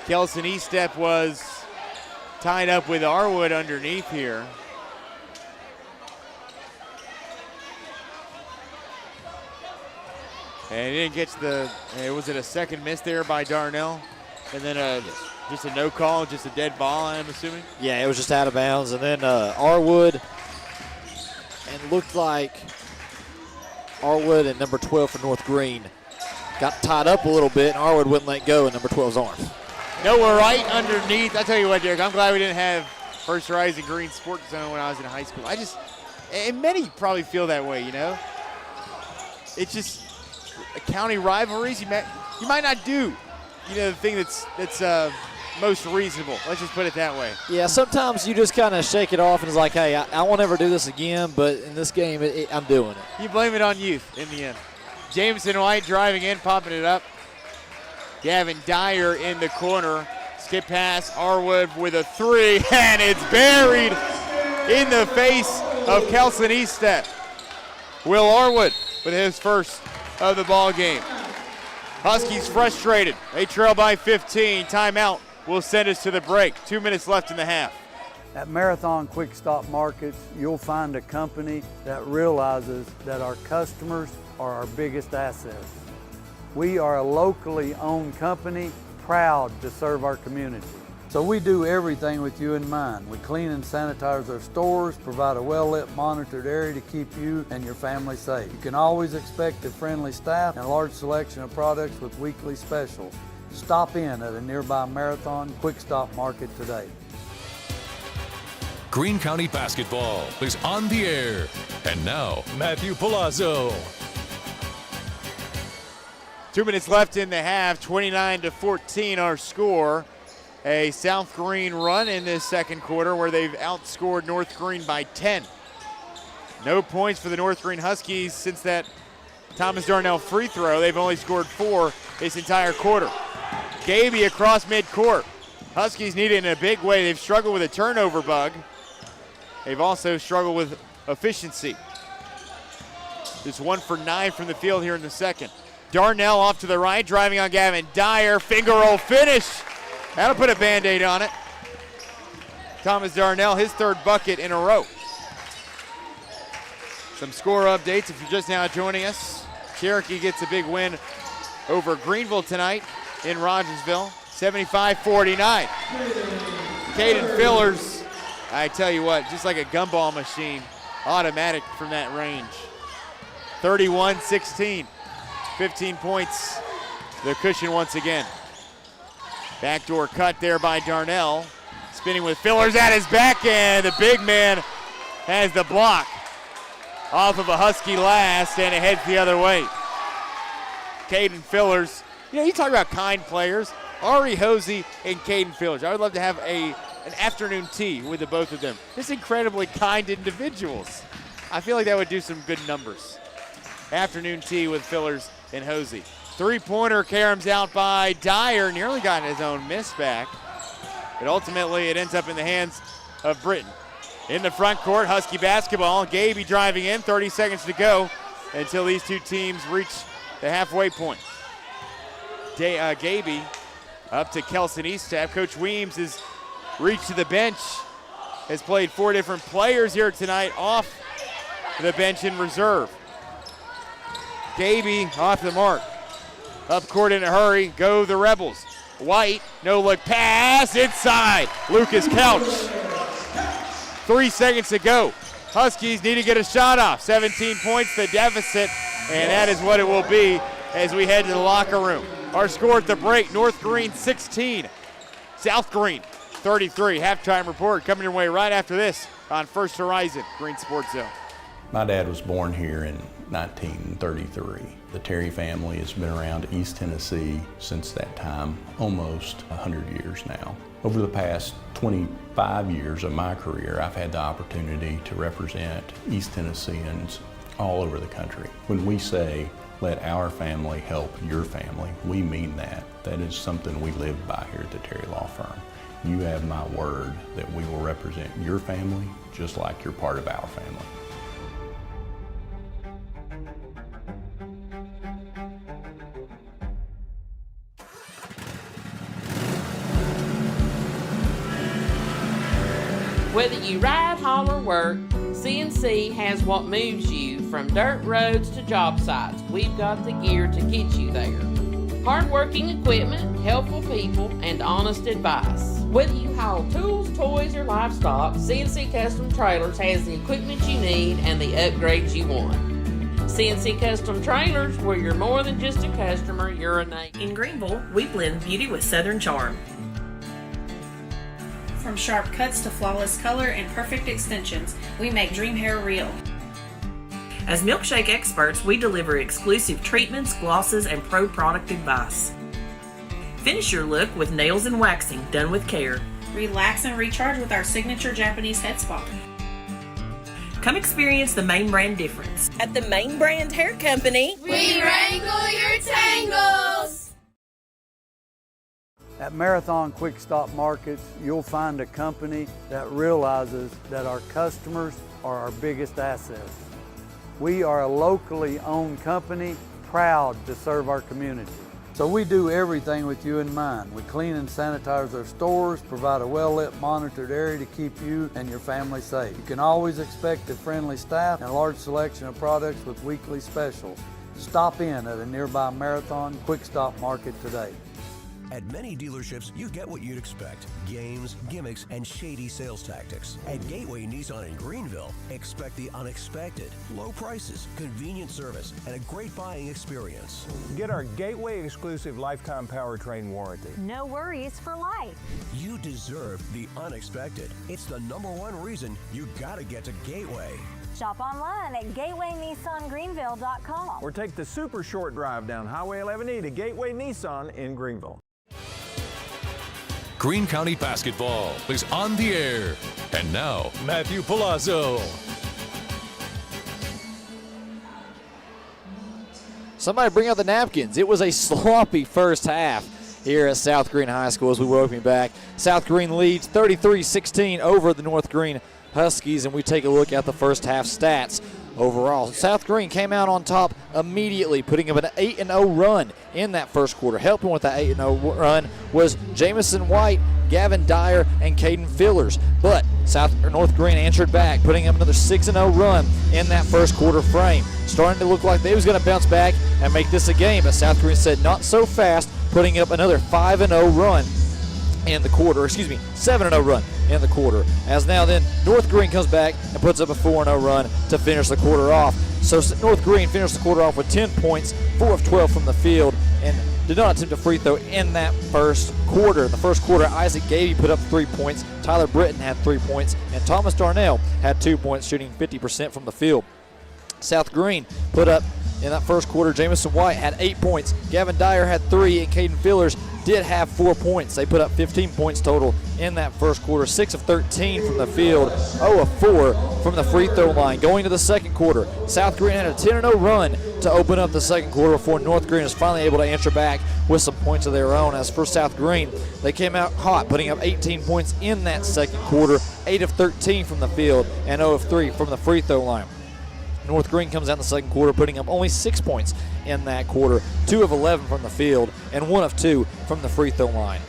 [SPEAKER 2] Kelson Estep was tied up with Arwood underneath here. And he didn't get was it a second miss there by Darnell? And then just a no call, just a dead ball, I'm assuming?
[SPEAKER 3] Yeah, it was just out of bounds. And then Arwood, and looked like Arwood and number 12 for North Greene got tied up a little bit, and Arwood wouldn't let go in number 12's arms.
[SPEAKER 2] Noah Wright underneath. I tell you what, Derek, I'm glad we didn't have First Horizon Green Sports Zone when I was in high school. And many probably feel that way, you know? It's just county rivalries. You might not do, the thing that's most reasonable. Let's just put it that way.
[SPEAKER 3] Yeah, sometimes you just kind of shake it off and it's like, hey, I won't ever do this again, but in this game, I'm doing it.
[SPEAKER 2] You blame it on youth in the end. Jameson White driving in, popping it up. Gavin Dyer in the corner. Skip pass, Arwood with a three, and it's buried in the face of Kelson Eastep. Will Arwood with his first of the ball game. Huskies frustrated. They trail by 15. Timeout will send us to the break. 2 minutes left in the half.
[SPEAKER 11] At Marathon Quick Stop Markets, you'll find a company that realizes that our customers are our biggest assets. We are a locally owned company, proud to serve our community. So we do everything with you in mind. We clean and sanitize our stores, provide a well-lit, monitored area to keep you and your family safe. You can always expect a friendly staff and a large selection of products with weekly specials. Stop in at a nearby Marathon Quick Stop Market today.
[SPEAKER 1] Greene County basketball is on the air. And now, Matthew Palazzo.
[SPEAKER 2] 2 minutes left in the half, 29-14 our score. A South Greene run in this second quarter where they've outscored North Greene by 10. No points for the North Greene Huskies since that Thomas Darnell free throw. They've only scored 4 this entire quarter. Gaby across midcourt. Huskies need it in a big way. They've struggled with a turnover bug. They've also struggled with efficiency. Just 1 for 9 from the field here in the second. Darnell off to the right, driving on Gavin Dyer. Finger roll finish. That'll put a Band-Aid on it. Thomas Darnell, his third bucket in a row. Some score updates if you're just now joining us. Cherokee gets a big win over Greenville tonight in Rogersville, 75-49. Caden Fillers, I tell you what, just like a gumball machine, automatic from that range. 31-16, 15 points, the cushion once again. Backdoor cut there by Darnell. Spinning with Fillers at his back, and the big man has the block off of a Husky last, and it heads the other way. Caden Fillers, you talk about kind players. Ari Hosey and Caden Fillers. I would love to have an afternoon tea with the both of them. Just incredibly kind individuals. I feel like that would do some good numbers. Afternoon tea with Fillers and Hosey. Three-pointer caroms out by Dyer, nearly got his own miss back. But ultimately it ends up in the hands of Britton. In the front court, Husky basketball. Gaby driving in, 30 seconds to go until these two teams reach the halfway point. Gaby up to Kelson Eastep. Coach Weems has reached to the bench, has played 4 different players here tonight off the bench in reserve. Gaby off the mark. Up court in a hurry, go the Rebels. White, no look pass, inside. Lucas Couch. 3 seconds to go. Huskies need to get a shot off. 17 points the deficit, and that is what it will be as we head to the locker room. Our score at the break, North Greene 16, South Greene 33. Halftime report coming your way right after this on First Horizon Green Sports Zone.
[SPEAKER 5] My dad was born here in 1933. The Terry family has been around East Tennessee since that time, almost 100 years now. Over the past 25 years of my career, I've had the opportunity to represent East Tennesseans all over the country. When we say, let our family help your family, we mean that. That is something we live by here at the Terry Law Firm. You have my word that we will represent your family just like you're part of our family.
[SPEAKER 6] Whether you ride, haul, or work, CNC has what moves you from dirt roads to job sites. We've got the gear to get you there. Hardworking equipment, helpful people, and honest advice. Whether you haul tools, toys, or livestock, CNC Custom Trailers has the equipment you need and the upgrades you want. CNC Custom Trailers, where you're more than just a customer, you're a neighbor.
[SPEAKER 7] In Greenville, we blend beauty with Southern charm.
[SPEAKER 8] From sharp cuts to flawless color and perfect extensions, we make dream hair real.
[SPEAKER 7] As milkshake experts, we deliver exclusive treatments, glosses, and pro product advice. Finish your look with nails and waxing done with care.
[SPEAKER 8] Relax and recharge with our signature Japanese head spa.
[SPEAKER 7] Come experience the main brand difference.
[SPEAKER 9] At the Main Brand Hair Company,
[SPEAKER 10] we wrangle your tangles.
[SPEAKER 11] At Marathon Quick Stop Markets, you'll find a company that realizes that our customers are our biggest assets. We are a locally owned company, proud to serve our community. So we do everything with you in mind. We clean and sanitize our stores, provide a well-lit, monitored area to keep you and your family safe. You can always expect a friendly staff and a large selection of products with weekly specials. Stop in at a nearby Marathon Quick Stop Market today.
[SPEAKER 12] At many dealerships, you get what you'd expect. Games, gimmicks, and shady sales tactics. At Gateway Nissan in Greenville, expect the unexpected. Low prices, convenient service, and a great buying experience.
[SPEAKER 13] Get our Gateway exclusive lifetime powertrain warranty.
[SPEAKER 14] No worries for life.
[SPEAKER 12] You deserve the unexpected. It's the #1 reason you gotta get to Gateway.
[SPEAKER 14] Shop online at gatewaynissangreenville.com.
[SPEAKER 13] Or take the super short drive down Highway 11E to Gateway Nissan in Greenville.
[SPEAKER 1] Greene County basketball is on the air. And now, Matthew Palazzo.
[SPEAKER 3] Somebody bring out the napkins. It was a sloppy first half here at South Greene High School as we welcome you back. South Greene leads 33-16 over the North Greene Huskies, and we take a look at the first half stats. Overall, South Greene came out on top immediately, putting up an 8-0 run in that first quarter. Helping with that 8-0 run was Jamison White, Gavin Dyer, and Caden Fillers. But North Greene answered back, putting up another 6-0 run in that first quarter frame. Starting to look like they was going to bounce back and make this a game, but South Greene said not so fast, putting up another 5-0 run in the quarter, 7-0 run in the quarter. As now then, North Greene comes back and puts up a 4-0 run to finish the quarter off. So North Greene finished the quarter off with 10 points, 4 of 12 from the field, and did not attempt a free throw in that first quarter. In the first quarter, Isaac Gavey put up 3 points, Tyler Britton had 3 points, and Thomas Darnell had 2 points, shooting 50% from the field. South Greene put up in that first quarter, Jamison White had 8 points, Gavin Dyer had 3, and Caden Fillers did have 4 points. They put up 15 points total in that first quarter, 6 of 13 from the field, 0 of 4 from the free throw line. Going to the second quarter, South Greene had a 10-0 run to open up the second quarter before North Greene was finally able to answer back with some points of their own. As for South Greene, they came out hot, putting up 18 points in that second quarter, 8 of 13 from the field, and 0 of 3 from the free throw line. North Greene comes out in the second quarter, putting up only 6 points in that quarter, 2 of 11 from the field, and 1 of 2 from the free throw line.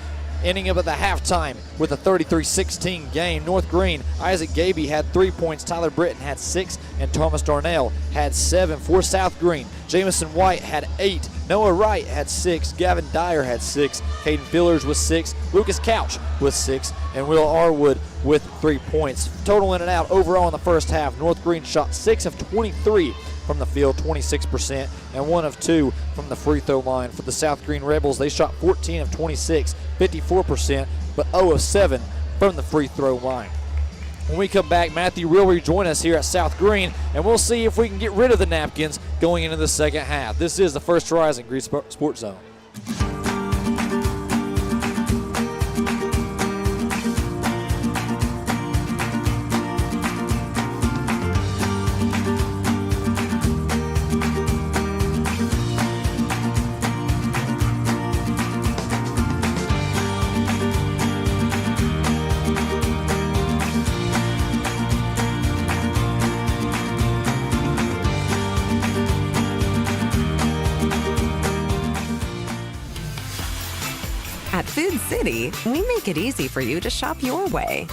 [SPEAKER 3] Ending up at the halftime with a 33-16 game. North Greene, Isaac Gavey had 3 points, Tyler Britton had 6, and Thomas Darnell had 7 for South Greene. Jamison White had 8, Noah Wright had 6, Gavin Dyer had 6, Caden Fillers with 6, Lucas Couch with 6, and Will Arwood with 3 points. Total in and out overall in the first half, North Greene shot 6 of 23 from the field, 26%, and 1 of 2 from the free throw line. For the South Greene Rebels, they shot 14 of 26, 54%, but 0 of 7 from the free throw line. When we come back, Matthew will rejoin us here at South Greene, and we'll see if we can get rid of the napkins going into the second half. This is the First Horizon Greene Sports Zone.
[SPEAKER 15] At Food City, we make it easy for you to shop your way.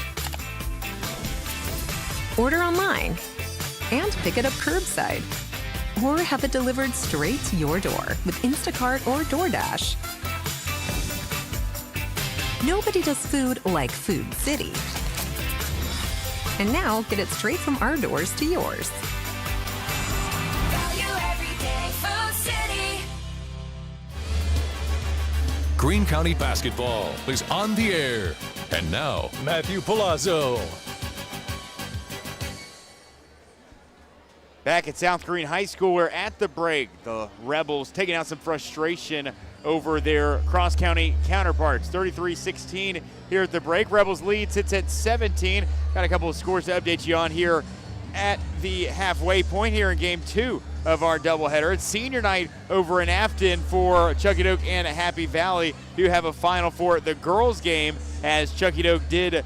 [SPEAKER 15] Order online and pick it up curbside, or have it delivered straight to your door with Instacart or DoorDash. Nobody does food like Food City. And now get it straight from our doors to yours.
[SPEAKER 1] Greene County basketball is on the air. And now, Matthew Palazzo.
[SPEAKER 2] Back at South Greene High School, we're at the break. The Rebels taking out some frustration over their cross-county counterparts. 33-16 here at the break. Rebels lead sits at 17. Got a couple of scores to update you on here at the halfway point here in game 2 of our doubleheader. It's senior night over in Afton for Chuckie-Doak and Happy Valley, who have a final for the girls game, as Chuckie-Doak did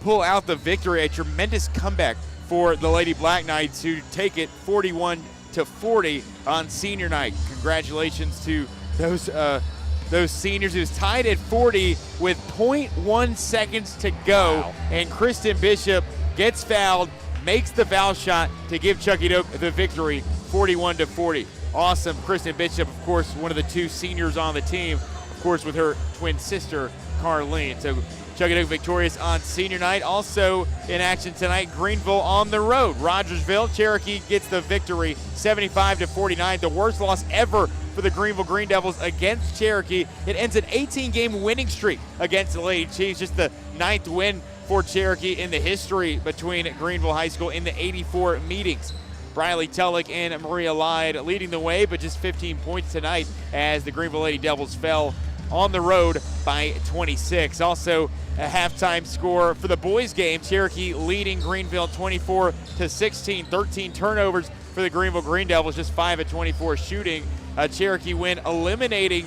[SPEAKER 2] pull out the victory. A tremendous comeback for the Lady Black Knights, who take it 41-40 on senior night. Congratulations to those seniors. It was tied at 40 with 0.1 seconds to go. Wow. And Kristen Bishop gets fouled, makes the foul shot to give Chuckie-Doak the victory, 41-40. Awesome. Kristen Bishop, of course, one of the 2 seniors on the team, of course, with her twin sister, Carlene. So Chuckie-Doak victorious on senior night. Also in action tonight, Greenville on the road. Rogersville, Cherokee gets the victory, 75-49. The worst loss ever for the Greenville Green Devils against Cherokee. It ends an 18-game winning streak against the Lady Chiefs, just the 9th win for Cherokee in the history between Greenville High School in the 84 meetings. Briley Tulloch and Maria Lyde leading the way, but just 15 points tonight as the Greenville Lady Devils fell on the road by 26. Also, a halftime score for the boys game. Cherokee leading Greenville 24-16. 13 turnovers for the Greenville Green Devils, just 5 of 24 shooting. Cherokee win, eliminating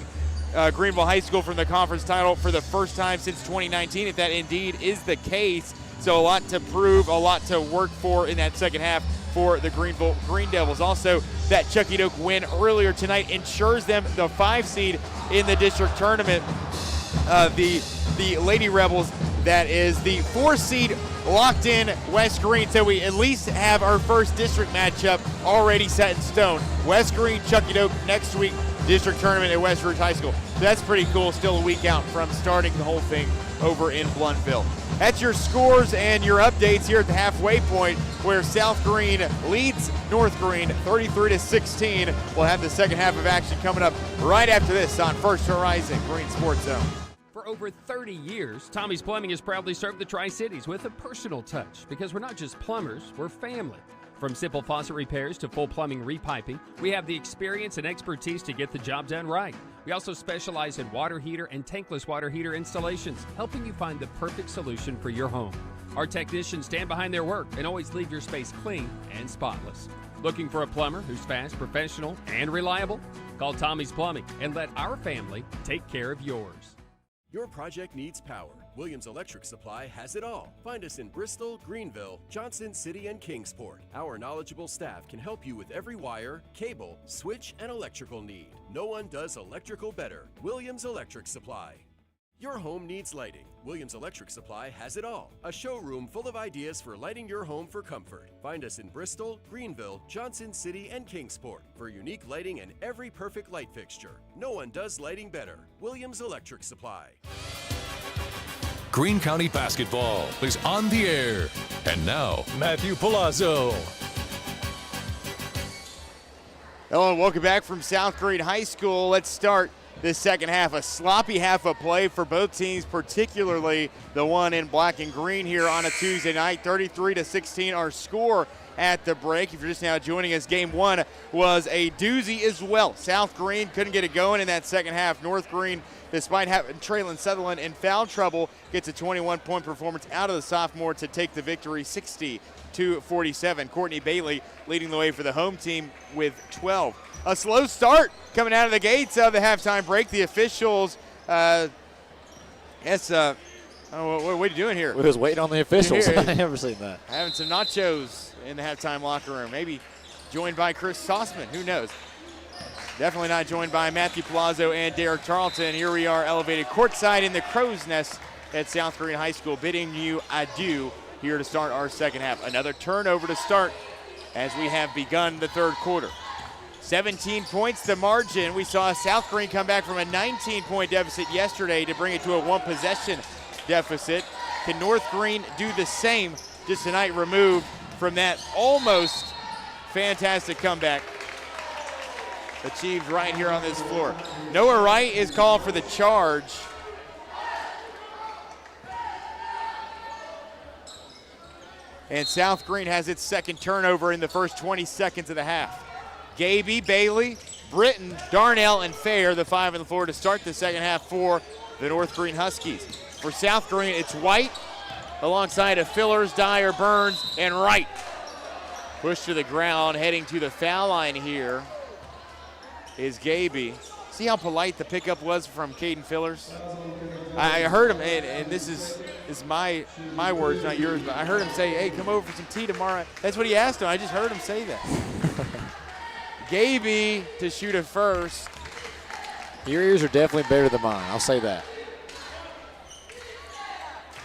[SPEAKER 2] Greenville High School from the conference title for the first time since 2019, if that indeed is the case. So a lot to prove, a lot to work for in that second half for the Greenville Green Devils. Also, that Chuckie-Doak win earlier tonight ensures them the 5 seed in the district tournament. The Lady Rebels, that is the 4 seed locked in West Greene. So we at least have our first district matchup already set in stone. West Greene, Chuckie-Doak next week, district tournament at West Ridge High School. So that's pretty cool. Still a week out from starting the whole thing over in Blountville. That's your scores and your updates here at the halfway point, where South Greene leads North Greene 33-16. We'll have the second half of action coming up right after this on First Horizon Green Sports Zone.
[SPEAKER 4] For over 30 years, Tommie's Plumbing has proudly served the Tri-Cities with a personal touch, because we're not just plumbers, we're family. From simple faucet repairs to full plumbing repiping, we have the experience and expertise to get the job done right. We also specialize in water heater and tankless water heater installations, helping you find the perfect solution for your home. Our technicians stand behind their work and always leave your space clean and spotless. Looking for a plumber who's fast, professional, and reliable? Call Tommie's Plumbing and let our family take care of yours.
[SPEAKER 16] Your project needs power. Williams Electric Supply has it all. Find us in Bristol, Greenville, Johnson City, and Kingsport. Our knowledgeable staff can help you with every wire, cable, switch, and electrical need. No one does electrical better. Williams Electric Supply. Your home needs lighting. Williams Electric Supply has it all. A showroom full of ideas for lighting your home for comfort. Find us in Bristol, Greenville, Johnson City, and Kingsport for unique lighting and every perfect light fixture. No one does lighting better. Williams Electric Supply.
[SPEAKER 1] Greene County basketball is on the air. And now, Matthew Palazzo.
[SPEAKER 2] Hello and welcome back from South Greene High School. Let's start this second half. A sloppy half of play for both teams, particularly the one in black and green here on a Tuesday night. 33-16 our score at the break. If you're just now joining us, game 1 was a doozy as well. South Greene couldn't get it going in that second half. North Greene, despite having Traylon Sutherland in foul trouble, gets a 21-point performance out of the sophomore to take the victory 60-47. Courtney Bailey leading the way for the home team with 12. A slow start coming out of the gates of the halftime break. The officials, what are you doing here?
[SPEAKER 3] We was waiting on the officials. I never seen that.
[SPEAKER 2] Having some nachos in the halftime locker room. Maybe joined by Chris Tossman. Who knows? Definitely not joined by Matthew Palazzo and Derek Tarleton. Here we are elevated courtside in the Crow's Nest at South Greene High School, bidding you adieu here to start our second half. Another turnover to start as we have begun the third quarter. 17 points the margin. We saw South Greene come back from a 19-point deficit yesterday to bring it to a one-possession deficit. Can North Greene do the same just tonight, removed from that almost fantastic comeback achieved right here on this floor? Noah Wright is called for the charge. And South Greene has its second turnover in the first 20 seconds of the half. Gaby, Bailey, Britton, Darnell, and Fair, the 5 on the floor to start the second half for the North Greene Huskies. For South Greene, it's White alongside of Fillers, Dyer, Burns, and Wright. Pushed to the ground, heading to the foul line here is Gaby. See how polite the pickup was from Caden Fillers? I heard him, and this is my words, not yours, but I heard him say, hey, come over for some tea tomorrow. That's what he asked him. I just heard him say that. Gaby to shoot a first.
[SPEAKER 3] Your ears are definitely better than mine. I'll say that.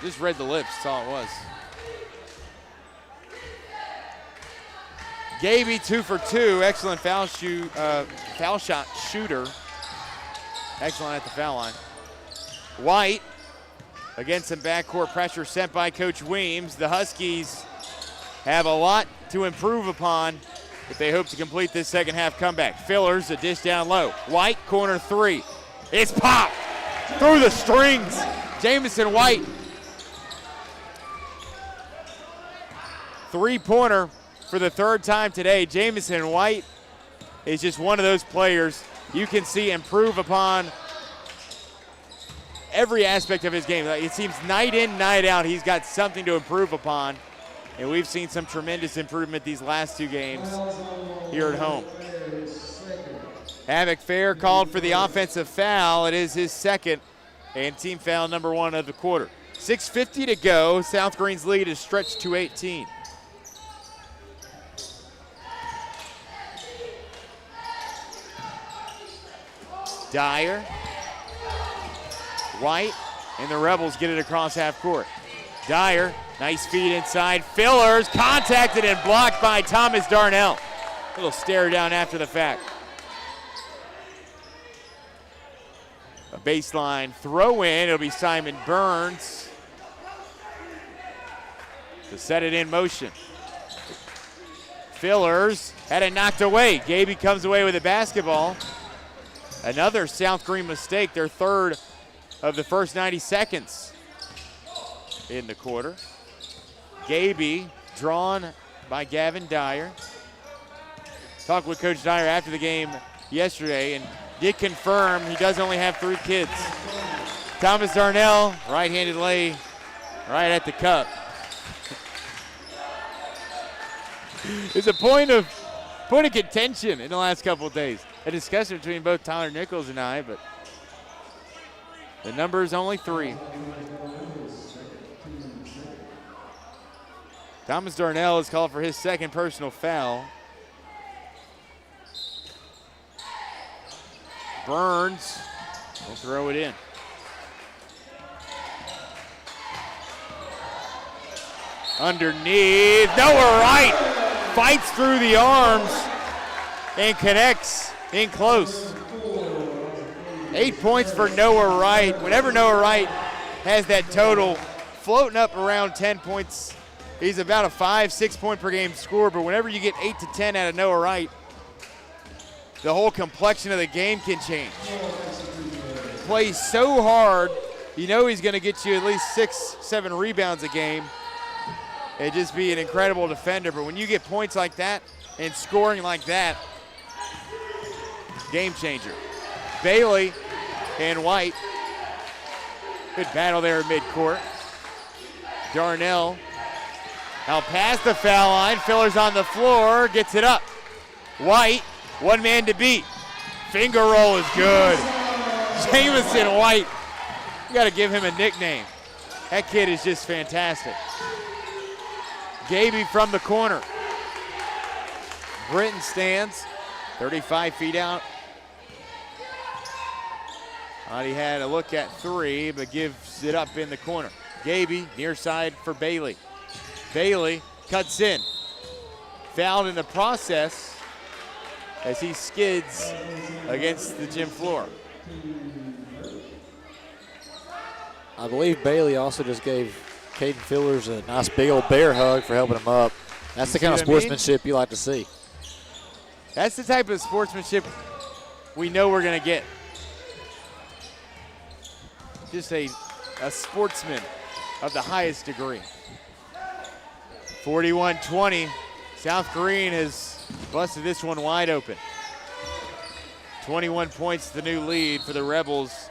[SPEAKER 2] Just read the lips, that's all it was. Gaby 2 for 2, excellent foul shot shooter. Excellent at the foul line. White against some backcourt pressure sent by Coach Weems. The Huskies have a lot to improve upon if they hope to complete this second half comeback. Fillers, a dish down low. White, corner 3. It's popped through the strings. Jamison White. Three-pointer for the third time today. Jamison White is just one of those players you can see improve upon every aspect of his game. It seems night in, night out, he's got something to improve upon. And we've seen some tremendous improvement these last 2 games here at home. Havoc Fair called for the offensive foul. It is his second and team foul number 1 of the quarter. 6:50 to go. South Greene's lead is stretched to 18. Dyer, White, and the Rebels get it across half court. Dyer, nice feed inside. Fillers, contacted and blocked by Thomas Darnell. Little stare down after the fact. A baseline throw in. It'll be Simon Burns to set it in motion. Fillers had it knocked away. Gaby comes away with the basketball. Another South Greene mistake, their third of the first 90 seconds in the quarter. Gaby drawn by Gavin Dyer. Talked with Coach Dyer after the game yesterday and did confirm he does only have 3 kids. Thomas Darnell, right-handed lay right at the cup. It's a point of contention in the last couple of days. A discussion between both Tyler Nichols and I, but the number is only 3. Thomas Darnell is called for his second personal foul. Burns will throw it in. Underneath, Noah Wright fights through the arms and connects in close. 8 points for Noah Wright. Whenever Noah Wright has that total floating up around 10 points, he's about a 5-6 point per game scorer, but whenever you get 8 to 10 out of Noah Wright, the whole complexion of the game can change. Plays so hard, you know he's going to get you at least 6-7 rebounds a game and just be an incredible defender. But when you get points like that and scoring like that, game changer. Bailey and White. Good battle there in midcourt. Darnell out past the foul line. Fillers on the floor, gets it up. White, one man to beat. Finger roll is good. Jamison White, you got to give him a nickname. That kid is just fantastic. Gaby from the corner. Britton stands 35 feet out. He had a look at 3, but gives it up in the corner. Gaby, near side for Bailey. Bailey cuts in. Fouled in the process as he skids against the gym floor.
[SPEAKER 3] I believe Bailey also just gave Caden Fillers a nice big old bear hug for helping him up. That's the kind of sportsmanship you like to see.
[SPEAKER 2] That's the type of sportsmanship we know we're going to get. Just a sportsman of the highest degree. 41-20. South Greene has busted this one wide open. 21 points, the new lead for the Rebels.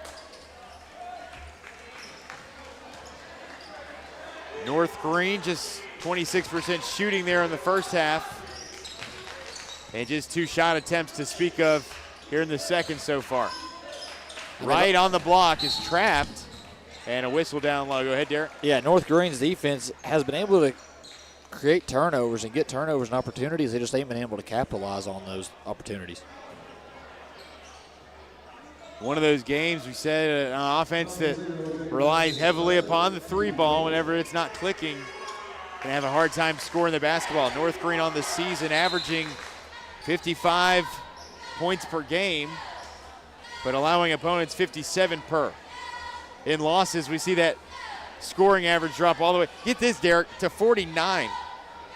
[SPEAKER 2] North Greene just 26% shooting there in the first half. And just 2 shot attempts to speak of here in the second so far. Right on the block is trapped. And a whistle down low. Go ahead, Derek.
[SPEAKER 3] Yeah, North Greene's defense has been able to create turnovers and get turnovers and opportunities. They just ain't been able to capitalize on those opportunities.
[SPEAKER 2] One of those games we said an offense that relies heavily upon the 3-ball whenever it's not clicking. Can have a hard time scoring the basketball. North Greene on the season averaging 55 points per game, but allowing opponents 57 per. In losses, we see that scoring average drop all the way. Get this, Derek, to 49.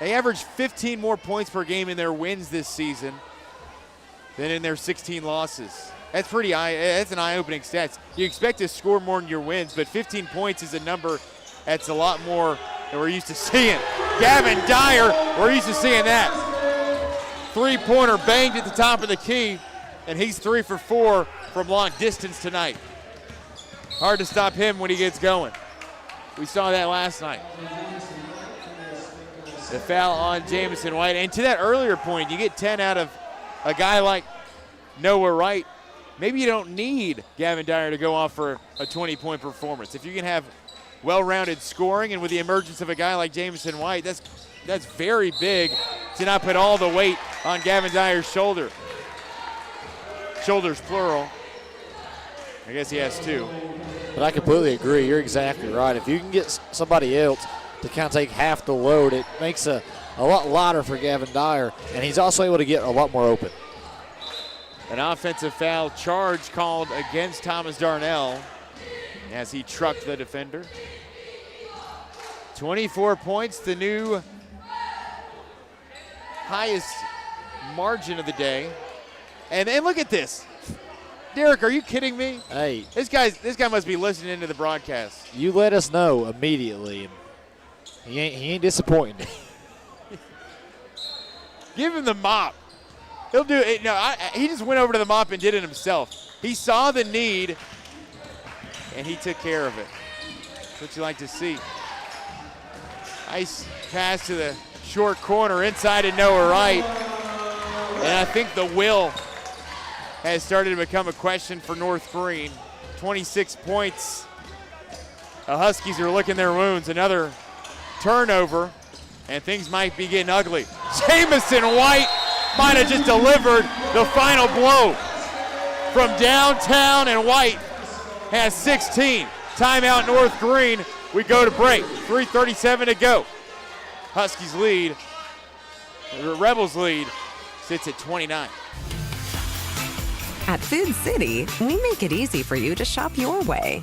[SPEAKER 2] They averaged 15 more points per game in their wins this season than in their 16 losses. That's an eye-opening stat. You expect to score more in your wins, but 15 points is a number that's a lot more than we're used to seeing. Gavin Dyer, we're used to seeing that. 3-pointer banged at the top of the key, and he's 3 for 4 from long distance tonight. Hard to stop him when he gets going. We saw that last night. The foul on Jamison White. And to that earlier point, you get 10 out of a guy like Noah Wright. Maybe you don't need Gavin Dyer to go off for a 20-point performance. If you can have well-rounded scoring, and with the emergence of a guy like Jamison White, that's very big to not put all the weight on Gavin Dyer's shoulders, plural. I guess he has 2.
[SPEAKER 3] But I completely agree. You're exactly right. If you can get somebody else to kind of take half the load, it makes a lot lighter for Gavin Dyer, and he's also able to get a lot more open.
[SPEAKER 2] An offensive foul charge called against Thomas Darnell as he trucked the defender. 24 points, the new highest margin of the day. And look at this. Derek, are you kidding me?
[SPEAKER 3] Hey.
[SPEAKER 2] This guy must be listening to the broadcast.
[SPEAKER 3] You let us know immediately. He ain't disappointing me.
[SPEAKER 2] Give him the mop. He'll do it. No, he just went over to the mop and did it himself. He saw the need, and he took care of it. That's what you like to see. Nice pass to the short corner inside to Noah Wright. And I think the will has started to become a question for North Greene. 26 points. The Huskies are licking their wounds. Another turnover, and things might be getting ugly. Jamison White might have just delivered the final blow from downtown, and White has 16. Timeout North Greene. We go to break. 3:37 to go. Huskies lead. The Rebels lead sits at 29.
[SPEAKER 15] At Food City, we make it easy for you to shop your way.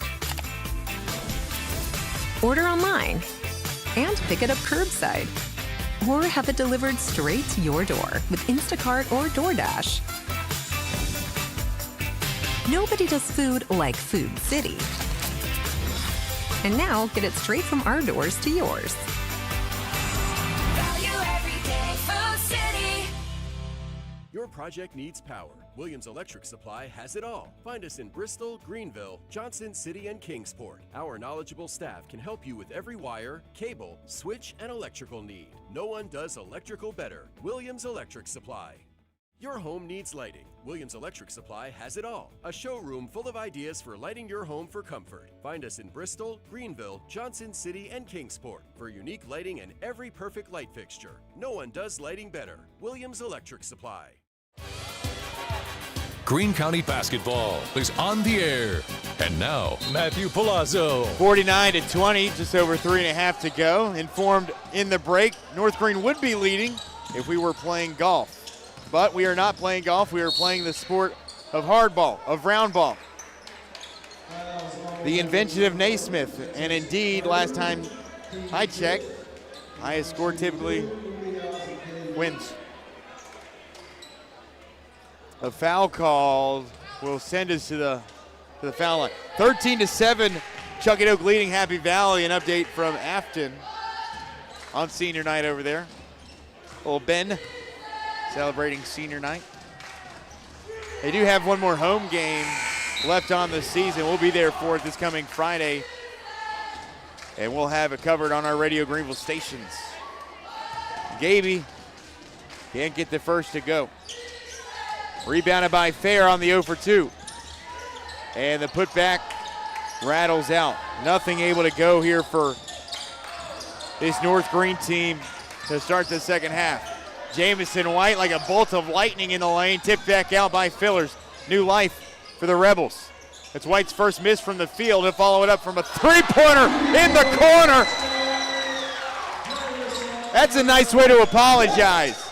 [SPEAKER 15] Order online and pick it up curbside, or have it delivered straight to your door with Instacart or DoorDash. Nobody does food like Food City. And now, get it straight from our doors to yours.
[SPEAKER 16] Your project needs power. Williams Electric Supply has it all. Find us in Bristol, Greenville, Johnson City, and Kingsport. Our knowledgeable staff can help you with every wire, cable, switch, and electrical need. No one does electrical better. Williams Electric Supply. Your home needs lighting. Williams Electric Supply has it all. A showroom full of ideas for lighting your home for comfort. Find us in Bristol, Greenville, Johnson City, and Kingsport for unique lighting and every perfect light fixture. No one does lighting better. Williams Electric Supply.
[SPEAKER 1] Greene County basketball is on the air. And now, Matthew Palazzo.
[SPEAKER 2] 49-20, just over 3.5 to go. Informed in the break, North Greene would be leading if we were playing golf. But we are not playing golf. We are playing the sport of hardball, of round ball. The invention of Naismith. And indeed, last time I checked, highest score typically wins. A foul call will send us to the foul line. 13-7, Chuckett Oak leading Happy Valley. An update from Afton. on senior night over there. Little Ben celebrating senior night. They do have one more home game left on the season. We'll be there for it this coming Friday, and we'll have it covered on our Radio Greenville stations. Gaby can't get the first to go. Rebounded by Fair on the 0 for 2. And the putback rattles out. Nothing able to go here for this North Greene team to start the second half. Jamison White like a bolt of lightning in the lane, tipped back out by Fillers. New life for the Rebels. It's White's first miss from the field. He'll follow it up from a three-pointer in the corner. That's a nice way to apologize.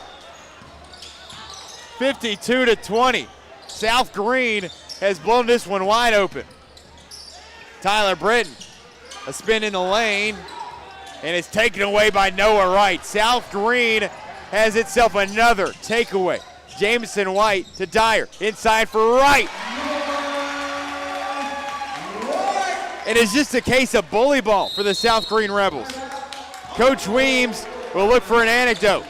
[SPEAKER 2] 52-20. South Greene has blown this one wide open. Tyler Britton, a spin in the lane, and it's taken away by Noah Wright. South Greene has itself another takeaway. Jamison White to Dyer, inside for Wright. And it's just a case of bully ball for the South Greene Rebels. Coach Weems will look for an anecdote.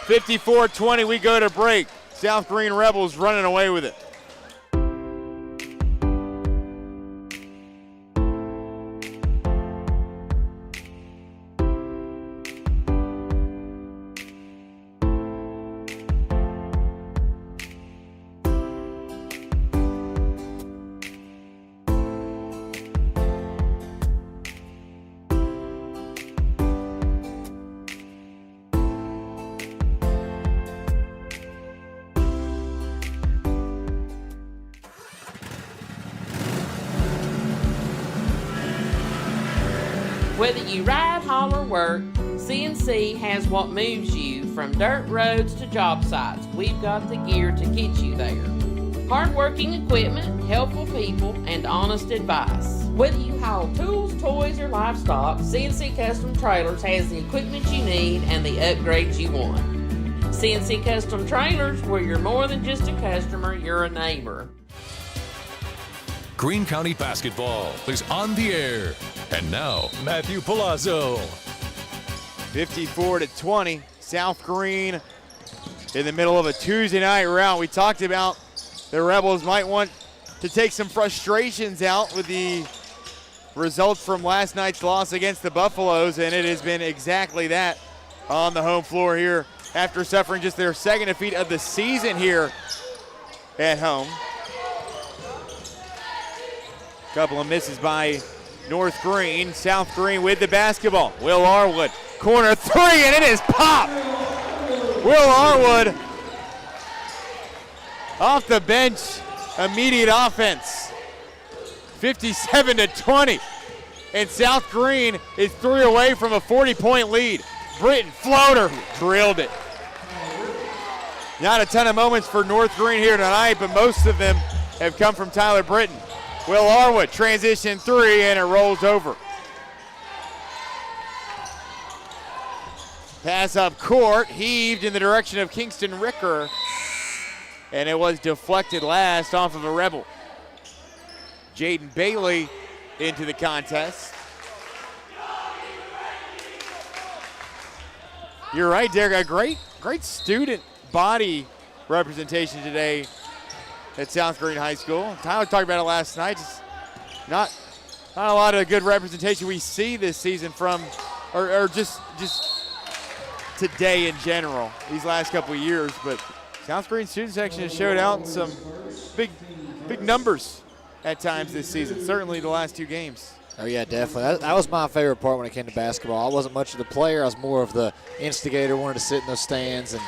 [SPEAKER 2] 54-20, we go to break. South Greene Rebels running away with it.
[SPEAKER 6] Whether you ride, haul, or work, CNC has what moves you from dirt roads to job sites. We've got the gear to get you there. Hardworking equipment, helpful people, and honest advice. Whether you haul tools, toys, or livestock, CNC Custom Trailers has the equipment you need and the upgrades you want. CNC Custom Trailers, where you're more than just a customer, you're a neighbor.
[SPEAKER 1] Greene County basketball is on the air. And now, Matthew Palazzo.
[SPEAKER 2] 54-20, South Greene in the middle of a Tuesday night rout. We talked about the Rebels might want to take some frustrations out with the results from last night's loss against the Buffaloes, and it has been exactly that on the home floor here after suffering just their second defeat of the season here at home. Couple of misses by North Greene. South Greene with the basketball. Will Arwood, corner three, and it is popped. Will Arwood off the bench, immediate offense. 57-20, and South Greene is 3 away from a 40-point lead. Britton, floater, drilled it. Not a ton of moments for North Greene here tonight, but most of them have come from Tyler Britton. Will Arwood, transition three, and it rolls over. Pass up court, heaved in the direction of Kingston Ricker, and it was deflected last off of a Rebel. Jaden Bailey into the contest. You're right, Derek, a great student body representation today at South Greene High School. Tyler talked about it last night. Just not a lot of good representation we see this season from, or just today in general, these last couple of years. But South Greene student section has showed out in some big numbers at times this season. Certainly the last two games.
[SPEAKER 3] Oh, yeah, definitely. That was my favorite part when it came to basketball. I wasn't much of the player. I was more of the instigator, wanted to sit in those stands and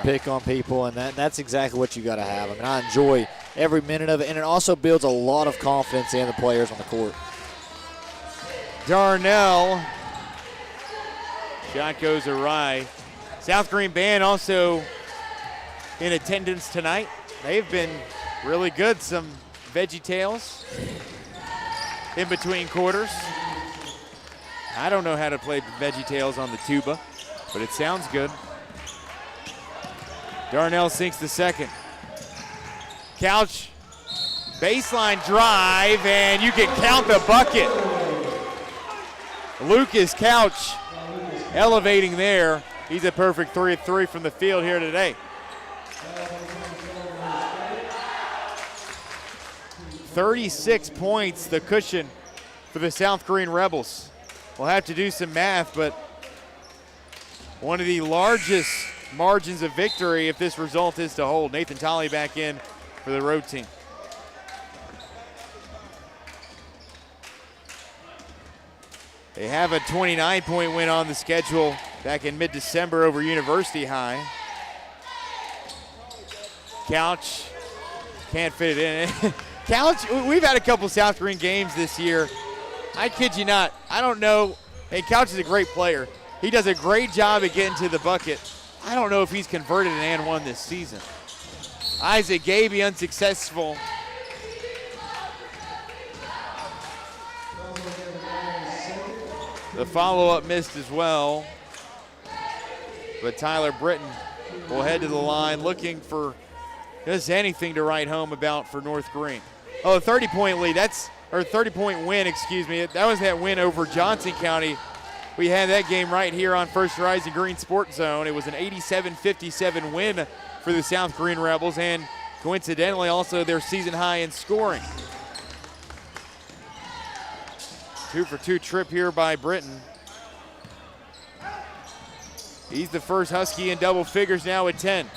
[SPEAKER 3] pick on people, and that's exactly what you got to have. I mean, I enjoy every minute of it, and it also builds a lot of confidence in the players on the court.
[SPEAKER 2] Darnell. Shot goes awry. South Greene band also in attendance tonight. They've been really good. Some Veggie Tales in between quarters. I don't know how to play Veggie Tales on the tuba, but it sounds good. Darnell sinks the second. Couch, baseline drive, and you can count the bucket. Lucas Couch elevating there. He's a perfect 3 of 3 from the field here today. 36 points, the cushion for the South Greene Rebels. We'll have to do some math, but one of the largest margins of victory if this result is to hold. Nathan Tolley back in for the road team. They have a 29-point win on the schedule back in mid-December over University High. Couch can't fit it in. Couch, we've had a couple South Greene games this year. I kid you not. I don't know. Hey, Couch is a great player. He does a great job at getting to the bucket. I don't know if he's converted an and one this season. Isaac Gaby unsuccessful. The follow-up missed as well. But Tyler Britton will head to the line looking for just anything to write home about for North Greene. Oh, 30-point lead. Or 30-point win, excuse me. That was that win over Johnson County. We had that game right here on First Horizon Green Sports Zone. It was an 87-57 win for the South Greene Rebels, and coincidentally also their season high in scoring. 2-for-2 trip here by Britton. He's the first Husky in double figures now at 10.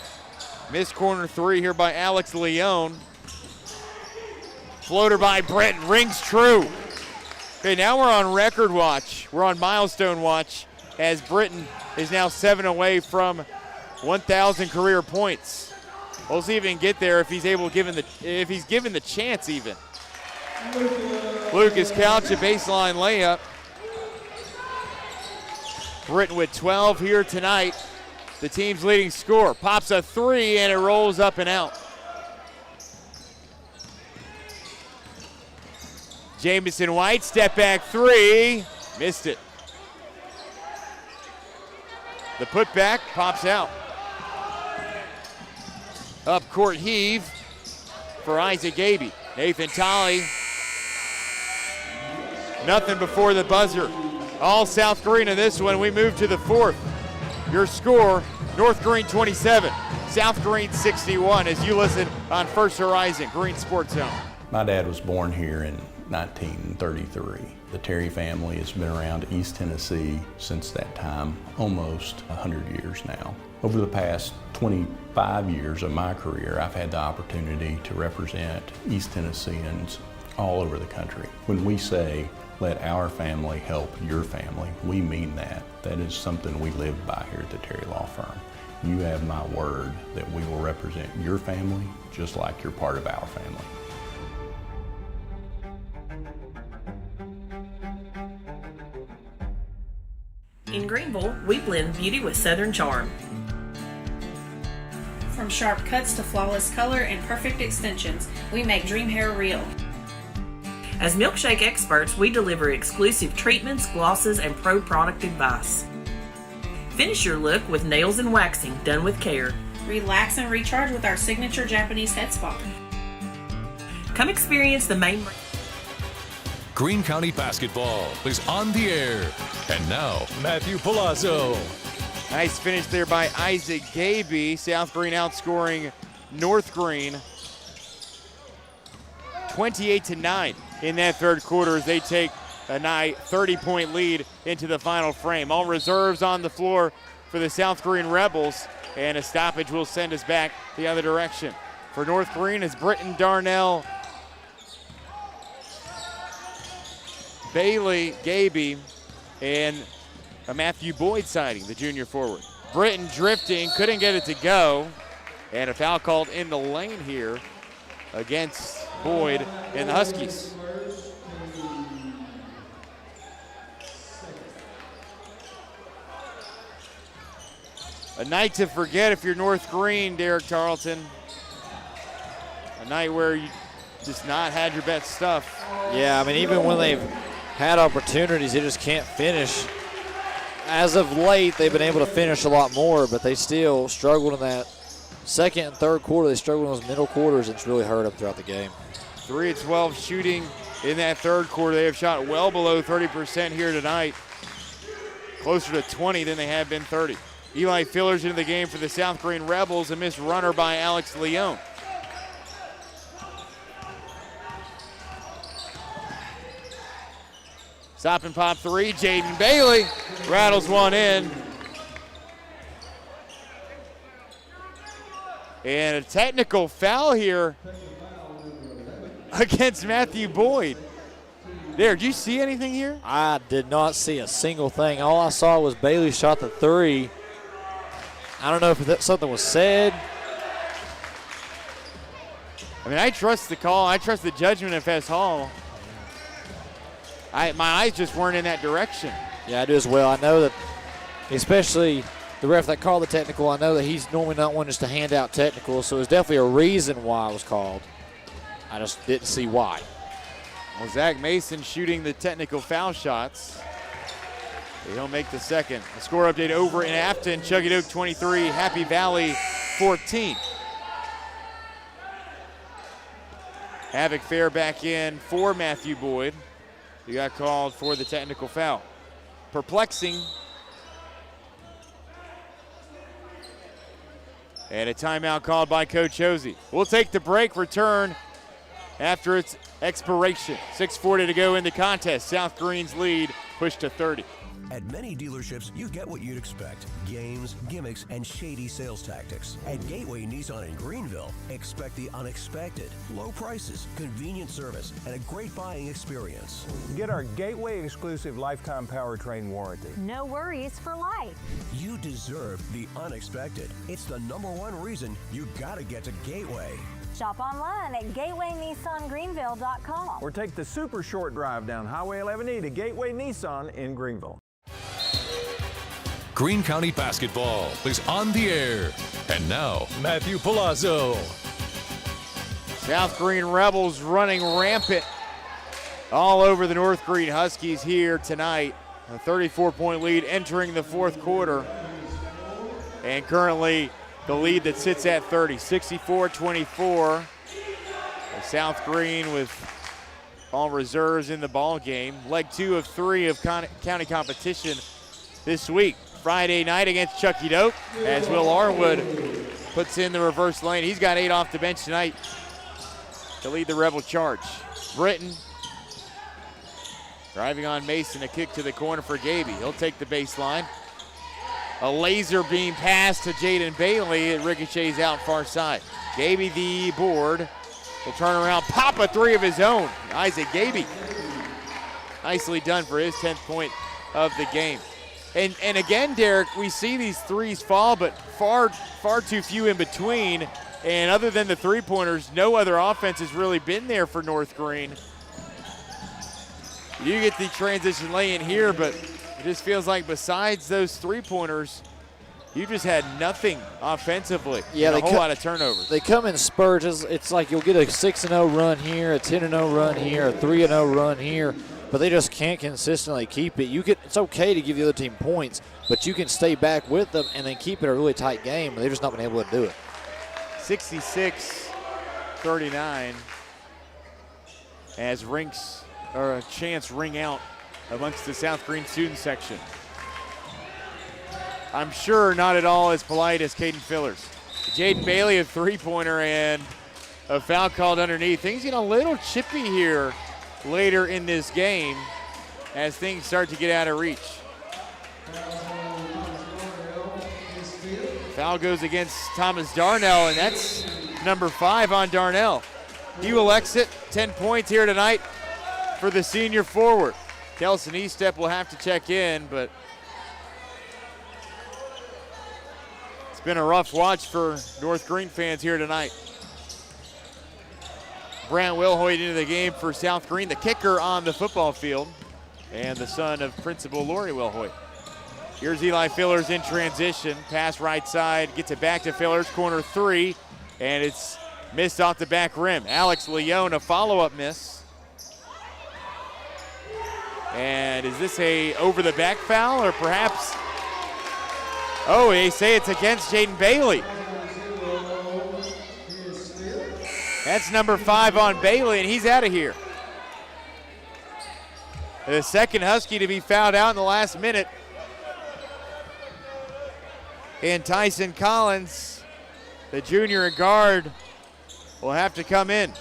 [SPEAKER 2] Missed corner three here by Alex Leone. Floater by Britton, rings true. Okay, now we're on record watch. We're on milestone watch as Britton is now 7 away from 1,000 career points. We'll see if he can get there if he's given the chance even. Lucas Couch, a baseline layup. Britton with 12 here tonight. The team's leading scorer. Pops a three and it rolls up and out. Jamison White, step back three, missed it. The putback pops out. Up court heave for Isaac Gaby. Nathan Tolley, nothing before the buzzer. All South Greene in this one. We move to the fourth. Your score, North Greene 27, South Greene 61 as you listen on First Horizon Green Sports Zone.
[SPEAKER 5] My dad was born here in 1933. The Terry family has been around East Tennessee since that time, almost 100 years now. Over the past 25 years of my career, I've had the opportunity to represent East Tennesseans all over the country. When we say, let our family help your family, we mean that. That is something we live by here at the Terry Law Firm. You have my word that we will represent your family just like you're part of our family.
[SPEAKER 7] In Greenville, we blend beauty with Southern charm.
[SPEAKER 8] From sharp cuts to flawless color and perfect extensions, we make dream hair real.
[SPEAKER 7] As milkshake experts, we deliver exclusive treatments, glosses, and pro product advice. Finish your look with nails and waxing done with care.
[SPEAKER 8] Relax and recharge with our signature Japanese head spa.
[SPEAKER 7] Come experience the main...
[SPEAKER 1] Greene County basketball is on the air. And now, Matthew Palazzo.
[SPEAKER 2] Nice finish there by Isaac Gaby. South Greene outscoring North Greene 28-9 in that third quarter as they take a 30-point lead into the final frame. All reserves on the floor for the South Greene Rebels, and a stoppage will send us back the other direction. For North Greene is Britton Darnell, Bailey Gaby, and a Matthew Boyd sighting, the junior forward. Britton drifting, couldn't get it to go, and a foul called in the lane here against Boyd and the Huskies. A night to forget if you're North Greene, Derek Tarleton. A night where you just not had your best stuff.
[SPEAKER 3] Yeah, I mean, even when they've had opportunities, they just can't finish. As of late, they've been able to finish a lot more, but they still struggled in that second and third quarter. They struggled in those middle quarters, and it's really hurt them throughout the game.
[SPEAKER 2] 3 of 12 shooting in that third quarter. They have shot well below 30% here tonight. closer to 20 than they have been 30. Eli Fillers into the game for the South Greene Rebels, a missed runner by Alex Leone. Stop and pop three, Jaden Bailey rattles one in. And a technical foul here against Matthew Boyd. Derek, did you see anything here?
[SPEAKER 3] I did not see a single thing. All I saw was Bailey shot the three. I don't know if something was said.
[SPEAKER 2] I mean, I trust the call. I trust the judgment of Hess Hall. My eyes just weren't in that direction.
[SPEAKER 3] Yeah, I do as well. I know that, especially the ref that called the technical, I know that he's normally not one just to hand out technicals, so there's definitely a reason why it was called. I just didn't see why.
[SPEAKER 2] Well, Zach Mason shooting the technical foul shots. He'll make the second. The score update over in Afton. Chugging Oak 23, Happy Valley 14. Havoc Fair back in for Matthew Boyd. He got called for the technical foul. Perplexing. And a timeout called by Coach Hosey. We'll take the break, return after its expiration. 6:40 to go in the contest. South Greene's lead pushed to 30.
[SPEAKER 12] At many dealerships, you get what you'd expect. Games, gimmicks, and shady sales tactics. At Gateway Nissan in Greenville, expect the unexpected. Low prices, convenient service, and a great buying experience.
[SPEAKER 13] Get our Gateway exclusive lifetime powertrain warranty.
[SPEAKER 14] No worries for life.
[SPEAKER 12] You deserve the unexpected. It's the #1 reason you gotta get to Gateway.
[SPEAKER 14] Shop online at gatewaynissangreenville.com.
[SPEAKER 13] Or take the super short drive down Highway 11E to Gateway Nissan in Greenville.
[SPEAKER 1] Greene County basketball is on the air. And now, Matthew Palazzo.
[SPEAKER 2] South Greene Rebels running rampant all over the North Greene Huskies here tonight. A 34-point lead entering the fourth quarter. And currently the lead that sits at 30, 64-24. South Greene with all reserves in the ball game. Leg 2 of 3 of county competition this week. Friday night against Chucky Doak as Will Arwood puts in the reverse lane. He's got 8 off the bench tonight to lead the Rebel charge. Britton driving on Mason, a kick to the corner for Gaby. He'll take the baseline. A laser beam pass to Jaden Bailey. It ricochets out far side. Gaby the board. Will turn around, pop a three of his own. Isaac Gaby. Nicely done for his 10th point of the game. And again, Derek, we see these threes fall, but far too few in between. And other than the three-pointers, no other offense has really been there for North Greene. You get the transition lay in here, but it just feels like besides those three-pointers, you just had nothing offensively.
[SPEAKER 3] Yeah,
[SPEAKER 2] and a whole lot of turnovers.
[SPEAKER 3] They come in spurts. It's like you'll get a 6-0 run here, a 10-0 run here, a 3-0 run here, but they just can't consistently keep it. It's okay to give the other team points, but you can stay back with them and then keep it a really tight game. They've just not been able to do it.
[SPEAKER 2] 66-39 as chants ring out amongst the South Greene student section. I'm sure not at all as polite as Caden Fillers. Jaden Bailey, a three-pointer, and a foul called underneath. Things get a little chippy here later in this game as things start to get out of reach. Foul goes against Thomas Darnell, and that's number 5 on Darnell. He will exit. 10 points here tonight for the senior forward. Kelson Eastep will have to check in, but it's been a rough watch for North Greene fans here tonight. Brant Wilhoit into the game for South Greene, the kicker on the football field, and the son of Principal Lori Wilhoit. Here's Eli Fillers in transition. Pass right side, gets it back to Fillers, corner 3, and it's missed off the back rim. Alex Leone, a follow-up miss. And is this a over-the-back foul, or perhaps, oh, they say it's against Jaden Bailey. That's number 5 on Bailey, and he's out of here. The second Husky to be fouled out in the last minute And Tyson Collins, the junior guard, will have to come in.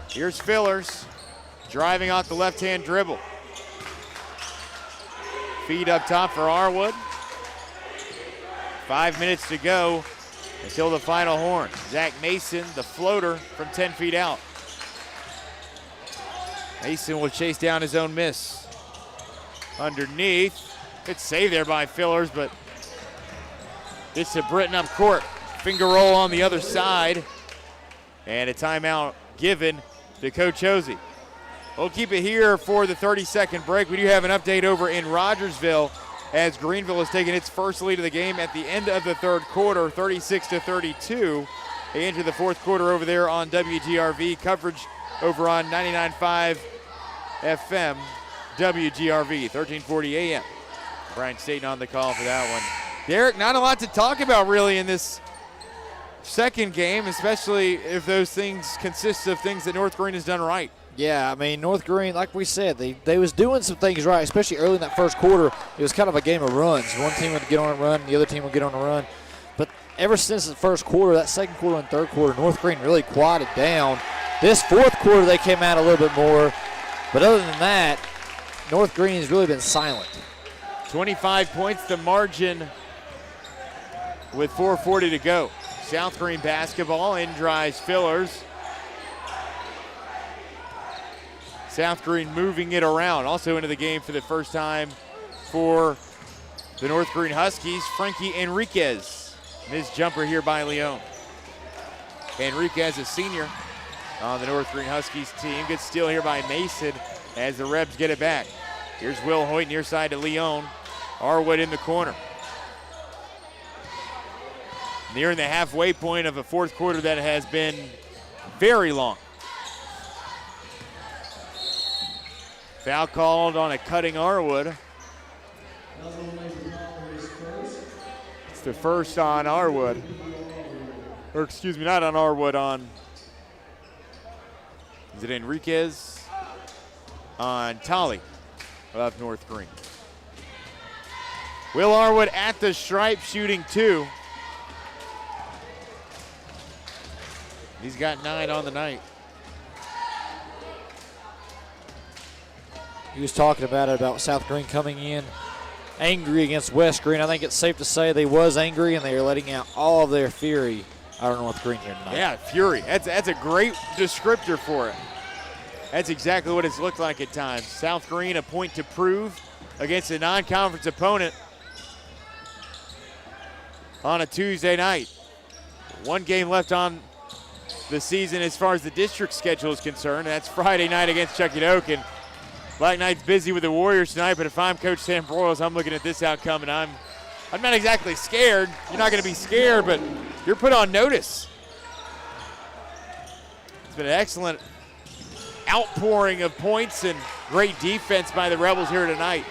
[SPEAKER 2] Here's Fillers driving off the left-hand dribble. Feed up top for Arwood. 5 minutes to go until the final horn. Zach Mason, the floater from 10 feet out. Mason will chase down his own miss. Underneath. Good save there by Fillers, but it's to Britton up court. Finger roll on the other side. And a timeout given to Coach Hosey. We'll keep it here for the 30-second break. We do have an update over in Rogersville as Greenville has taken its first lead of the game at the end of the third quarter, 36-32. They enter the fourth quarter over there on WGRV. Coverage over on 99.5 FM, WGRV, 1340 AM. Brian Staten on the call for that one. Derek, not a lot to talk about really in this second game, especially if those things consist of things that North Greene has done right.
[SPEAKER 3] Yeah, I mean, North Greene, like we said, they was doing some things right, especially early in that first quarter. It was kind of a game of runs. One team would get on a run, the other team would get on a run. But ever since the first quarter, that second quarter and third quarter, North Greene really quieted down. This fourth quarter, they came out a little bit more. But other than that, North Greene has really been silent.
[SPEAKER 2] 25 points the margin with 4:40 to go. South Greene basketball, in drives Fillers. South Greene moving it around. Also into the game for the first time for the North Greene Huskies, Frankie Enriquez. And his jumper here by Leon. Enriquez, a senior on the North Greene Huskies team. Good steal here by Mason as the Rebs get it back. Here's Will Hoyt near side to Leon. Arwood in the corner. Nearing the halfway point of a fourth quarter that has been very long. Foul called on a cutting Arwood. It's the first on Arwood. Or excuse me, not on Arwood, on, is it Enriquez? On Tolley of North Greene. Will Arwood at the stripe shooting 2. He's got 9 on the night.
[SPEAKER 3] He was talking about South Greene coming in angry against West Greene. I think it's safe to say they was angry and they are letting out all of their fury out of North Greene here tonight.
[SPEAKER 2] Yeah, fury. That's a great descriptor for it. That's exactly what it's looked like at times. South Greene, a point to prove against a non-conference opponent on a Tuesday night. One game left on the season as far as the district schedule is concerned. That's Friday night against Chuckadoke. Black Knight's busy with the Warriors tonight, but if I'm Coach Sam Broyles, I'm looking at this outcome, and I'm not exactly scared. You're not going to be scared, but you're put on notice. It's been an excellent outpouring of points and great defense by the Rebels here tonight.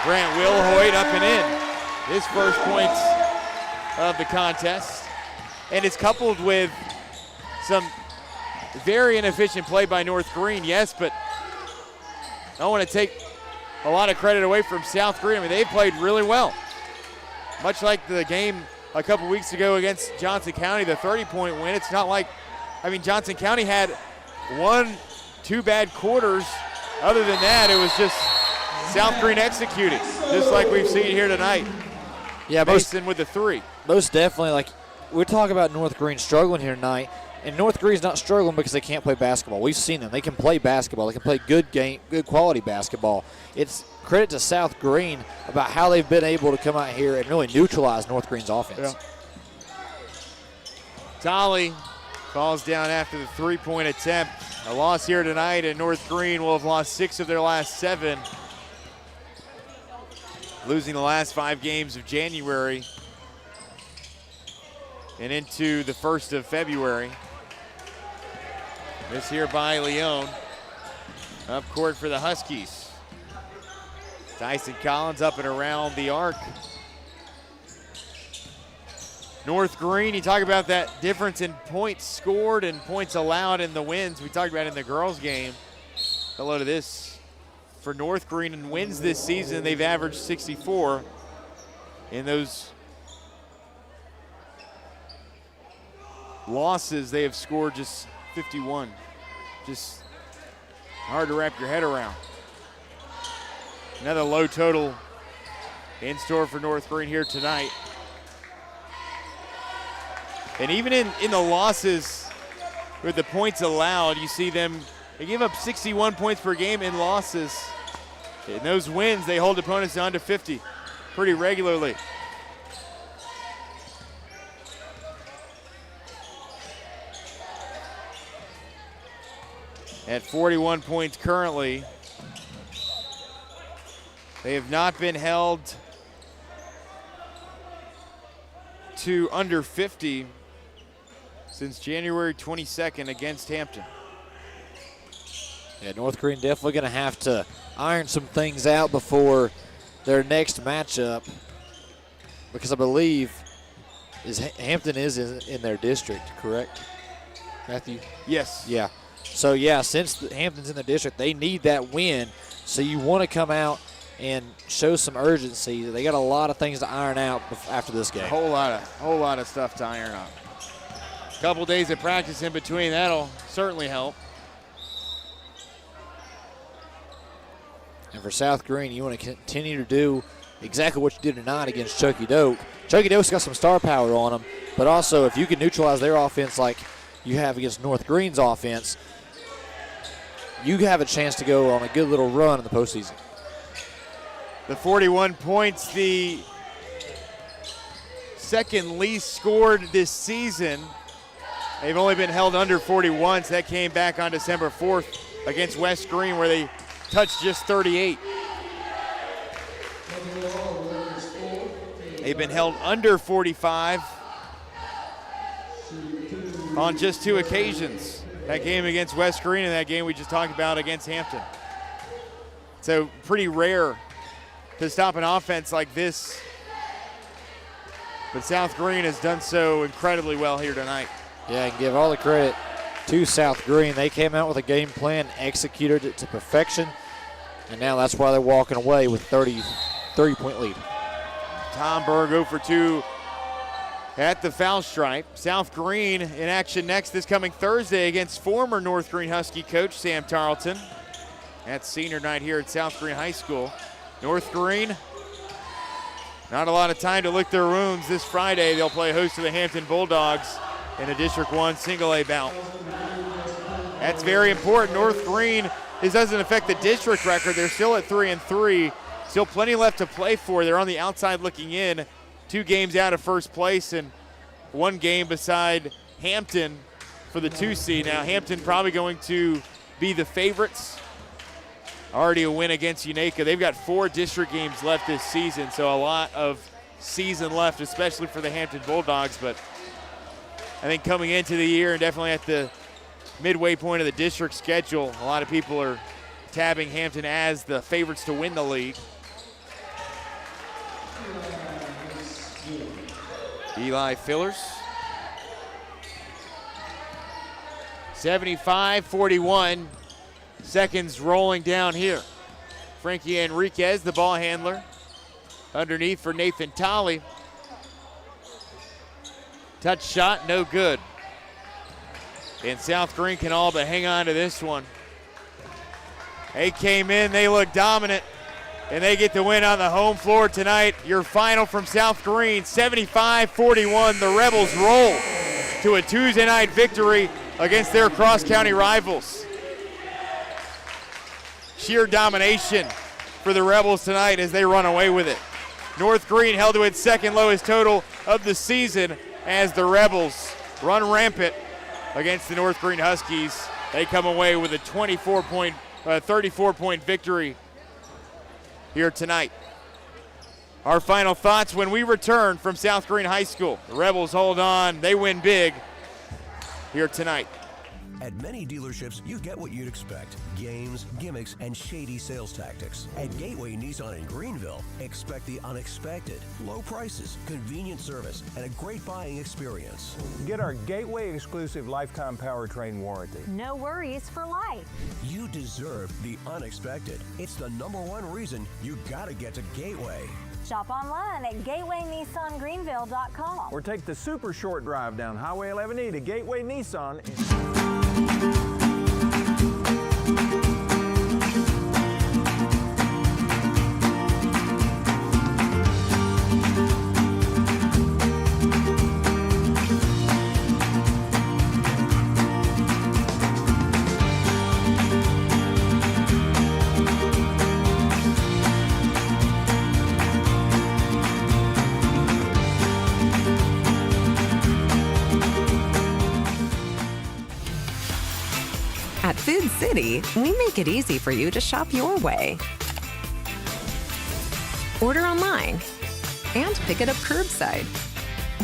[SPEAKER 2] Grant Wilhoit up and in. His first points of the contest. And it's coupled with some very inefficient play by North Greene, yes, but I don't want to take a lot of credit away from South Greene. I mean, they played really well. Much like the game a couple weeks ago against Johnson County, the 30-point win. It's not like, I mean, Johnson County had 1-2 bad quarters. Other than that, it was just South Greene executed, just like we've seen here tonight.
[SPEAKER 3] Yeah,
[SPEAKER 2] Mason with the 3.
[SPEAKER 3] Most definitely. Like, we're talking about North Greene struggling here tonight. And North Greene's not struggling because they can't play basketball. We've seen them. They can play basketball. They can play good quality basketball. It's credit to South Greene about how they've been able to come out here and really neutralize North Greene's offense.
[SPEAKER 2] Yeah. Tolley falls down after the 3-point attempt. A loss here tonight, and North Greene will have lost 6 of their last 7. Losing the last 5 games of January and into the 1st of February. This here by Leon. Up court for the Huskies. Tyson Collins up and around the arc. North Greene, you talk about that difference in points scored and points allowed in the wins. We talked about it in the girls' game. Hello to this for North Greene in wins this season. They've averaged 64. In those losses, they have scored just 51. Just hard to wrap your head around. Another low total in store for North Greene here tonight. And even in the losses with the points allowed, you see them, they give up 61 points per game in losses. In those wins, they hold opponents down to 50 pretty regularly. At 41 points currently, they have not been held to under 50 since January 22nd against Hampton.
[SPEAKER 3] Yeah, North Greene definitely going to have to iron some things out before their next matchup, because I believe Hampton is in their district, correct, Matthew?
[SPEAKER 2] Yes.
[SPEAKER 3] Yeah. So, yeah, since Hampton's in the district, they need that win. So you want to come out and show some urgency. They got a lot of things to iron out after this game.
[SPEAKER 2] A whole lot of stuff to iron out. A couple days of practice in between, that'll certainly help.
[SPEAKER 3] And for South Greene, you want to continue to do exactly what you did tonight against Chokey Doak. Chokey Doak's got some star power on them, but also if you can neutralize their offense like you have against North Greene's offense, you have a chance to go on a good little run in the postseason.
[SPEAKER 2] The 41 points, the second least scored this season. They've only been held under 41, so that came back on December 4th against West Greene, where they touched just 38. They've been held under 45 on just 2 occasions. That game against West Greene and that game we just talked about against Hampton. So pretty rare to stop an offense like this. But South Greene has done so incredibly well here tonight.
[SPEAKER 3] Yeah, I can give all the credit to South Greene. They came out with a game plan, executed it to perfection, and now that's why they're walking away with 30-point lead.
[SPEAKER 2] Tom Berg 0 for 2 at the foul stripe. South Greene in action next this coming Thursday against former North Greene Husky coach Sam Tarleton. That's senior night here at South Greene High School. North Greene, not a lot of time to lick their wounds. This Friday they'll play host to the Hampton Bulldogs in a District 1 single-A bout. That's very important. North Greene, this doesn't affect the district record. They're still at 3-3. Still plenty left to play for. They're on the outside looking in. 2 games out of first place and 1 game beside Hampton for the 2 seed. Now Hampton probably going to be the favorites. Already a win against Unaka. They've got 4 district games left this season, so a lot of season left, especially for the Hampton Bulldogs. But I think coming into the year and definitely at the midway point of the district schedule, a lot of people are tabbing Hampton as the favorites to win the league. Eli Fillers. 75-41. Seconds rolling down here. Frankie Enriquez, the ball handler. Underneath for Nathan Tolley. Touch shot, no good. And South Greene can all but hang on to this one. They came in, they look dominant, and they get the win on the home floor tonight. Your final from South Greene, 75-41. The Rebels roll to a Tuesday night victory against their cross-county rivals. Sheer domination for the Rebels tonight as they run away with it. North Greene held to its second lowest total of the season as the Rebels run rampant against the North Greene Huskies. They come away with a 34-point victory here tonight. Our final thoughts when we return from South Greene High School. The Rebels hold on, they win big here tonight.
[SPEAKER 12] At many dealerships, you get what you'd expect. Games, gimmicks, and shady sales tactics. At Gateway Nissan in Greenville, expect the unexpected. Low prices, convenient service, and a great buying experience.
[SPEAKER 13] Get our Gateway exclusive lifetime powertrain warranty.
[SPEAKER 14] No worries for life.
[SPEAKER 12] You deserve the unexpected. It's the #1 reason you gotta get to Gateway.
[SPEAKER 14] Shop online at GatewayNissanGreenville.com.
[SPEAKER 13] Or take the super short drive down Highway 11E to Gateway Nissan.
[SPEAKER 15] At Food City, we make it easy for you to shop your way. Order online and pick it up curbside,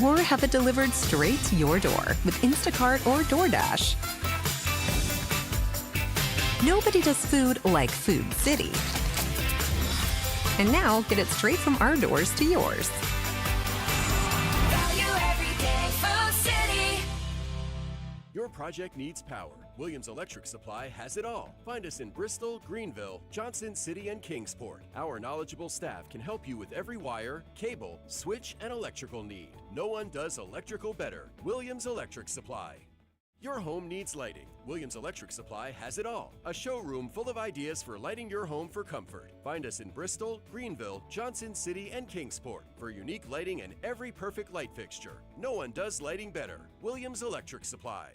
[SPEAKER 15] or have it delivered straight to your door with Instacart or DoorDash. Nobody does food like Food City. And now get it straight from our doors to yours.
[SPEAKER 16] Your project needs power. Williams Electric Supply has it all. Find us in Bristol, Greenville, Johnson City, and Kingsport. Our knowledgeable staff can help you with every wire, cable, switch, and electrical need. No one does electrical better. Williams Electric Supply. Your home needs lighting. Williams Electric Supply has it all. A showroom full of ideas for lighting your home for comfort. Find us in Bristol, Greenville, Johnson City, and Kingsport for unique lighting and every perfect light fixture. No one does lighting better. Williams Electric Supply.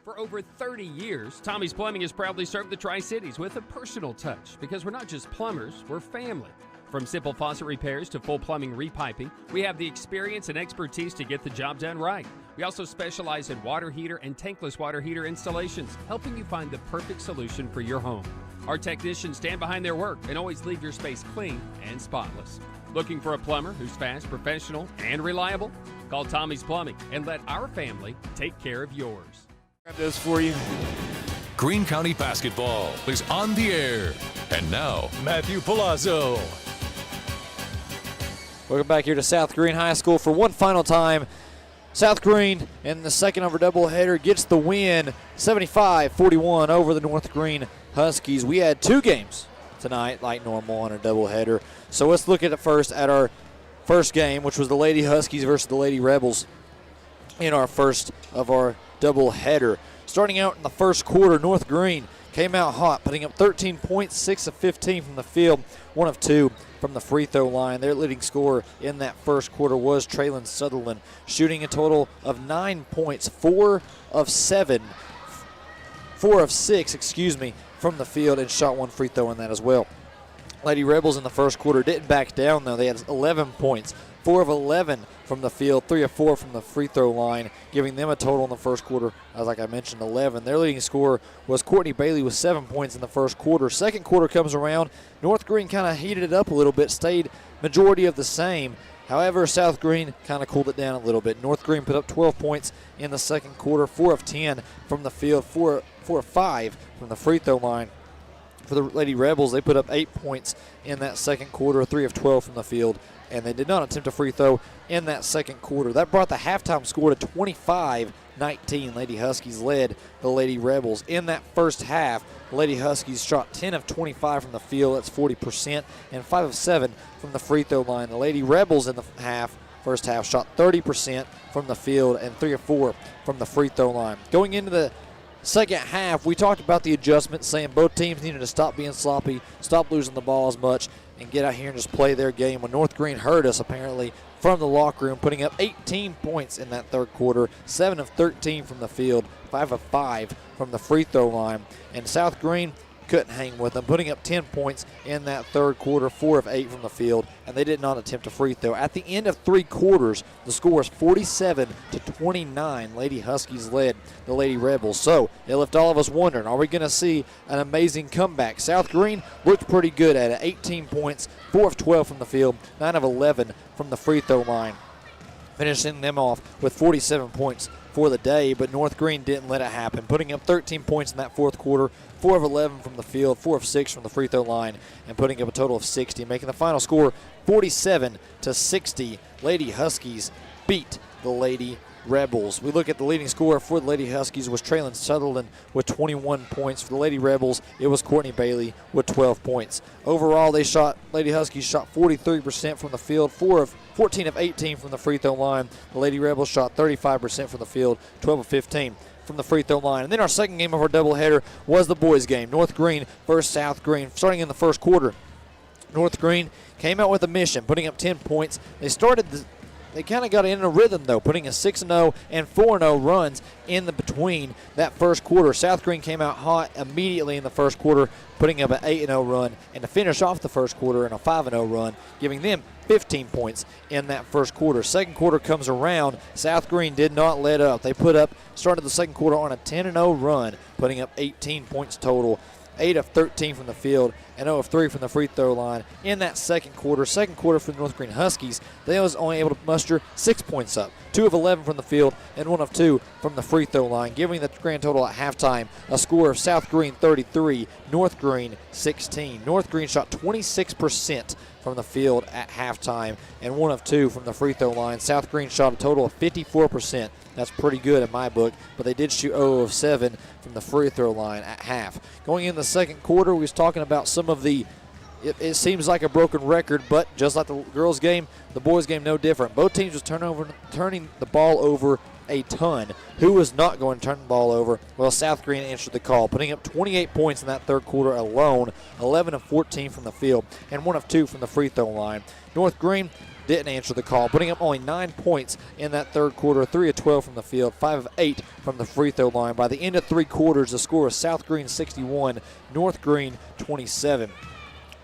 [SPEAKER 4] For over 30 years, Tommie's Plumbing has proudly served the Tri-Cities with a personal touch, because we're not just plumbers, we're family. From simple faucet repairs to full plumbing repiping, we have the experience and expertise to get the job done right. We also specialize in water heater and tankless water heater installations, helping you find the perfect solution for your home. Our technicians stand behind their work and always leave your space clean and spotless. Looking for a plumber who's fast, professional, and reliable? Call Tommie's Plumbing and let our family take care of yours.
[SPEAKER 2] Grab those for you.
[SPEAKER 1] Greene County basketball is on the air. And now, Matthew Palazzo.
[SPEAKER 3] Welcome back here to South Greene High School for one final time. South Greene in the second over doubleheader gets the win, 75-41 over the North Greene Huskies. We had two games tonight like normal on a doubleheader. So let's look at it first at our first game, which was the Lady Huskies versus the Lady Rebels in our first of our doubleheader. Starting out in the first quarter, North Greene came out hot, putting up 13 points, 6 of 15 from the field, 1 of 2 from the free throw line. Their leading scorer in that first quarter was Traylon Sutherland, shooting a total of 9 points, 4 of 6, from the field, and shot 1 free throw in that as well. Lady Rebels in the first quarter didn't back down, though. They had 11 points, 4 of 11 from the field, 3 of 4 from the free throw line, giving them a total in the first quarter, as like I mentioned, 11. Their leading scorer was Courtney Bailey with 7 points in the first quarter. Second quarter comes around. North Greene kind of heated it up a little bit, stayed majority of the same. However, South Greene kind of cooled it down a little bit. North Greene put up 12 points in the second quarter, 4 of 10 from the field, 4 of 5 from the free throw line. For the Lady Rebels, they put up 8 points in that second quarter, 3 of 12 from the field, and they did not attempt a free throw in that second quarter. That brought the halftime score to 25-19. Lady Huskies led the Lady Rebels. In that first half, the Lady Huskies shot 10 of 25 from the field, that's 40%, and 5 of 7 from the free throw line. The Lady Rebels in the first half, shot 30% from the field and 3 of 4 from the free throw line. Going into the second half, we talked about the adjustments, saying both teams needed to stop being sloppy, stop losing the ball as much, and get out here and just play their game. When North Greene heard us, apparently, from the locker room, putting up 18 points in that third quarter, 7 of 13 from the field, 5 of 5 from the free throw line. And South Greene couldn't hang with them, putting up 10 points in that third quarter, 4 of 8 from the field, and they did not attempt a free throw. At the end of 3 quarters, the score is 47-29. Lady Huskies led the Lady Rebels. So it left all of us wondering, are we going to see an amazing comeback? South Greene looked pretty good at it, 18 points, 4 of 12 from the field, 9 of 11 from the free throw line. finishing them off with 47 points for the day, but North Greene didn't let it happen, putting up 13 points in that fourth quarter, 4 of 11 from the field, 4 of 6 from the free throw line, and putting up a total of 60, making the final score 47-60. Lady Huskies beat the Lady Rebels. We look at the leading scorer for the Lady Huskies was Traylon Sutherland with 21 points. For the Lady Rebels, it was Courtney Bailey with 12 points. Overall, Lady Huskies shot 43% from the field, 14 of 18 from the free throw line. The Lady Rebels shot 35% from the field, 12 of 15 from the free throw line. And then our second game of our doubleheader was the boys game, North Greene versus South Greene. Starting in the first quarter, North Greene came out with a mission, putting up 10 points. They kind of got in a rhythm, though, putting a 6-0 and 4-0 runs in the between that first quarter. South Greene came out hot immediately in the first quarter, putting up an 8-0 run, and to finish off the first quarter in a 5-0 run, giving them 15 points in that first quarter. Second quarter comes around. South Greene did not let up. They started the second quarter on a 10-0 run, putting up 18 points total. 8 of 13 from the field and 0 of 3 from the free throw line in that second quarter. Second quarter for the North Greene Huskies, they was only able to muster 6 points up, 2 of 11 from the field and 1 of 2 from the free throw line, giving the grand total at halftime a score of South Greene 33, North Greene 16. North Greene shot 26% from the field at halftime and 1 of 2 from the free throw line. South Greene shot a total of 54%. That's pretty good in my book, but they did shoot 0 of 7 from the free throw line at half. Going in the second quarter, we was talking about some of the, it seems like a broken record, but just like the girls' game, the boys' game no different. Both teams was turning the ball over a ton. Who was not going to turn the ball over? Well, South Greene answered the call, putting up 28 points in that third quarter alone, 11 of 14 from the field, and 1 of 2 from the free throw line. North Greene didn't answer the call, putting up only 9 points in that third quarter, 3 of 12 from the field, 5 of 8 from the free throw line. By the end of 3 quarters, the score was South Greene 61, North Greene 27.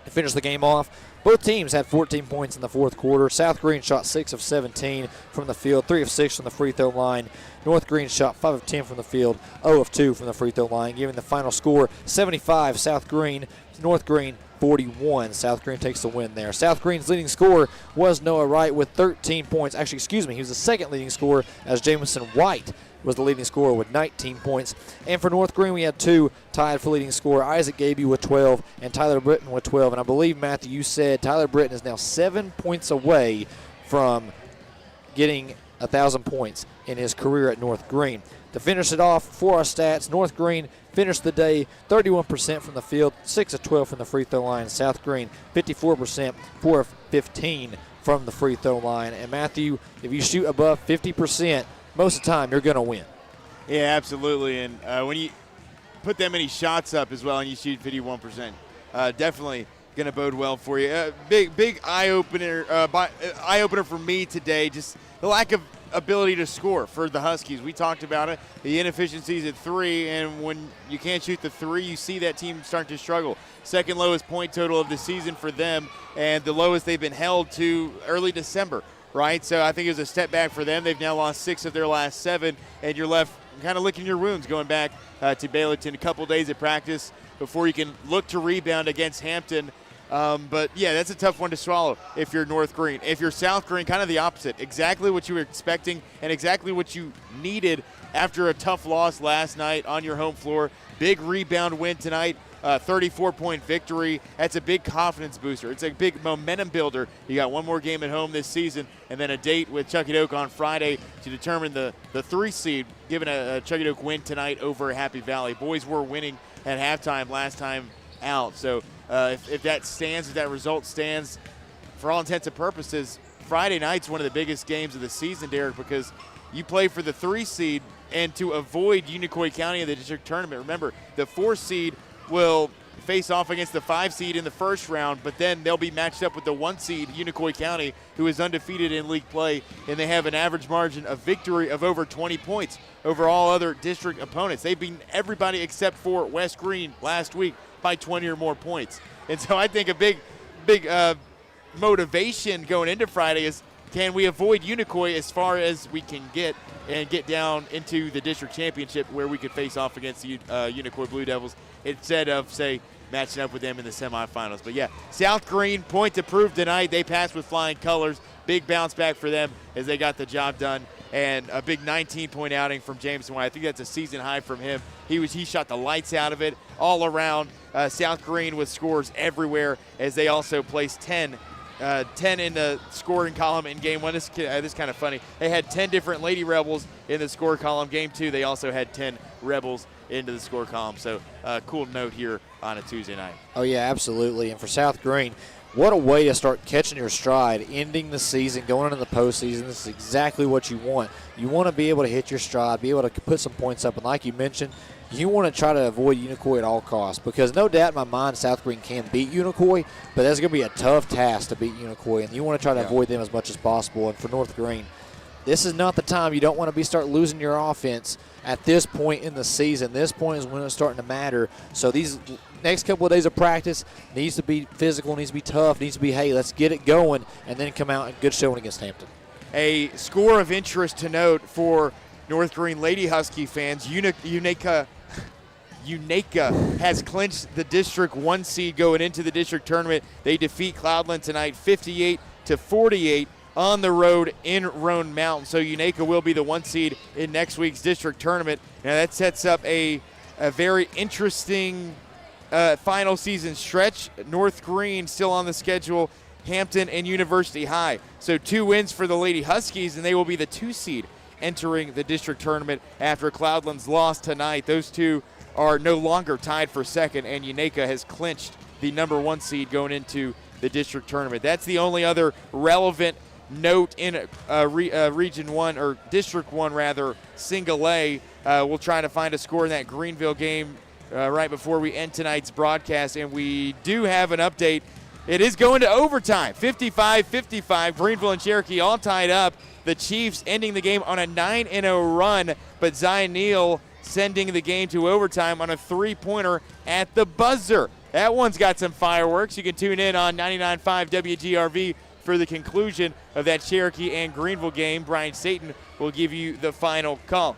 [SPEAKER 3] To finish the game off, both teams had 14 points in the fourth quarter. South Greene shot 6 of 17 from the field, 3 of 6 from the free throw line. North Greene shot 5 of 10 from the field, 0 of 2 from the free throw line, giving the final score 75 South Greene, North Greene 41. South Greene takes the win there. South Greene's leading scorer was Noah Wright with 13 points. Actually, excuse me, he was the second leading scorer as Jamison White was the leading scorer with 19 points. And for North Greene, we had 2 tied for leading scorer, Isaac Gaby with 12 and Tyler Britton with 12. And I believe, Matthew, you said Tyler Britton is now 7 points away from getting 1,000 points in his career at North Greene. To finish it off for our stats, North Greene finished the day 31% from the field, 6 of 12 from the free throw line. South Greene 54%, 4 of 15 from the free throw line. And Matthew, if you shoot above 50%, most of the time you're going to win.
[SPEAKER 2] Yeah, absolutely. And when you put that many shots up as well and you shoot 51%, definitely going to bode well for you. Big eye opener for me today. Just the lack of ability to score for the Huskies. We talked about it, the inefficiencies at 3, and when you can't shoot the 3, you see that team starting to struggle. Second lowest point total of the season for them, and the lowest they've been held to early December, right? So I think it was a step back for them. They've now lost 6 of their last 7, and you're left kind of licking your wounds going back to Baylorton. A couple days of practice before you can look to rebound against Hampton. But, yeah, that's a tough one to swallow if you're North Greene. If you're South Greene, kind of the opposite. Exactly what you were expecting and exactly what you needed after a tough loss last night on your home floor. Big rebound win tonight, 34-point victory. That's a big confidence booster. It's a big momentum builder. You got one more game at home this season and then a date with Chuckadoke on Friday to determine the 3 seed, given a Chuckadoke win tonight over Happy Valley. Boys were winning at halftime last time out. So if that stands, if that result stands, for all intents and purposes, Friday night's one of the biggest games of the season, Derek, because you play for the 3 seed and to avoid Unicoi County in the district tournament. Remember, the 4 seed will face off against the 5 seed in the first round, but then they'll be matched up with the 1 seed, Unicoi County, who is undefeated in league play, and they have an average margin of victory of over 20 points over all other district opponents. They've beaten everybody except for West Greene last week by 20 or more points. And so I think a big motivation going into Friday is, can we avoid Unicoi as far as we can get and get down into the district championship where we could face off against the Unicoi Blue Devils instead of, say, matching up with them in the semifinals. But, yeah, South Greene, point to prove tonight. They passed with flying colors. big bounce back for them as they got the job done. And a big 19-point outing from Jameson White. I think that's a season high from him. He shot the lights out of it all around. South Greene with scores everywhere as they also placed 10 in the scoring column in game one. This is kind of funny. They had 10 different Lady Rebels in the score column. Game two, they also had 10 Rebels into the score column. So cool note here on a Tuesday night.
[SPEAKER 3] Oh, yeah, absolutely. And for South Greene, what a way to start catching your stride, ending the season, going into the postseason. This is exactly what you want. You want to be able to hit your stride, be able to put some points up. And like you mentioned, you want to try to avoid Unicoi at all costs because no doubt in my mind South Greene can beat Unicoi, but that's going to be a tough task to beat Unicoi, and you want to try to avoid them as much as possible. And for North Greene, this is not the time. You don't want to start losing your offense at this point in the season. This point is when it's starting to matter. So these next couple of days of practice needs to be physical, needs to be tough, needs to be, hey, let's get it going, and then come out and good showing against Hampton.
[SPEAKER 2] A score of interest to note for North Greene Lady Husky fans, Unaka has clinched the District 1 seed going into the district tournament. They defeat Cloudland tonight 58-48 on the road in Roan Mountain. So Unaka will be the 1 seed in next week's district tournament. Now that sets up a very interesting final season stretch. North Greene still on the schedule, Hampton and University High. So 2 wins for the Lady Huskies, and they will be the 2 seed entering the district tournament after Cloudland's loss tonight. Those two are no longer tied for second, and Unaka has clinched the number 1 seed going into the district tournament. That's the only other relevant note in Region 1, or District 1 rather, Single A. We'll try to find a score in that Greenville game right before we end tonight's broadcast, and we do have an update. It is going to overtime, 55-55. Greenville and Cherokee all tied up. The Chiefs ending the game on a 9-0 run, but Zion Neal sending the game to overtime on a 3-pointer at the buzzer. That one's got some fireworks. You can tune in on 99.5 WGRV for the conclusion of that Cherokee and Greenville game. Brian Satan will give you the final call.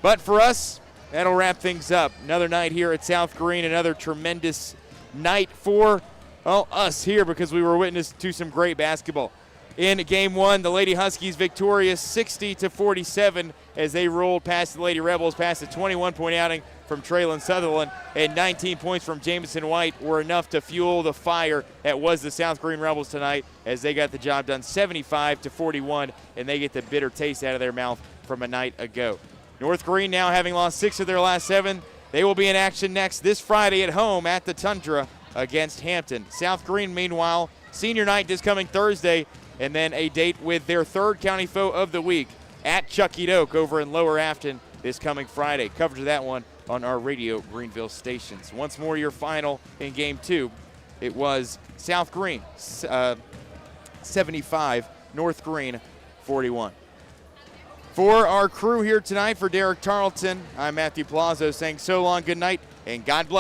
[SPEAKER 2] But for us, that'll wrap things up. Another night here at South Greene, another tremendous night for us here because we were witness to some great basketball. In game one, the Lady Huskies victorious 60-47 as they rolled past the Lady Rebels, past a 21-point outing from Traylon Sutherland, and 19 points from Jameson White were enough to fuel the fire that was the South Greene Rebels tonight as they got the job done 75-41, and they get the bitter taste out of their mouth from a night ago. North Greene now having lost 6 of their last 7. They will be in action next this Friday at home at the Tundra against Hampton. South Greene, meanwhile, senior night this coming Thursday, and then a date with their third county foe of the week at Chuckie Oak over in Lower Afton this coming Friday. Coverage of that one on our Radio Greenville stations. Once more, your final in game 2. It was South Greene 75, North Greene 41. For our crew here tonight, for Derek Tarleton, I'm Matthew Palazzo saying so long, good night, and God bless.